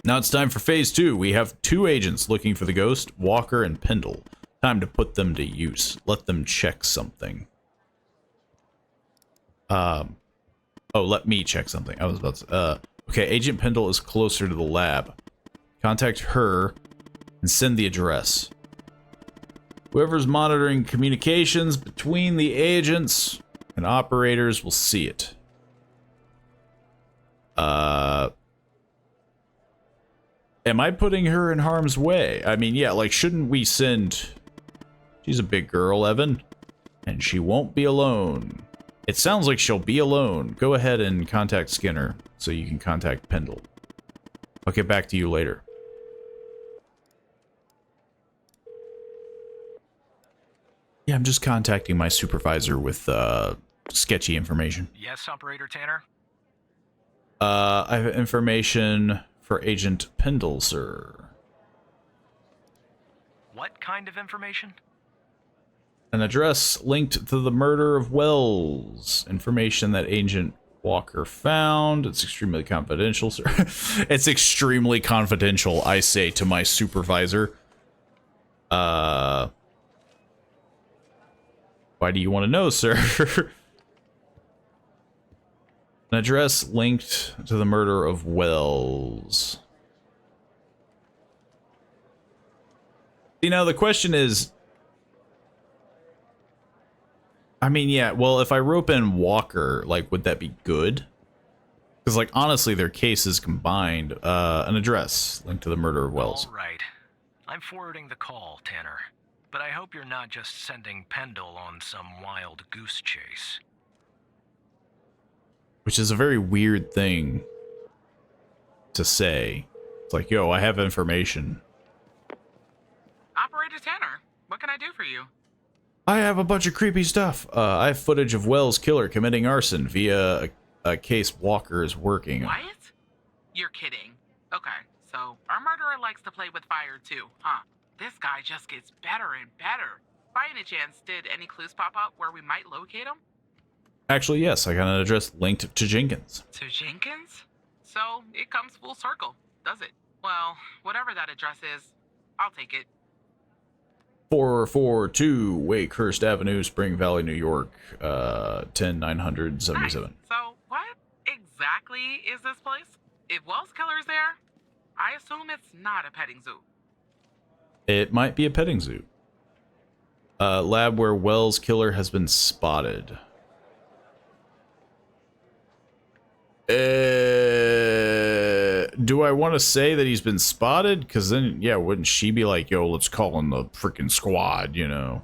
Now it's time for phase 2. We have 2 agents looking for the ghost, Walker and Pendle. Time to put them to use. Let them check something. Oh, let me check something. I was about to... okay, Agent Pendle is closer to the lab. Contact her and send the address. Whoever's monitoring communications between the agents and operators will see it. Am I putting her in harm's way? I mean, yeah, like, shouldn't we send... She's a big girl, Evan. And she won't be alone. It sounds like she'll be alone. Go ahead and contact Skinner so you can contact Pendle. I'll get back to you later. Yeah, I'm just contacting my supervisor with, sketchy information. Yes, Operator Tanner? I have information for Agent Pendle, sir. What kind of information? An address linked to the murder of Wells. Information that Agent Walker found. It's extremely confidential, sir. It's extremely confidential, I say to my supervisor. Why do you want to know, sir? An address linked to the murder of Wells. See, now the question is... I mean, yeah, well, if I rope in Walker, like, would that be good? Because, like, honestly, their cases combined. An address linked to the murder of Wells. All right. I'm forwarding the call, Tanner. But I hope you're not just sending Pendle on some wild goose chase. Which is a very weird thing to say. It's like, yo, I have information. Operator Tanner, what can I do for you? I have a bunch of creepy stuff. I have footage of Wells' killer committing arson via a case Walker is working. What? You're kidding. Okay, so our murderer likes to play with fire too, huh? This guy just gets better and better. By any chance, did any clues pop up where we might locate him? Actually, yes, I got an address linked to Jenkins. To Jenkins? So it comes full circle, does it? Well, whatever that address is, I'll take it. 442 Wakehurst Avenue, Spring Valley, New York, 10977. Nice. So what exactly is this place? If Wells Killer's there, I assume it's not a petting zoo. It might be a petting zoo. Lab where Wells' killer has been spotted. Do I want to say that he's been spotted? Because then, yeah, wouldn't she be like, yo, let's call in the freaking squad, you know?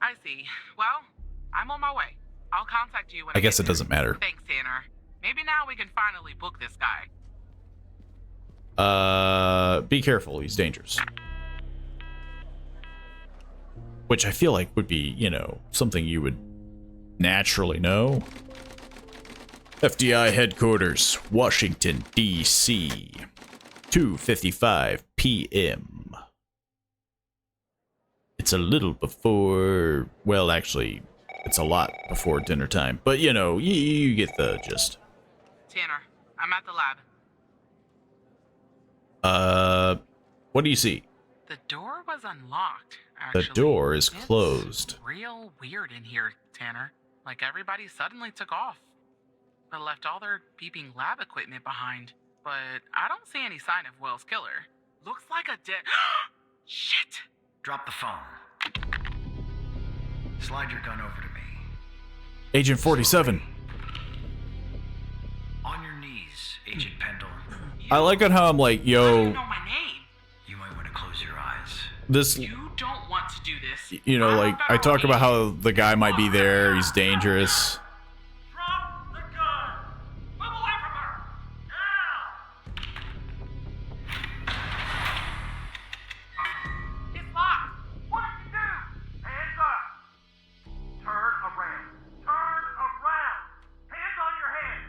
I see. Well, I'm on my way. I'll contact you when I guess get it doesn't matter. Thanks, Tanner. Maybe now we can finally book this guy. Be careful. He's dangerous. Which I feel like would be, you know, something you would naturally know. FDI headquarters, Washington, D.C. 2:55 p.m. It's a little before, well, actually, it's a lot before dinner time. But, you know, you get the gist. Tanner, I'm at the lab. What do you see? The door was unlocked, actually. The door is It's closed. real weird in here, Tanner. Like everybody suddenly took off. But left all their beeping lab equipment behind. But I don't see any sign of Wells' killer. Looks like a dead... Shit! Drop the phone. Slide your gun over to me. Agent 47. On your knees, Agent Pendle. I like it how I'm like, How do you yo, know my name? You might want to close your eyes. this, You don't want to do this. you know, I'm like, I federal talk about agent. how the guy might be there, he's dangerous. Drop the gun! Move away from her! Now! It's locked! What did you do? Hands up! Turn around. Turn around! Hands on your head!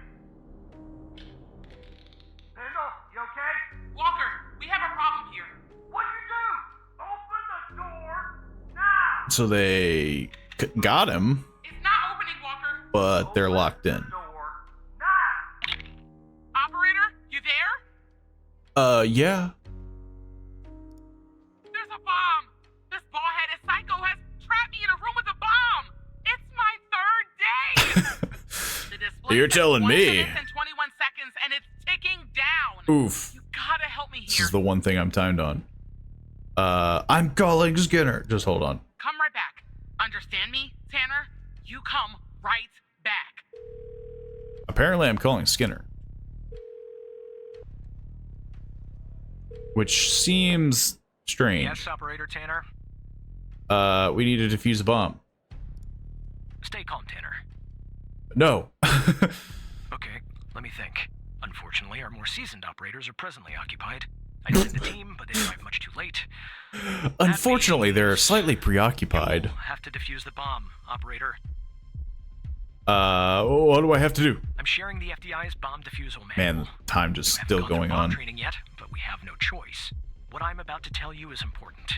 Pendle, you okay? Walker, we have a problem here. What'd you do? Open the door now! So they got him, It's not opening, Walker. but they're locked in. Door now! Operator, you there? Yeah. There's a bomb! This bald-headed psycho has trapped me in a room with a bomb! It's my third day! The display You're says telling 1 me. minute and 21 seconds, and it's ticking down! Oof. You gotta help me This here. is the one thing I'm timed on. I'm calling Skinner. Just hold on. Come right back. Understand me, Tanner? You come right back. Apparently I'm calling Skinner. Which seems strange. Yes, Operator Tanner? We need to defuse a bomb. Stay calm, Tanner. No. Okay, let me think. Unfortunately, our more seasoned operators are presently occupied. I sent a team, but they arrived much too late. Unfortunately, they're slightly preoccupied. We'll have to defuse the bomb, Operator. What do I have to do? I'm sharing the FDI's bomb defusal manual. Man, time just You haven't still gone through going bomb on. training yet, but we have no choice. What I'm about to tell you is important.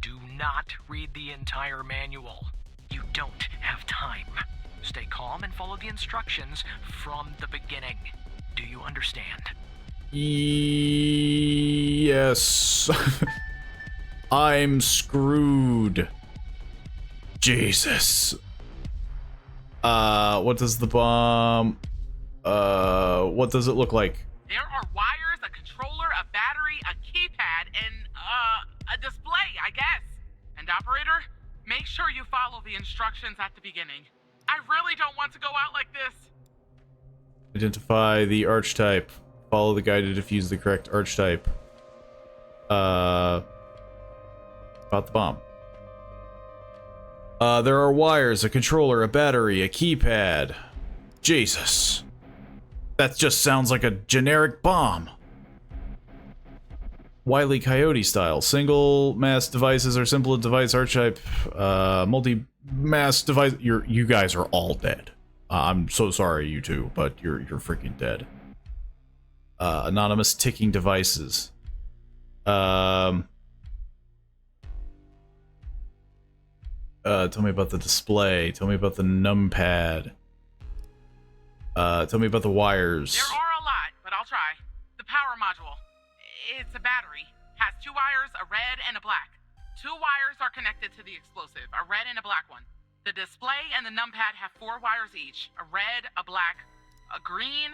Do not read the entire manual. You don't have time. Stay calm and follow the instructions from the beginning. Do you understand? Yes. I'm screwed. Jesus. What does the bomb... what does it look like? There are wires, a controller, a battery, a keypad, and, a display, I guess. And operator, make sure you follow the instructions at the beginning. I really don't want to go out like this. Identify the archetype. Follow the guide to defuse the correct archetype. About the bomb. There are wires, a controller, a battery, a keypad. Jesus. That just sounds like a generic bomb. Wile E. Coyote style. Single mass devices are simple device archetype. Multi-mass device. You guys are all dead. I'm so sorry, you two, but you're freaking dead. Anonymous ticking devices. Tell me about the display. Tell me about the numpad. Tell me about the wires. There are a lot, but I'll try. The power module. It's a battery. Has 2 wires, a red and a black. 2 wires are connected to the explosive, a red and a black one. The display and the numpad have 4 wires each. A red, a black, a green,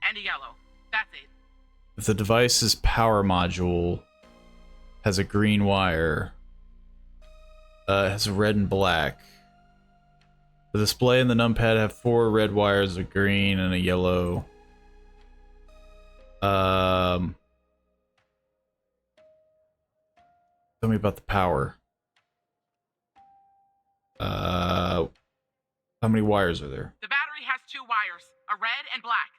and a yellow. That's it. If the device's power module has a green wire, it has a red and black. The display and the numpad have 4 red wires, a green and a yellow. Tell me about the power. How many wires are there? The battery has 2 wires, a red and black.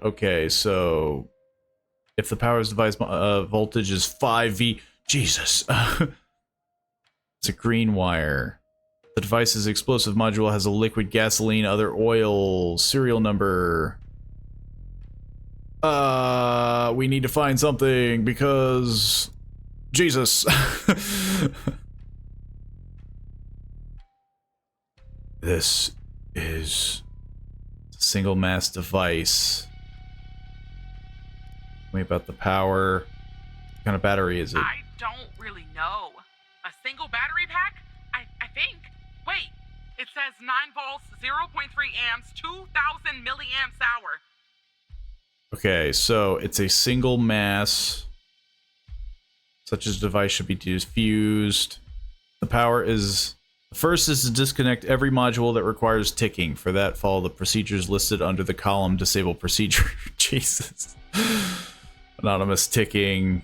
Okay, so if the power's device voltage is 5V, Jesus, it's a green wire. The device's explosive module has a liquid gasoline, other oil, serial number. We need to find something because Jesus. This is a single mass device. Tell me about the power. What kind of battery is it? I don't really know. A single battery pack? I think. Wait, it says 9 volts, 0.3 amps, 2,000 milliamps hour. Okay, so it's a single mass. Such a device should be diffused. The power is... First is to disconnect every module that requires ticking. For that, follow the procedures listed under the column Disable Procedure. Jesus. Anonymous ticking.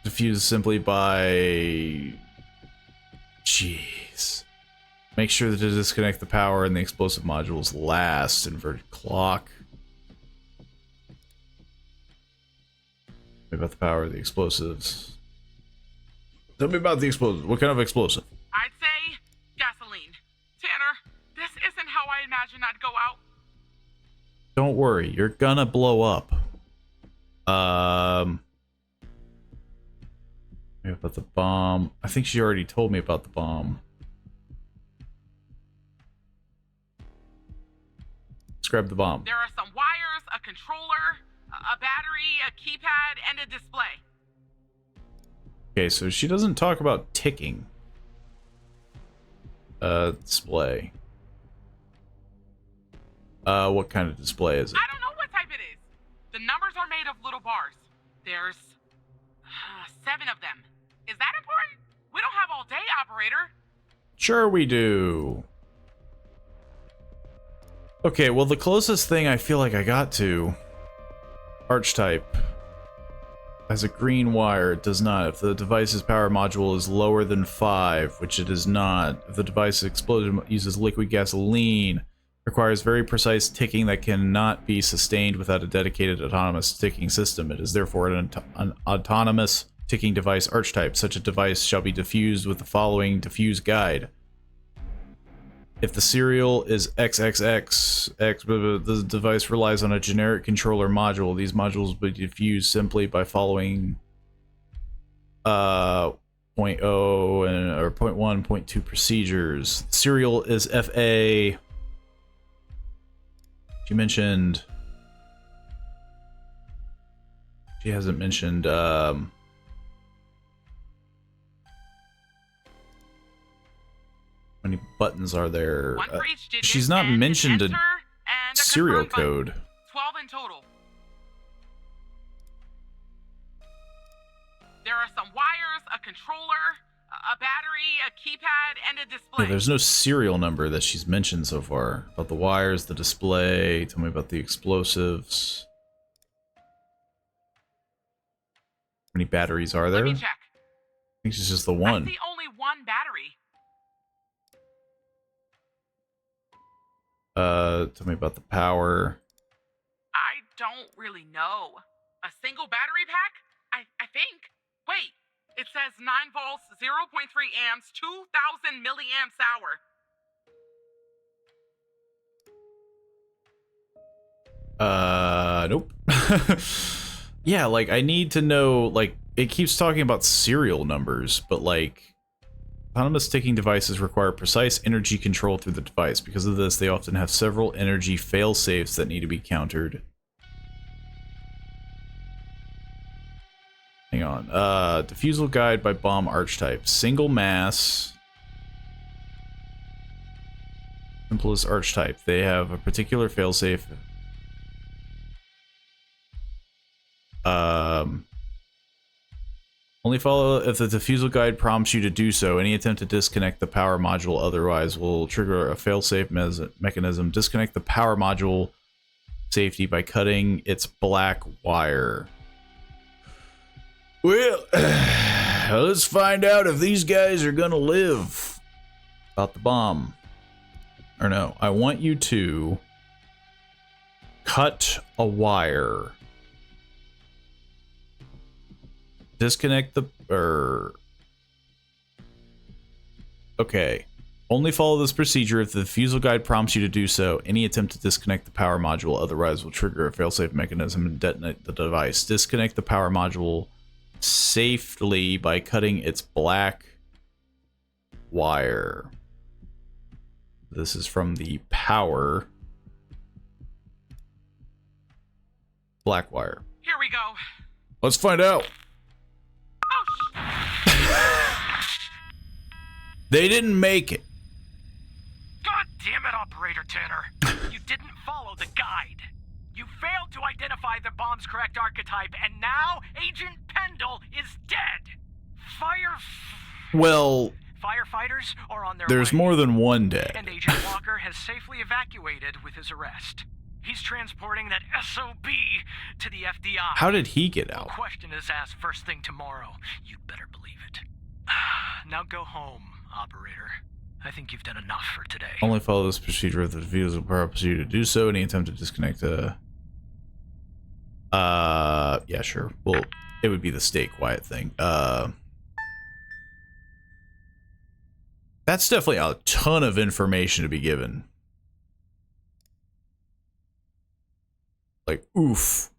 Diffuse simply by... Jeez. Make sure to disconnect the power and the explosive modules last. Inverted clock. Tell me about the power of the explosives. Tell me about the explosive. What kind of explosive? I'd say gasoline. Tanner, this isn't how I imagined I'd go out. Don't worry, you're gonna blow up. Maybe about the bomb. I think she already told me about the bomb. Let's grab the bomb. There are some wires, a controller, a battery, a keypad, and a display. Okay, so she doesn't talk about ticking. Display. What kind of display is it? I don't know what type it is. The numbers are made of little bars. There's 7 of them. Is that important? We don't have all day, operator. Sure we do. Okay, well the closest thing I feel like I got to archetype has a green wire. It does not. If the device's power module is lower than 5, which it is not. If the device's explosion uses liquid gasoline, requires very precise ticking that cannot be sustained without a dedicated autonomous ticking system. It is therefore an autonomous ticking device archetype. Such a device shall be diffused with the following diffuse guide. If the serial is XXX, the device relies on a generic controller module. These modules will be diffused simply by following 0.0 or 0.1, 0.2 procedures. The serial is FA. She mentioned... She hasn't mentioned... How many buttons are there? One for each digit She's not and mentioned an a enter and a serial confirm button. code. 12 in total. There are some wires, a controller, a battery, a keypad, and a display. Yeah, there's no serial number that she's mentioned so far. About the wires, the display, tell me about the explosives. How many batteries are there? Let I me check. think it's just the I one. see only one battery. Tell me about the power. I don't really know. A single battery pack? I think. Wait, it says 9 volts, 0.3 amps, 2,000 milliamps hour. Nope. Yeah, like, I need to know, like, it keeps talking about serial numbers, but, like, autonomous ticking devices require precise energy control through the device. Because of this, they often have several energy fail-safes that need to be countered. Hang on. Defusal guide by bomb archetype. Single mass. Simplest archetype. They have a particular failsafe. Only follow if the defusal guide prompts you to do so. Any attempt to disconnect the power module otherwise will trigger a failsafe mechanism. Disconnect the power module safety by cutting its black wire. Well, let's find out if these guys are gonna live. About the bomb. Or no, I want you to cut a wire. Disconnect the... Okay. Only follow this procedure if the defusal guide prompts you to do so. Any attempt to disconnect the power module otherwise will trigger a failsafe mechanism and detonate the device. Disconnect the power module safely by cutting its black wire. This is from the power black wire. Here we go. Let's find out. They didn't make it. God damn it, Operator Tanner. You didn't follow the guide. You failed to identify the bomb's correct archetype, and now Agent Pendle is dead. Well, Firefighters are on their there's way, more than one dead. and Agent Walker has safely evacuated with his arrest. He's transporting that SOB to the FBI. How did he get A out? question is asked first thing tomorrow. You'd better believe it. Now go home, Operator. I think you've done enough for today. Only follow this procedure if the defusal prompts you to do so. Any attempt to disconnect the... yeah, sure. Well, it would be the stay quiet thing. That's definitely a ton of information to be given. Like, oof.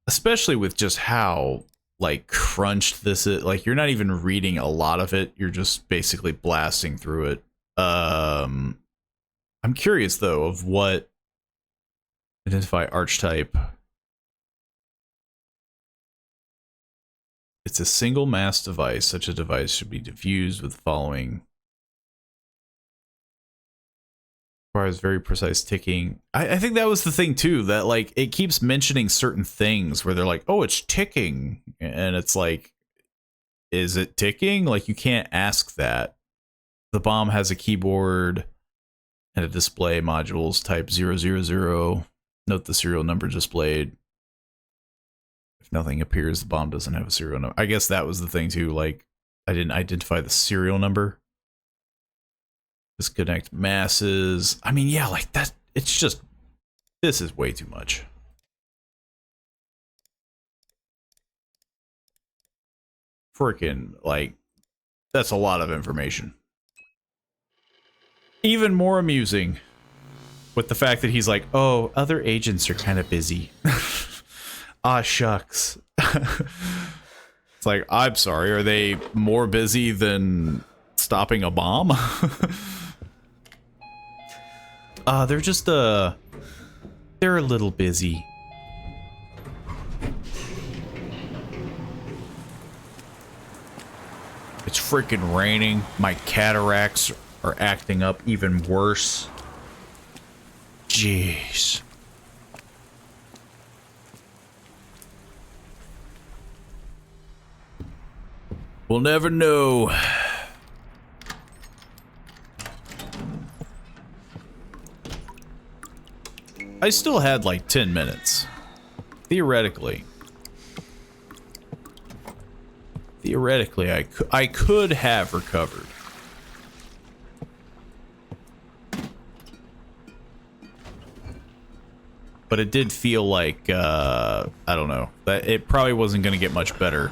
Especially with just how, like, crunched this is. Like, you're not even reading a lot of it. You're just basically blasting through it. I'm curious, though, of what... Identify archetype. It's a single mass device. Such a device should be diffused with the following... Requires very precise ticking. I think that was the thing too, that like it keeps mentioning certain things where they're like, oh, it's ticking, and it's like, is it ticking? Like, you can't ask that. The bomb has a keyboard and a display modules type 000. Note the serial number displayed. If nothing appears, the bomb doesn't have a serial number. I guess that was the thing too, like I didn't identify the serial number. Disconnect masses. I mean, yeah, like that. It's just, this is way too much. Freaking, like, that's a lot of information. Even more amusing with the fact that he's like, oh, other agents are kind of busy. Ah, shucks. It's like, I'm sorry, are they more busy than stopping a bomb? They're just, they're a little busy. It's freaking raining. My cataracts are acting up even worse. Jeez. We'll never know. I still had like 10 minutes. Theoretically. Theoretically, I could have recovered. but it did feel like, I don't know, that it probably wasn't going to get much better.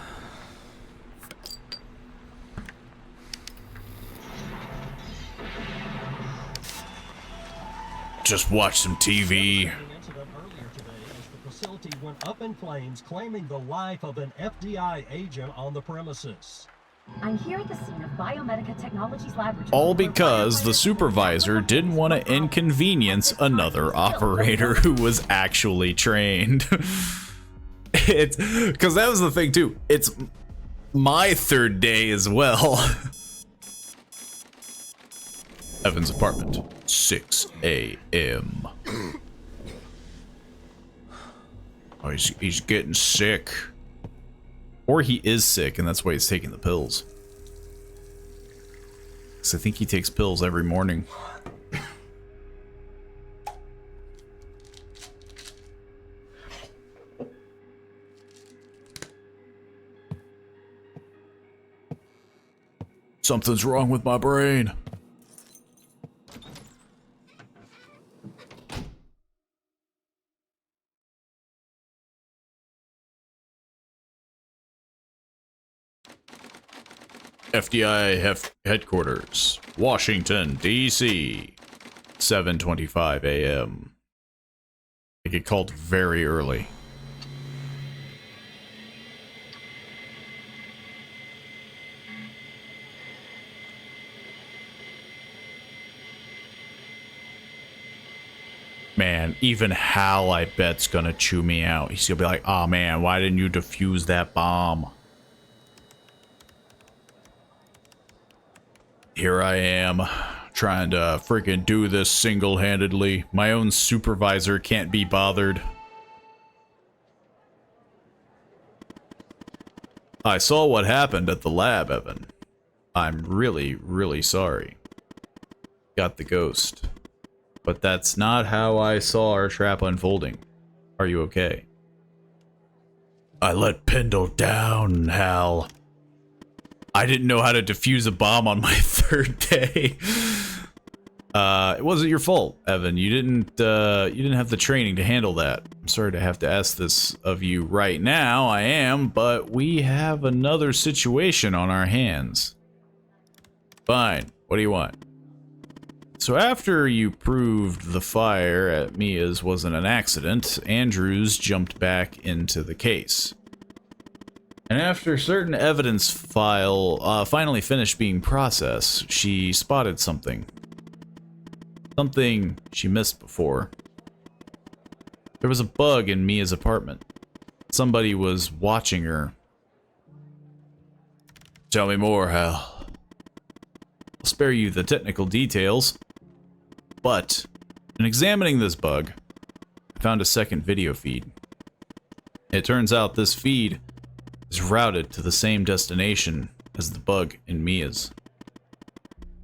Just watch some TV. An incident earlier today as the facility went up in flames, claiming the life of an FBI agent on the premises. I'm here at the scene of Biomedica Technologies Laboratory. All because the supervisor didn't want to inconvenience another operator who was actually trained. It's because that was the thing too. It's my third day as well. Evan's apartment, 6 a.m. Oh, he's getting sick. Or he is sick, and that's why he's taking the pills. Because I think he takes pills every morning. Something's wrong with my brain. FDI headquarters, Washington, D.C., 7:25 a.m. I get called very early. Man, even Hal, I bet's gonna chew me out. He's gonna be like, "Oh man, why didn't you defuse that bomb?" Here I am, trying to freaking do this single-handedly. My own supervisor can't be bothered. I saw what happened at the lab, Evan. I'm really, really sorry. Got the ghost. But that's not how I saw our trap unfolding. Are you okay? I let Pendle down, Hal. I didn't know how to defuse a bomb on my third day. It wasn't your fault, Evan. You didn't have the training to handle that. I'm sorry to have to ask this of you right now. I am, but we have another situation on our hands. Fine. What do you want? So after you proved the fire at Mia's wasn't an accident, Andrews jumped back into the case. And after certain evidence finally finished being processed, she spotted something. Something she missed before. There was a bug in Mia's apartment. Somebody was watching her. Tell me more, Hal. I'll spare you the technical details. But, in examining this bug, I found a second video feed. It turns out this feed is routed to the same destination as the bug in Mia's.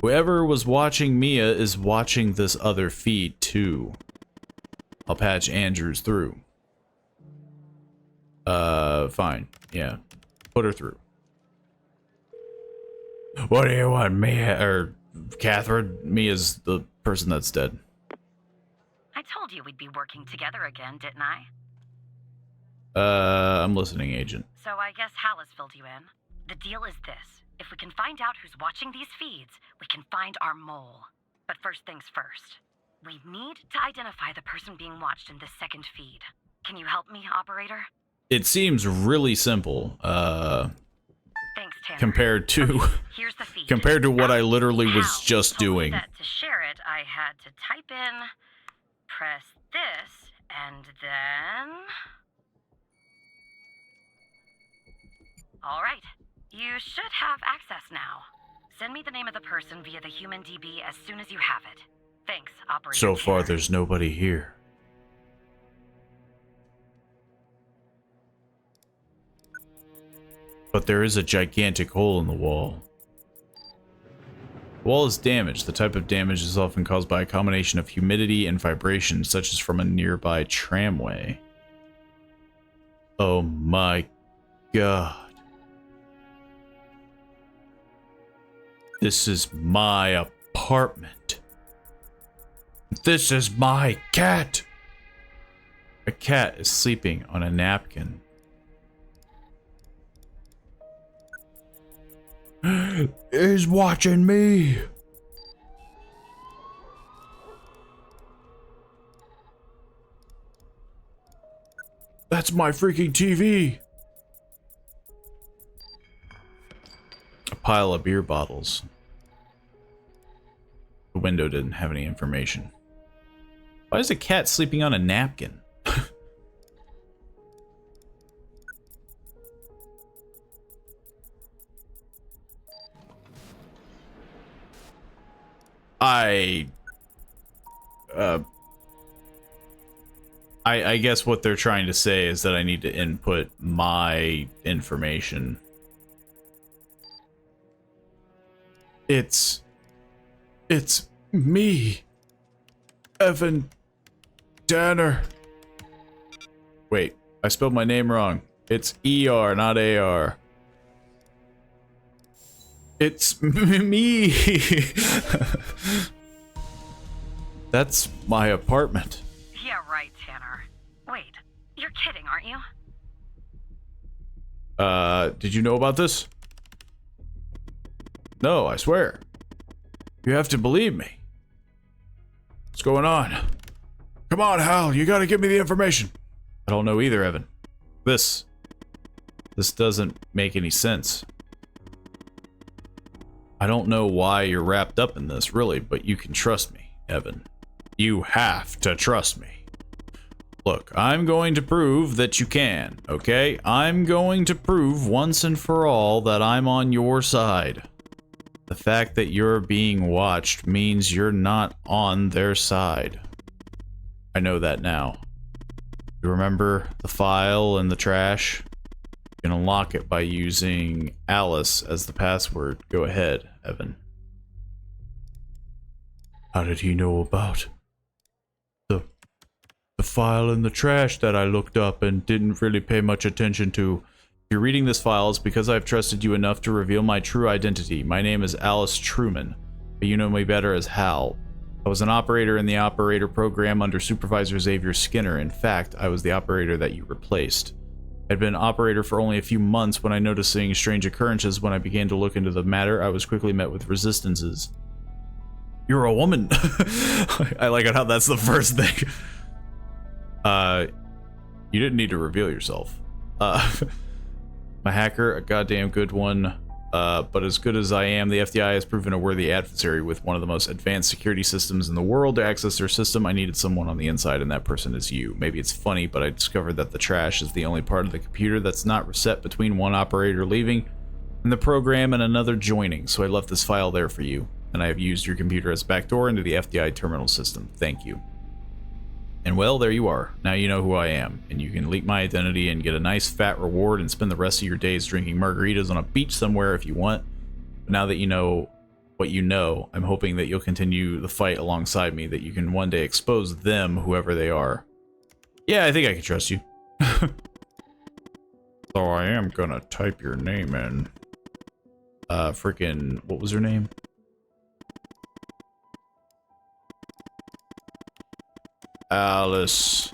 Whoever was watching Mia is watching this other feed too. I'll patch Andrews through. Fine. Yeah. Put her through. What do you want, Mia? Or Catherine? Mia's the person that's dead. I told you we'd be working together again, didn't I? I'm listening, Agent. So I guess Hal has filled you in. The deal is this. If we can find out who's watching these feeds, we can find our mole. But first things first. We need to identify the person being watched in this second feed. Can you help me, operator? It seems really simple, Thanks, Tanner. compared to Okay, here's the feed. compared to what I literally was Hal just told me doing. that to share it, I had to type in, press this, and then... All right. You should have access now. Send me the name of the person via the human DB as soon as you have it. Thanks, operator. So far, Tanner. there's nobody here. But there is a gigantic hole in the wall. The wall is damaged. The type of damage is often caused by a combination of humidity and vibration, such as from a nearby tramway. Oh my god. This is my apartment. This is my cat. A cat is sleeping on a napkin. Is watching me. That's my freaking TV. A pile of beer bottles. The window didn't have any information. Why is a cat sleeping on a napkin? I guess what they're trying to say is that I need to input my information. It's me, Evan Danner. Wait, I spelled my name wrong. It's ER, not AR. It's me. That's my apartment. Yeah, right, Tanner. Wait, you're kidding, aren't you? Did you know about this? No, I swear. You have to believe me. What's going on? Come on, Hal, you gotta give me the information. I don't know either, Evan. This doesn't make any sense. I don't know why you're wrapped up in this, really, but you can trust me, Evan. You have to trust me. Look, I'm going to prove that you can, okay? I'm going to prove once and for all that I'm on your side. The fact that you're being watched means you're not on their side. I know that now. You remember the file in the trash? You can unlock it by using Alice as the password. Go ahead, Evan. How did he know about the file in the trash that I looked up and didn't really pay much attention to? If you're reading this file, it's because I've trusted you enough to reveal my true identity. My name is Alice Truman, but you know me better as Hal. I was an operator in the operator program under Supervisor Xavier Skinner. In fact, I was the operator that you replaced. I'd been operator for only a few months when I noticed seeing strange occurrences. When I began to look into the matter, I was quickly met with resistances. You're a woman. I like it how that's the first thing. You didn't need to reveal yourself. My hacker, a goddamn good one. But as good as I am, the FBI has proven a worthy adversary with one of the most advanced security systems in the world. To access their system, I needed someone on the inside, and that person is you. Maybe it's funny, but I discovered that the trash is the only part of the computer that's not reset between one operator leaving and the program and another joining, so I left this file there for you, and I have used your computer as backdoor into the FBI terminal system. Thank you. And well, there you are. Now you know who I am, and you can leak my identity and get a nice fat reward and spend the rest of your days drinking margaritas on a beach somewhere if you want. But now that you know what you know, I'm hoping that you'll continue the fight alongside me, that you can one day expose them, whoever they are. Yeah, I think I can trust you. So I am gonna type your name in. Freaking, what was her name? Alice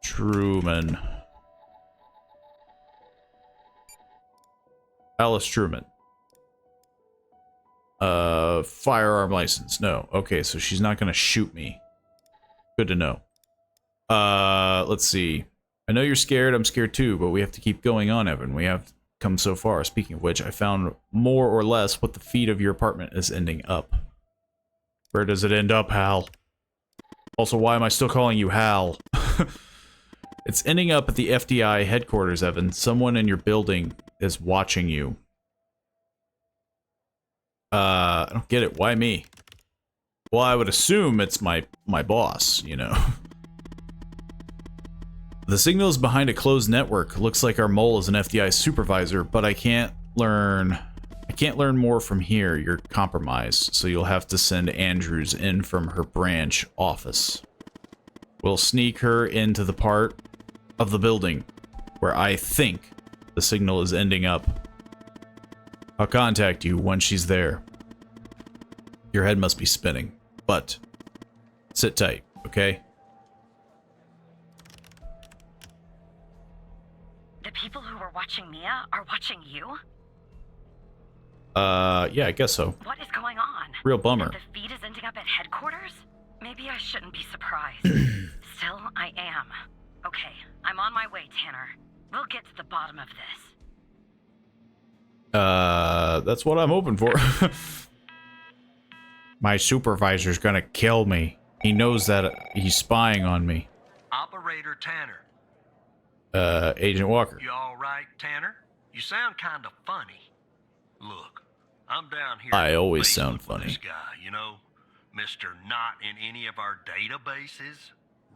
Truman. Alice Truman. Firearm license. No. Okay, so she's not gonna shoot me. Good to know. Let's see. I know you're scared, I'm scared too, but we have to keep going on, Evan. We have come so far. Speaking of which, I found more or less what the feet of your apartment is ending up. Where does it end up, Hal? Also, why am I still calling you Hal? It's ending up at the FDI headquarters, Evan. Someone in your building is watching you. I don't get it. Why me? Well, I would assume it's my boss, you know. The signal is behind a closed network. Looks like our mole is an FDI supervisor, but I can't learn more from here. You're compromised, so you'll have to send Andrews in from her branch office. We'll sneak her into the part of the building where I think the signal is ending up. I'll contact you when she's there. Your head must be spinning, but sit tight, okay? people who were watching Mia are watching you? Yeah, I guess so. What is going on? Real bummer. That the feed is ending up at headquarters? Maybe I shouldn't be surprised. Still, I am. Okay, I'm on my way, Tanner. We'll get to the bottom of this. That's what I'm hoping for. My supervisor's gonna kill me. He knows that he's spying on me. Operator Tanner. Agent Walker. You all right, Tanner? You sound kind of funny. Look, I'm down here. I in the always basement sound with funny. This guy, you know, Mr. Not in any of our databases.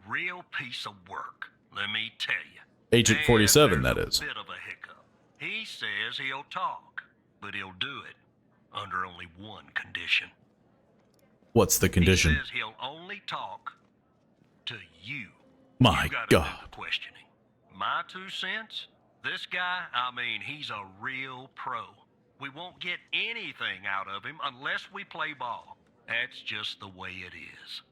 Real piece of work, let me tell you. Agent And 47, that there's is. a bit of a hiccup. He says he'll talk, but he'll do it under only one condition. What's the condition? He says he'll only talk to you. My You gotta do God. the questioning. My 2 cents? This guy, I mean, he's a real pro. We won't get anything out of him unless we play ball. That's just the way it is.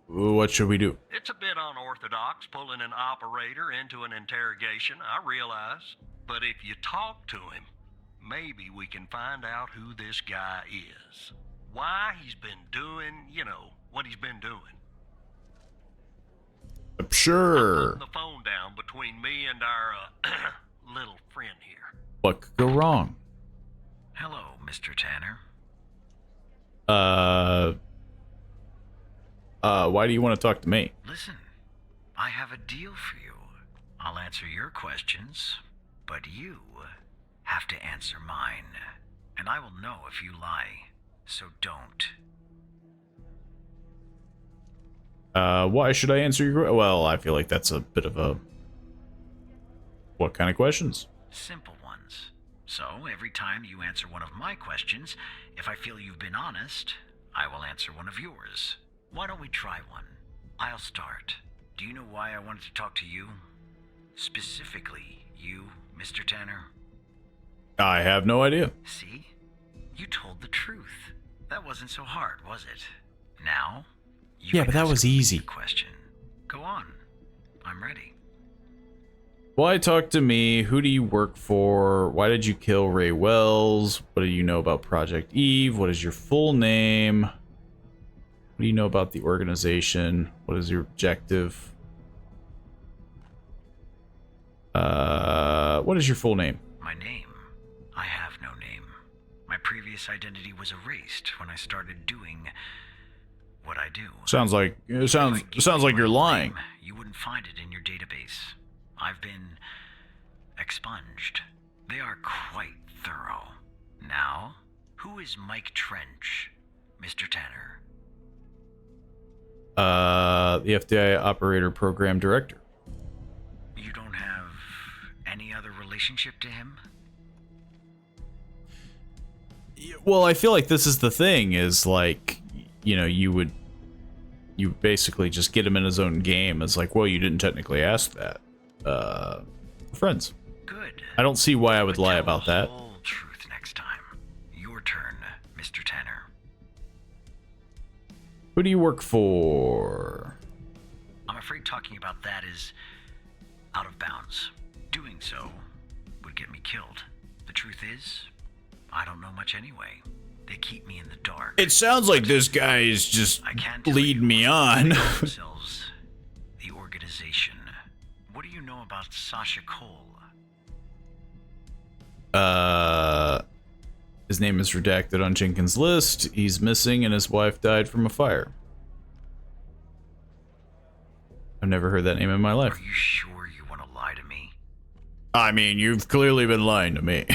What should we do? It's a bit unorthodox pulling an operator into an interrogation, I realize. But if you talk to him, maybe we can find out who this guy is. Why he's been doing, you know, what he's been doing. Sure. Putting the phone down between me and our little friend here. What could go wrong? Hello, Mr. Tanner. Why do you want to talk to me? Listen, I have a deal for you. I'll answer your questions, but you have to answer mine. And I will know if you lie, so don't. Why should I answer your... Well, I feel like that's a bit of a... What kind of questions? Simple ones. So, every time you answer one of my questions, if I feel you've been honest, I will answer one of yours. Why don't we try one? I'll start. Do you know why I wanted to talk to you? Specifically, you, Mr. Tanner? I have no idea. See? You told the truth. That wasn't so hard, was it? Now, you Yeah, can but that ask was me easy. the question. Go on. I'm ready. Why talk to me? Who do you work for? Why did you kill Ray Wells? What do you know about Project Eve? What is your full name? What do you know about the organization? What is your objective? What is your full name? My name? I have no name. My previous identity was erased when I started doing what I do. Sounds like If I gave sounds like you you're my lying. name, you wouldn't find it in your database. I've been expunged. They are quite thorough. Now, who is Mike Trench, Mr. Tanner? The FBI Operator Program Director. You don't have any other relationship to him? Well, I feel like this is the thing, is like, you know, you basically just get him in his own game. It's like, well, you didn't technically ask that. Friends. Good. I don't see why I would But lie tell about the that. whole truth next time. Your turn, Mr. Tanner. Who do you work for? I'm afraid talking about that is out of bounds. Doing so would get me killed. The truth is, I don't know much anyway. They keep me in the dark. It sounds like this guy is just I can't tell lead you me what on. they call themselves the organization. What do you know about Sasha Cole? His name is redacted on Jenkins' list. He's missing and his wife died from a fire. I've never heard that name in my life. Are you sure you want to lie to me? I mean, you've clearly been lying to me.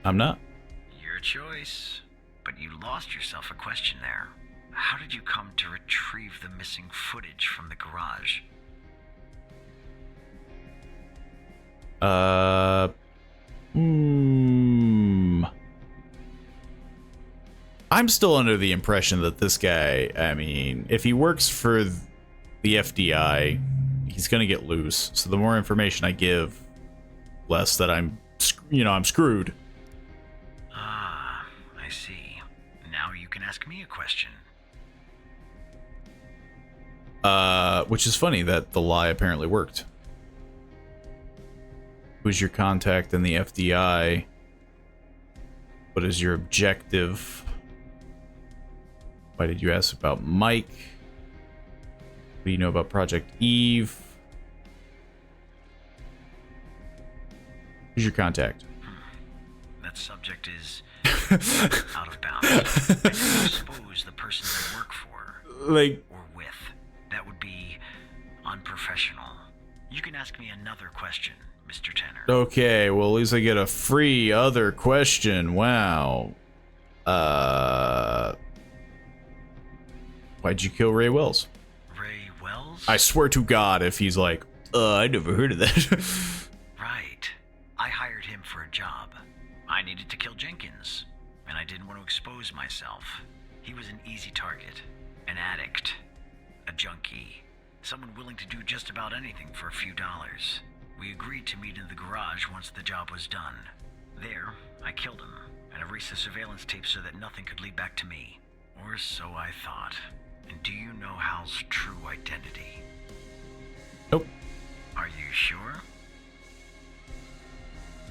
I'm not. Your choice. But you lost yourself a question there. How did you come to retrieve the missing footage from the garage? I'm still under the impression that this guy, I mean, if he works for the FDI, he's gonna get loose. So the more information I give, less that I'm screwed. Ah, I see. Now you can ask me a question. Which is funny that the lie apparently worked. Who's your contact in the FDI? What is your objective? Why did you ask about Mike? What do you know about Project Eve? Who's your contact? That subject is out of bounds. I never expose the persons I work for. Like, or with. That would be unprofessional. You can ask me another question, Mr. Tanner. okay, well, at least I get a free other question. Wow. Why'd you kill Ray Wells? Ray Wells? I swear to God, if he's like, I never heard of that. Right. I hired him for a job. I needed to kill Jenkins, and I didn't want to expose myself. He was an easy target. An addict. A junkie. Someone willing to do just about anything for a few dollars. We agreed to meet in the garage once the job was done. There, I killed him, and erased the surveillance tape so that nothing could lead back to me. Or so I thought. And do you know Hal's true identity? Nope. Are you sure?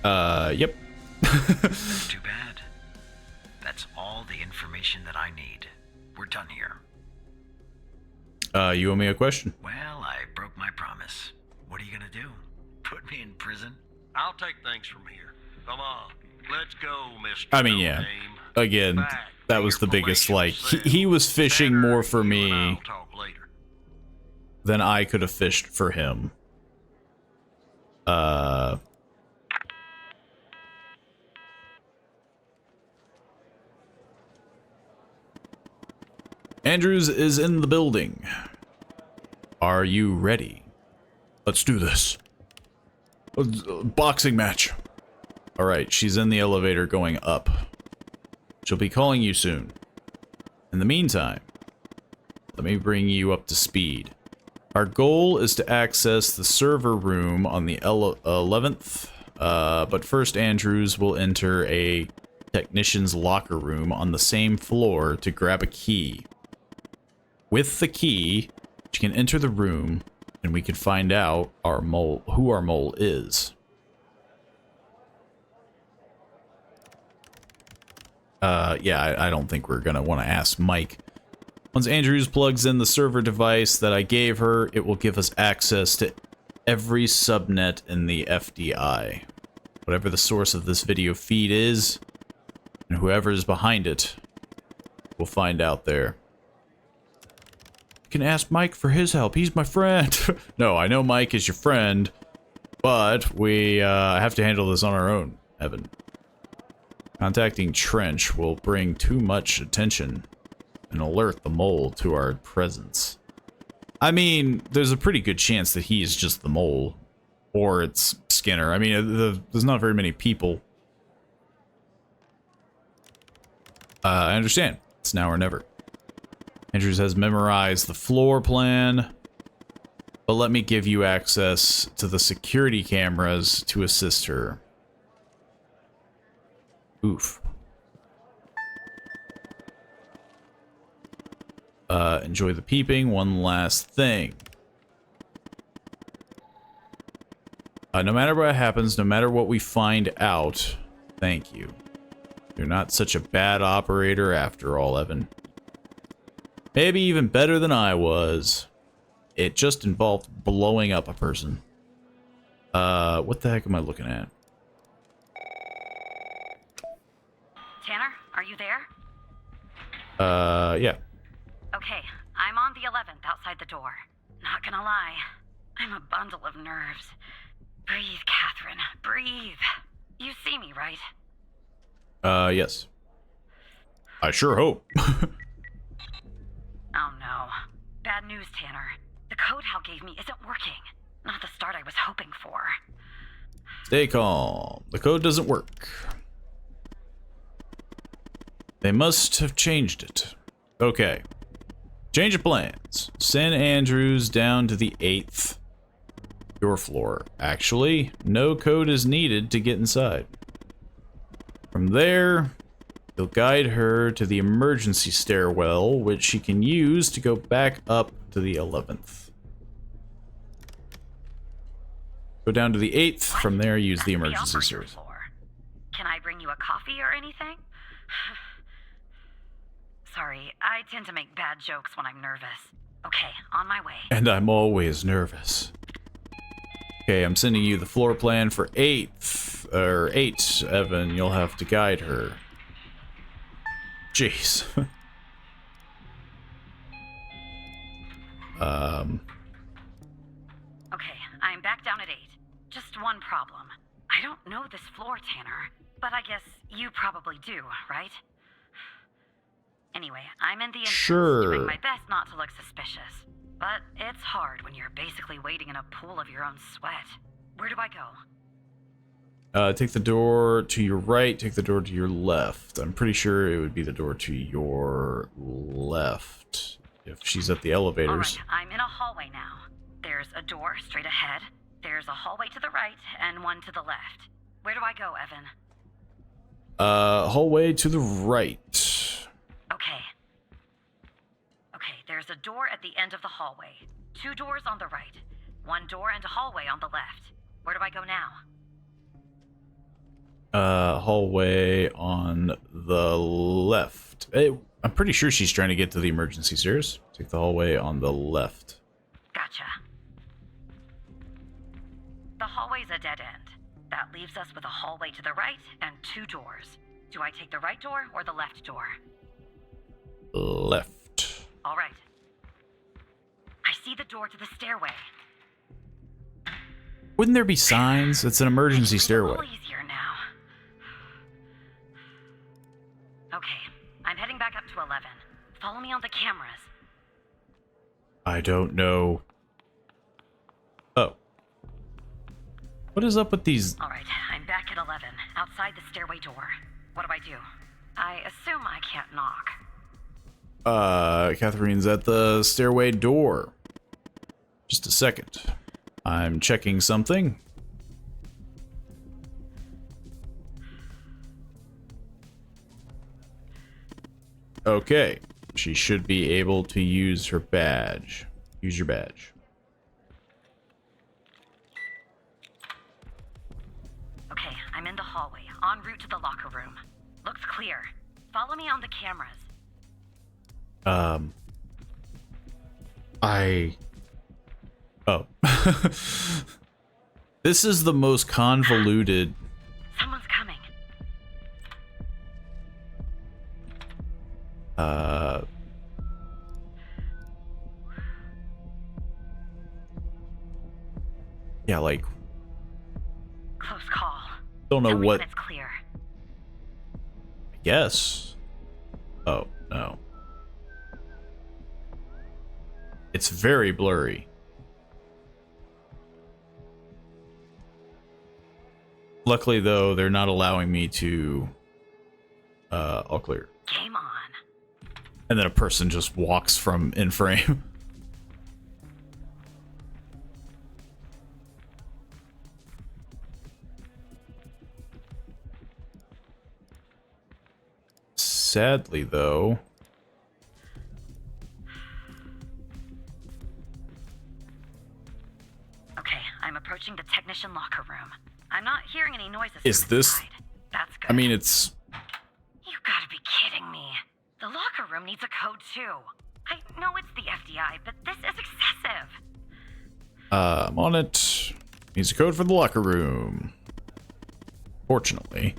Yep. Too bad. That's all the information that I need. We're done here. You owe me a question. Well, I broke my promise. What are you gonna do? Put me in prison? I'll take things from here. Come on, let's go, Mr. I mean, yeah. Again, that was the biggest, like, he was fishing more for me than I could have fished for him. Andrews is in the building. Are you ready? Let's do this. Boxing match. Alright, she's in the elevator going up. She'll be calling you soon. In the meantime, let me bring you up to speed. Our goal is to access the server room on the 11th, but first Andrews will enter a technician's locker room on the same floor to grab a key. With the key, she can enter the room, and we can find out who our mole is. Yeah, I don't think we're gonna want to ask Mike. Once Andrews plugs in the server device that I gave her, it will give us access to every subnet in the FDI. Whatever the source of this video feed is, and whoever is behind it, we'll find out there. You can ask Mike for his help. He's my friend. No, I know Mike is your friend, but we have to handle this on our own, Evan. Contacting Trench will bring too much attention and alert the mole to our presence. I mean, there's a pretty good chance that he's just the mole. Or it's Skinner. I mean, there's not very many people. I understand. It's now or never. Andrews has memorized the floor plan. But let me give you access to the security cameras to assist her. Oof. Enjoy the peeping. One last thing. No matter what happens, no matter what we find out, thank you. You're not such a bad operator after all, Evan. Maybe even better than I was. It just involved blowing up a person. What the heck am I looking at? Tanner, are you there? Yeah. Okay, I'm on the 11th outside the door. Not gonna lie, I'm a bundle of nerves. Breathe, Catherine, breathe. You see me, right? Yes. I sure hope. Oh no. Bad news, Tanner. The code Hal gave me isn't working. Not the start I was hoping for. Stay calm. The code doesn't work. They must have changed it. Okay. Change of plans. Send Andrews down to the 8th. Your floor. Actually, no code is needed to get inside. From there, you'll guide her to the emergency stairwell, which she can use to go back up to to the 11th. Go down to the 8th. From there, use the emergency service. Can I bring you a coffee or anything? Sorry, I tend to make bad jokes when I'm nervous. Okay, on my way. And I'm always nervous. Okay, I'm sending you the floor plan for 8th, or 8, Evan. You'll have to guide her. Jeez. Okay, I'm back down at 8. Just one problem. I don't know this floor, Tanner, but I guess you probably do, right? Anyway, I'm in the entrance doing my best not to look suspicious. But it's hard when you're basically waiting in a pool of your own sweat. Where do I go? Take the door to your right, take the door to your left. I'm pretty sure it would be the door to your left if she's at the elevators. Alright, I'm in a hallway now. There's a door straight ahead, there's a hallway to the right, and one to the left. Where do I go, Evan? Hallway to the right. Okay. Okay, there's a door at the end of the hallway. 2 doors on the right. 1 door and a hallway on the left. Where do I go now? Hallway on the left. I'm pretty sure she's trying to get to the emergency stairs. Take the hallway on the left. Gotcha. The hallway's a dead end. That leaves us with a hallway to the right and 2 doors. Do I take the right door or the left door? Left. All right. I see the door to the stairway. Wouldn't there be signs? It's an emergency stairway. It's a little easier now. Okay, I'm heading back up to 11. Follow me on the cameras. I don't know. Oh. What is up with these? All right, I'm back at 11, outside the stairway door. What do I do? I assume I can't knock. Catherine's at the stairway door. Just a second. I'm checking something. Okay. She should be able to use her badge. Use your badge. Okay, I'm in the hallway, en route to the locker room. Looks clear. Follow me on the cameras. Oh. This is the most convoluted. Someone's coming. Yeah, like. Close call. Don't know Tell me what. when it's clear. I guess. Oh, no. It's very blurry. Luckily, though, they're not allowing me to... all clear. Game on. And then a person just walks from in frame. Sadly, though... Okay, I'm approaching the technician locker room. I'm not hearing any noises. Is from this... inside. That's good. I mean, it's... You gotta be kidding me. The locker room needs a code too. I know it's the FDI, but this is excessive. I'm on it. Needs a code for the locker room. Fortunately,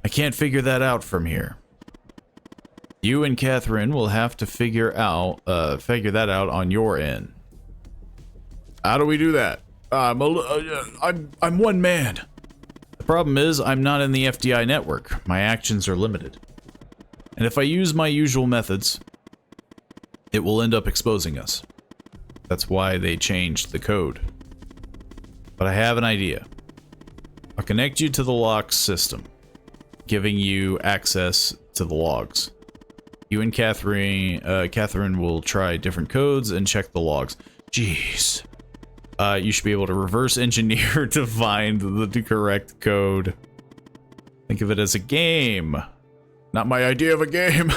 I can't figure that out from here. You and Catherine will have to figure that out on your end. How do we do that? I'm one man. The problem is I'm not in the FDI network. My actions are limited. And if I use my usual methods, it will end up exposing us. That's why they changed the code. But I have an idea. I'll connect you to the lock system, giving you access to the logs. You and Catherine will try different codes and check the logs. Jeez. You should be able to reverse engineer to find the correct code. Think of it as a game. Not my idea of a game.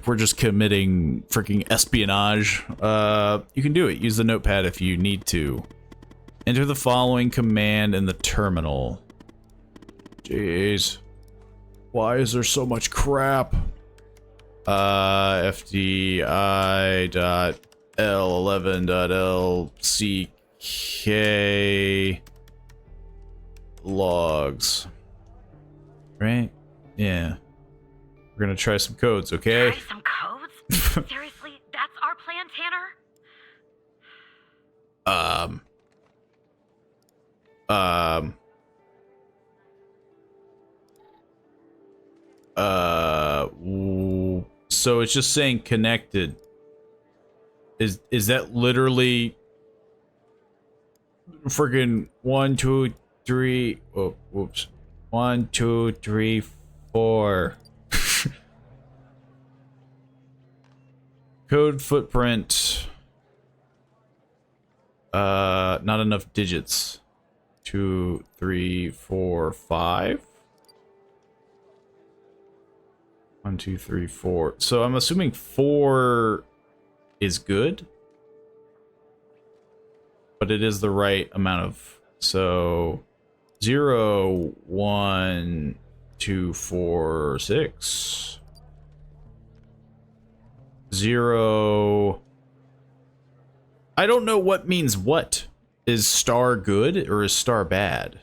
We're just committing freaking espionage. You can do it. Use the notepad if you need to. Enter the following command in the terminal. Jeez. Why is there so much crap? fdi.l11.lck logs. Right? Yeah. We're gonna try some codes, okay? Try some codes? Seriously? That's our plan, Tanner? So it's just saying connected. Is that literally friggin' 1, 2, 3? Oh, whoops. 1, 2, 3, 4. Code footprint. Not enough digits. 2, 3, 4, 5. 1, 2, 3, 4. So I'm assuming 4 is good, but it is the right amount of. So 0, 1, 2, 4, 6. 0. I don't know what means what. Is star good or is star bad?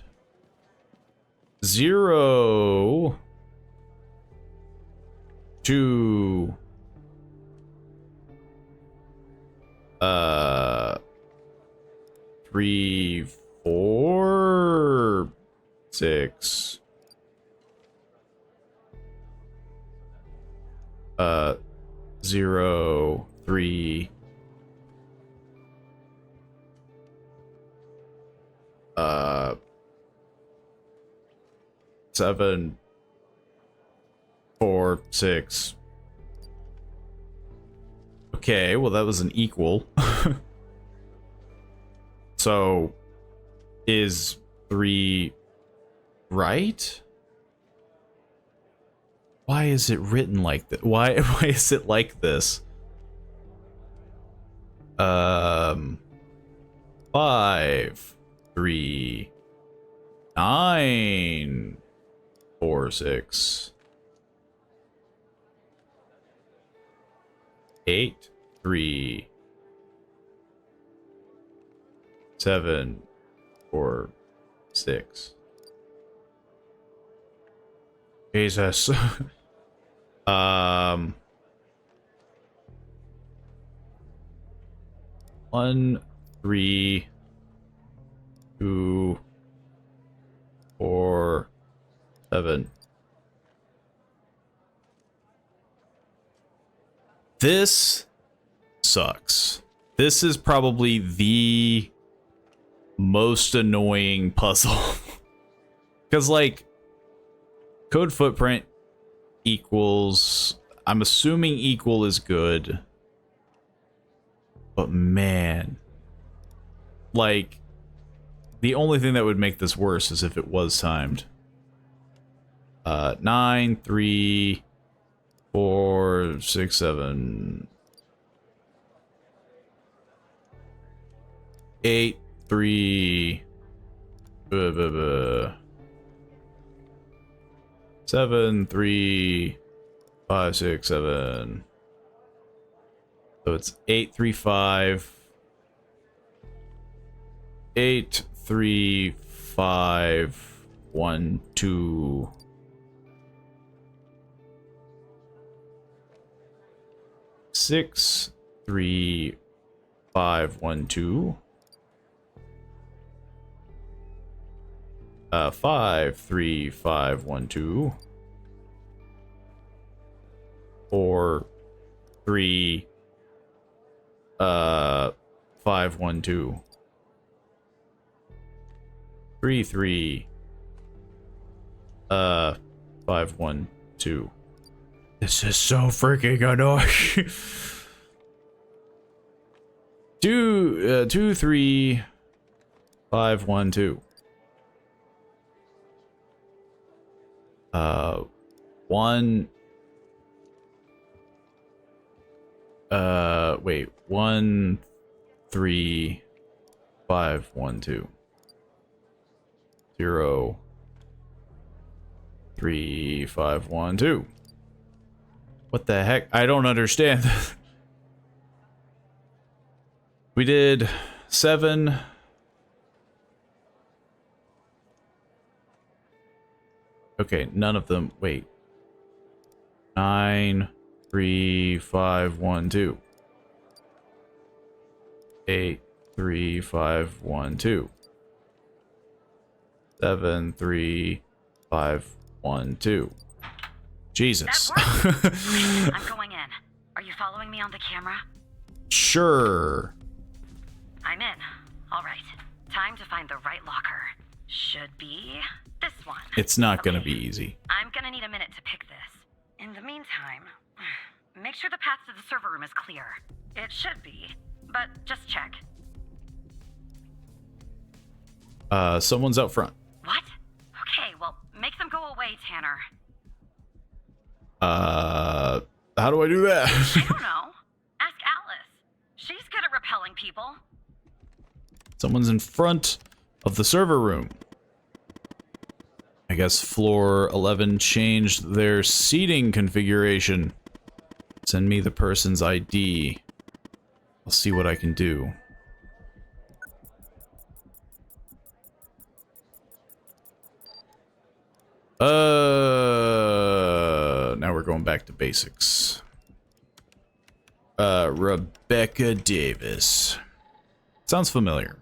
0, 2, 3, 4, 6. 0, 3. 7, 4, 6. Okay, well that was an equal. So, is 3 right? Why is it written like that? Why is it like this? 5, 3, 9, 4, 6, 8, 3, 7, 4, 6. Jesus. 1, 3, 2, 4, 7. This sucks. This is probably the most annoying puzzle. Because, like, code footprint equals... I'm assuming equal is good. But man... Like, the only thing that would make this worse is if it was timed. 9, 3, 4, 6, 7... 8, 3... 7, 3, 5, 6, 7. So it's 8, 3, 5. 8, 3, 5, 1, 2. 6, 3, 5, 1, 2. 5, 3, 5, 1, 2. 4, 3, 5, 1, 2. 3, 3, 5, 1, 2. This is so freaking annoying. 2, 3, 5, 1, 2. 1, Wait. 1, 3, 5, 1, 2. 0, 3, 5, 1, 2. What the heck? I don't understand. We did 7. Okay, none of them. Wait. 9, 3, 5, 1, 2. 8, 3, 5, 1, 2. 7, 3, 5, 1, 2. Jesus. That worked. I'm going in. Are you following me on the camera? Sure. I'm in. All right. Time to find the right locker. Should be this one. It's not gonna Okay. be easy. I'm gonna need a minute to pick this. In the meantime, make sure the path to the server room is clear. It should be, but just check. Someone's out front. What? Okay, well, make them go away, Tanner. How do I do that? I don't know. Ask Alice. She's good at repelling people. Someone's in front of the server room. I guess floor 11 changed their seating configuration. Send me the person's ID. I'll see what I can do. Now we're going back to basics. Rebecca Davis. Sounds familiar.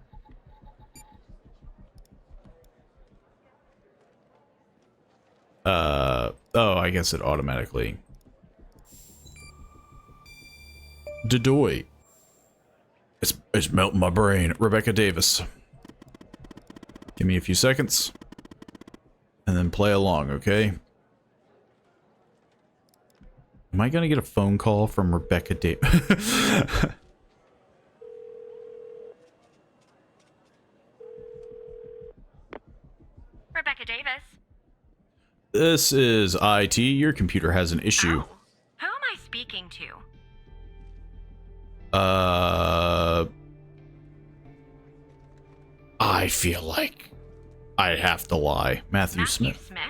Oh, I guess it automatically. Dedoy. It's melting my brain. Rebecca Davis. Give me a few seconds. And then play along, okay? Am I gonna get a phone call from Rebecca Davis? Rebecca Davis. This is IT. Your computer has an issue. Oh, who am I speaking to? I feel like I have to lie. Matthew Smith. Smith?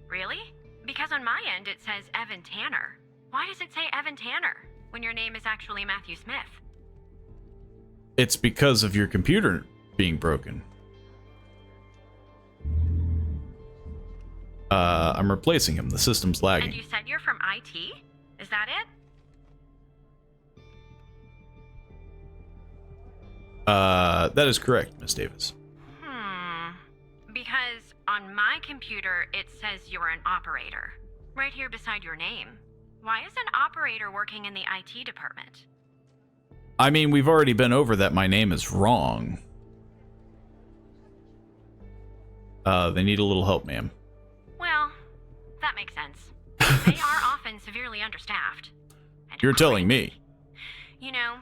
Really? Because on my end it says Evan Tanner. Why does it say Evan Tanner when your name is actually Matthew Smith? It's because of your computer being broken. I'm replacing him. The system's And lagging. you said you're from IT? Is that it? That is correct, Miss Davis. Because on my computer it says you're an operator. Right here beside your name. Why is an operator working in the IT department? I mean, we've already been over that my name is wrong. They need a little help, ma'am. Well, that makes sense. They are often severely understaffed. And You're telling me. You know,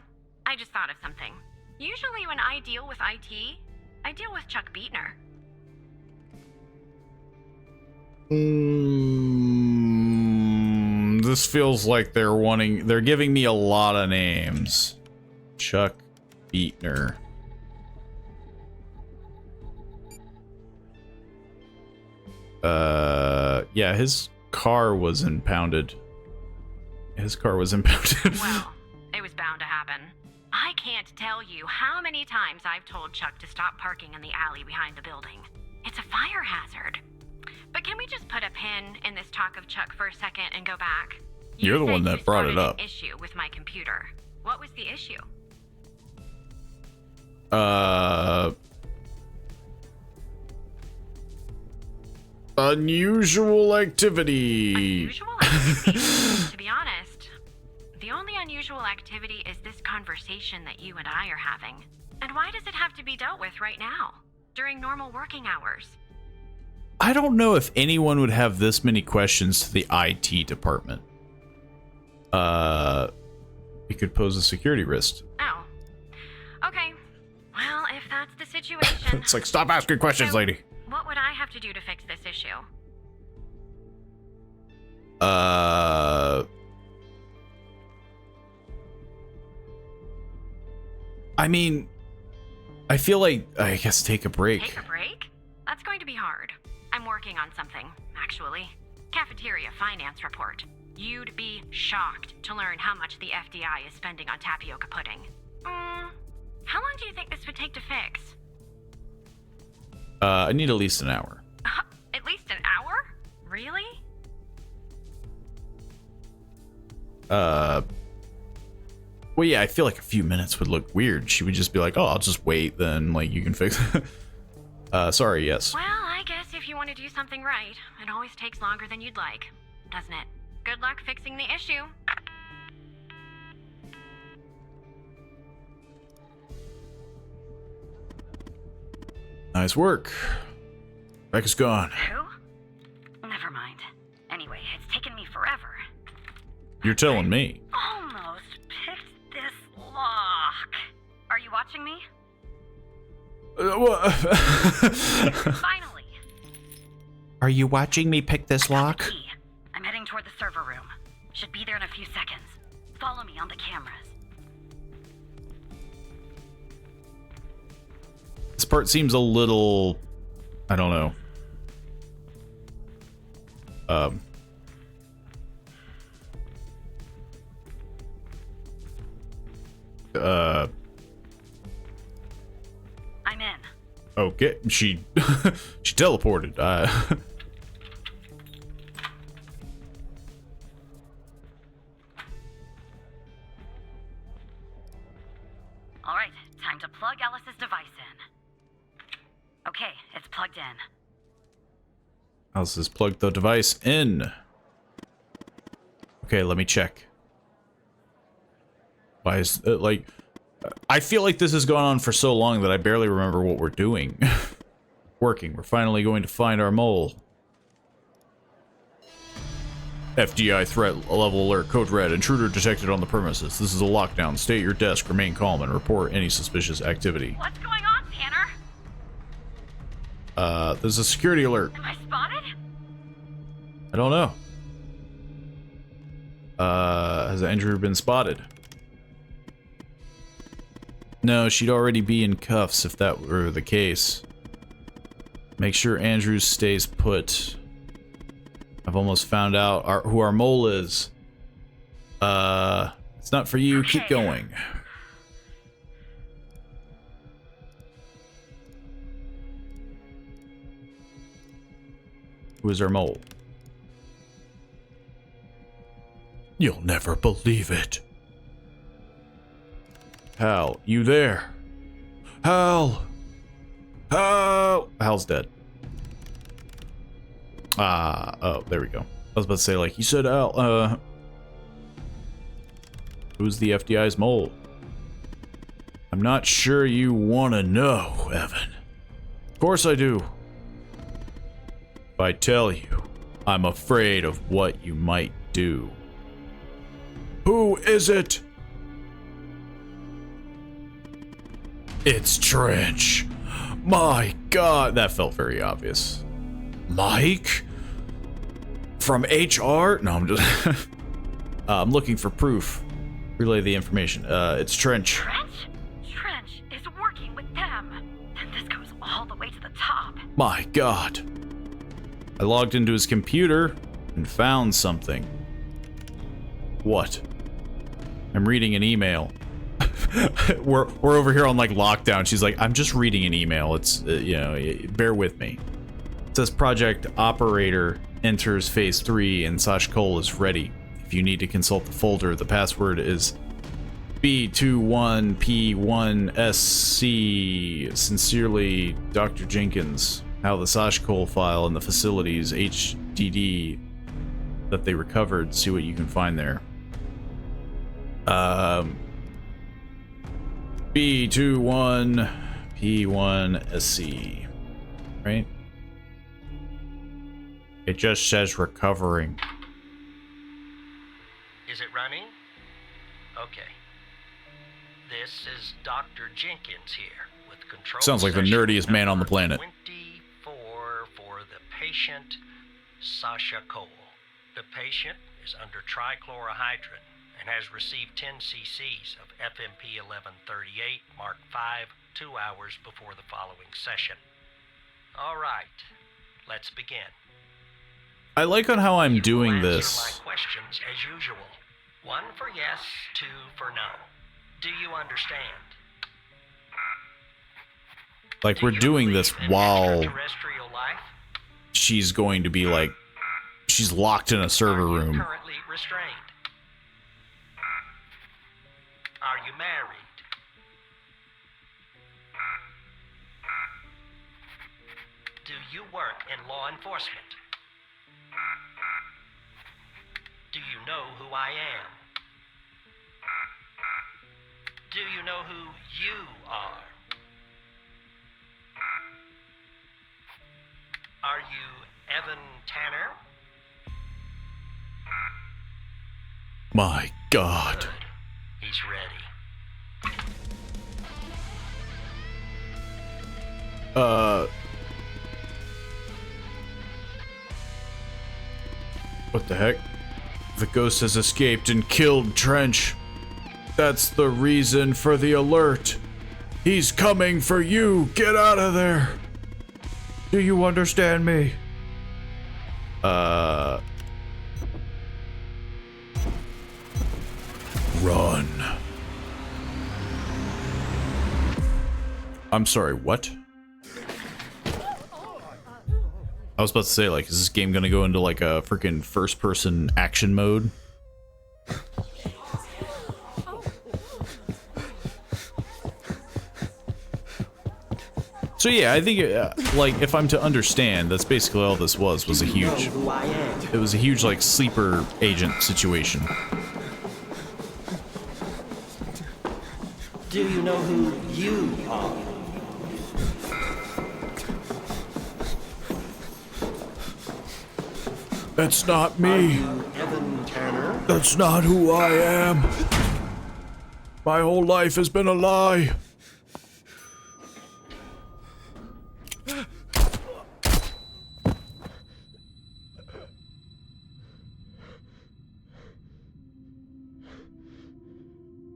I just thought of something. Usually when I deal with IT, I deal with Chuck Beatner. This feels like they're giving me a lot of names. Chuck Beatner. Yeah, his car was impounded. Well, it was bound to happen. I can't tell you how many times I've told Chuck to stop parking in the alley behind the building. It's a fire hazard. But can we just put a pin in this talk of Chuck for a second and go back? You're the said one you that brought it started up. An issue with my computer. What was the issue? Unusual activity. Unusual activity? To be honest, the only unusual activity is this conversation that you and I are having. And why does it have to be dealt with right now, during normal working hours? I don't know if anyone would have this many questions to the IT department. It could pose a security risk. Oh. Okay. Well, if that's the situation... It's like, stop asking questions, so lady. What would I have to do to fix this issue? I mean, I feel like I guess take a break. Take a break? That's going to be hard. I'm working on something, actually. Cafeteria finance report. You'd be shocked to learn how much the FDI is spending on tapioca pudding. How long do you think this would take to fix? I need at least an hour. At least an hour? Really? Well, yeah, I feel like a few minutes would look weird. She would just be like, oh, I'll just wait, then, like, you can fix it. Sorry, yes. Well, I guess if you want to do something right, it always takes longer than you'd like, doesn't it? Good luck fixing the issue. Nice work. Rebecca's gone. Who? Never mind. Anyway, it's taken me forever. You're telling me. Almost picked this lock. Are you watching me? Finally. Are you watching me pick this lock? Key. I'm heading toward the server room. Should be there in a few seconds. Follow me on the cameras. This part seems a little... I don't know. I'm in. Okay, she she teleported. All right, time to plug Alice's device in. Okay, it's plugged in. Alice has plugged the device in. Okay, let me check. Why is it like... I feel like this has gone on for so long that I barely remember what we're doing. Working. We're finally going to find our mole. FDI threat level alert. Code red. Intruder detected on the premises. This is a lockdown. Stay at your desk. Remain calm and report any suspicious activity. What's going on, Tanner? There's a security alert. Am I spotted? I don't know. Has Andrew been spotted? No, she'd already be in cuffs if that were the case. Make sure Andrew stays put. I've almost found out who our mole is. It's not for you. Okay. Keep going. Who is our mole? You'll never believe it. Hal, you there? Hal! Hal! Hal's dead. Oh, there we go. I was about to say, like, you said Hal, who's the FDI's mole? I'm not sure you want to know, Evan. Of course I do. If I tell you, I'm afraid of what you might do. Who is it? It's Trench. My God, that felt very obvious. Mike? From HR? No, I'm just... I'm looking for proof. Relay the information. It's Trench. Trench? Trench is working with them. And this goes all the way to the top. My God. I logged into his computer and found something. What? I'm reading an email. we're over here on like lockdown. She's like, I'm just reading an email. It's you know, bear with me. It says Project Operator enters phase 3 and Sash Cole is ready. If you need to consult the folder, the password is B21P1SC. Sincerely, Dr. Jenkins. How the Sash Cole file and the facilities HDD that they recovered. See what you can find there. B21P1SC. Right? It just says recovering. Is it running? Okay. This is Dr. Jenkins here with control. Sounds like the session nerdiest man on the planet. 24 for the patient, Sasha Cole. The patient is under trichlorohydrin and has received 10 cc's of FMP 1138 Mark V 2 hours before the following session. All right, let's begin. I like on how I'm doing Answer this. my questions as usual. 1 for yes, 2 for no. Do you understand? Like, we're Do you doing this believe in while extraterrestrial life? she's going to be like, she's locked in a server Are you room. currently restrained? Are you married? Do you work in law enforcement? Do you know who I am? Do you know who you are? Are you Evan Tanner? My God. He's ready. What the heck? The ghost has escaped and killed Trench. That's the reason for the alert. He's coming for you. Get out of there. Do you understand me? Run. I'm sorry, what? I was about to say, like, is this game gonna go into like a freaking first-person action mode? So yeah, I think, like, if I'm to understand, that's basically all this was a huge... It was a huge, like, sleeper agent situation. Do you know who you are? That's not me. Evan Tanner? That's not who I am. My whole life has been a lie.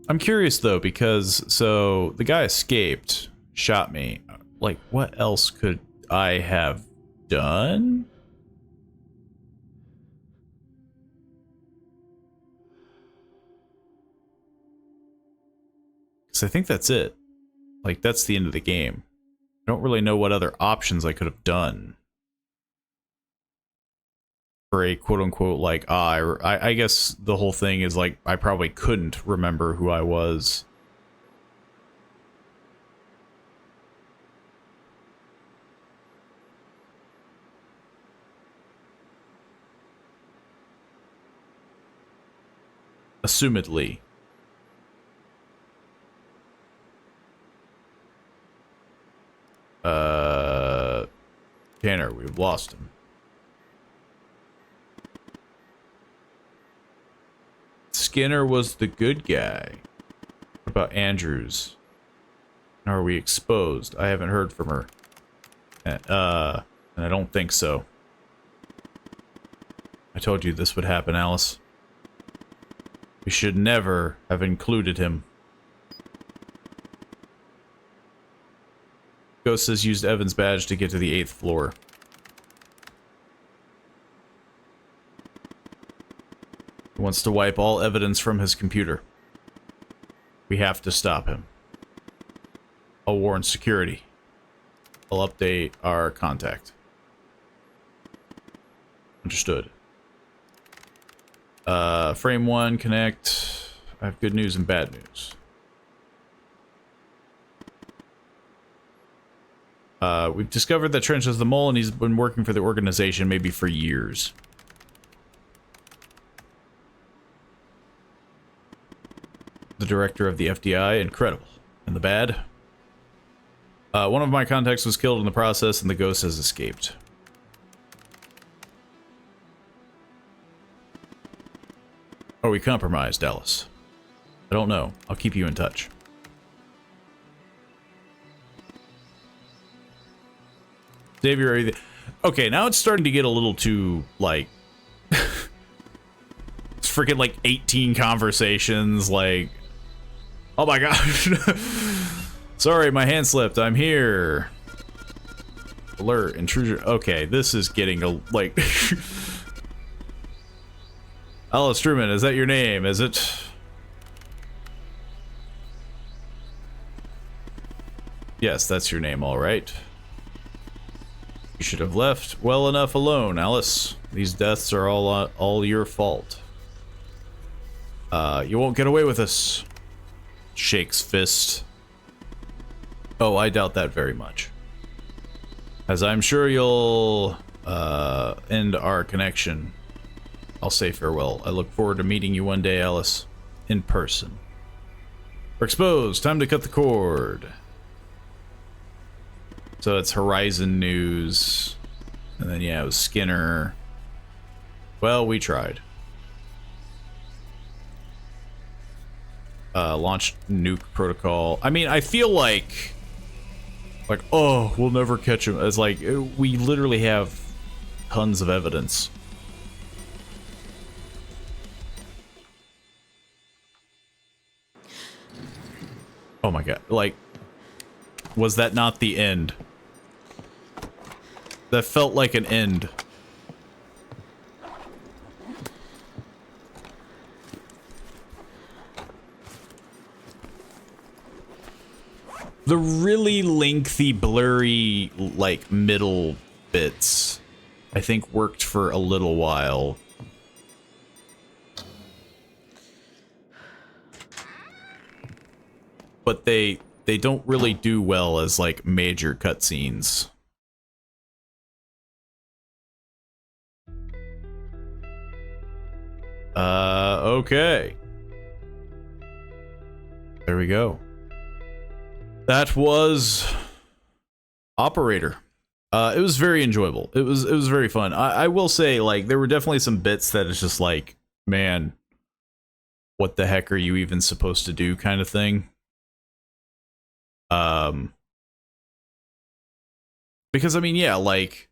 I'm curious though, because so the guy escaped, shot me. Like, what else could I have done? Because I think that's it. Like, that's the end of the game. I don't really know what other options I could have done for a quote-unquote, like, I guess the whole thing is, like, I probably couldn't remember who I was. Assumedly. Tanner, we've lost him. Skinner was the good guy. What about Andrews? Are we exposed? I haven't heard from her. And I don't think so. I told you this would happen, Alice. We should never have included him. Ghost has used Evan's badge to get to the 8th floor. He wants to wipe all evidence from his computer. We have to stop him. I'll warn security. I'll update our contact. Understood. Frame 1, connect. I have good news and bad news. We've discovered that Trench is the mole, and he's been working for the organization maybe for years. The director of the FDI, incredible. And the bad? One of my contacts was killed in the process, and the ghost has escaped. Are we compromised, Alice? I don't know. I'll keep you in touch. Xavier, are you okay, now it's starting to get a little too, like... it's freaking like 18 conversations, like, oh my gosh. Sorry, my hand slipped. I'm here. Alert, intrusion. Okay, this is getting a, like... Alice Truman, is that your name? Is it? Yes, that's your name, all right. You should have left well enough alone, Alice. These deaths are all your fault. You won't get away with this. Shakes fist. Oh, I doubt that very much. As I'm sure you'll end our connection. I'll say farewell. I look forward to meeting you one day, Alice. In person. We're exposed. Time to cut the cord. So it's Horizon News. And then, yeah, it was Skinner. Well, we tried. Launch nuke protocol. I mean, I feel like, oh, we'll never catch him. It's like, we literally have tons of evidence. Oh my god, like, was that not the end? That felt like an end. The really lengthy, blurry, like, middle bits, I think worked for a little while. But they don't really do well as, like, major cutscenes. Okay. There we go. That was Operator. It was very enjoyable. It was very fun. I will say, like, there were definitely some bits that it's just like, man, what the heck are you even supposed to do kind of thing. Because I mean, yeah, like,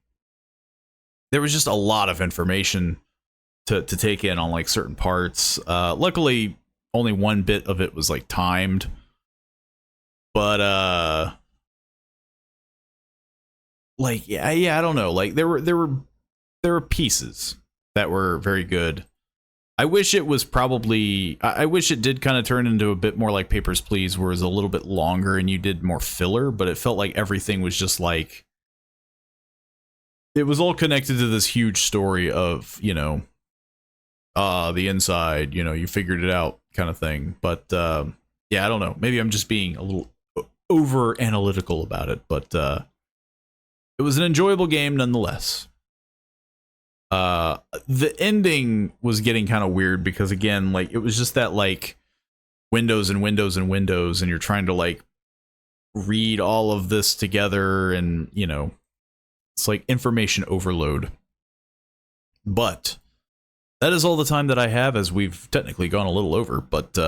there was just a lot of information to take in on, like, certain parts. Luckily, only one bit of it was, like, timed. But, like, yeah, I don't know. Like, there were pieces that were very good. I wish it was probably... I wish it did kind of turn into a bit more like Papers, Please, where it was a little bit longer and you did more filler, but it felt like everything was just, like... It was all connected to this huge story of, you know... the inside, you know, you figured it out kind of thing. But, yeah, I don't know. Maybe I'm just being a little over-analytical about it, but, it was an enjoyable game nonetheless. The ending was getting kind of weird because, again, like, it was just that, like, windows and windows and windows, and you're trying to, like, read all of this together, and, you know, it's like information overload. But that is all the time that I have, as we've technically gone a little over, but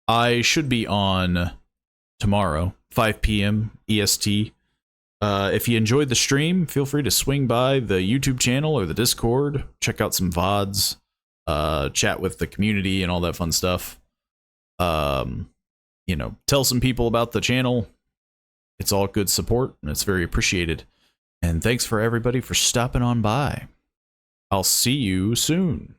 I should be on tomorrow, 5 p.m. EST. If you enjoyed the stream, feel free to swing by the YouTube channel or the Discord, check out some VODs, chat with the community and all that fun stuff. You know, tell some people about the channel. It's all good support, and it's very appreciated. And thanks for everybody for stopping on by. I'll see you soon.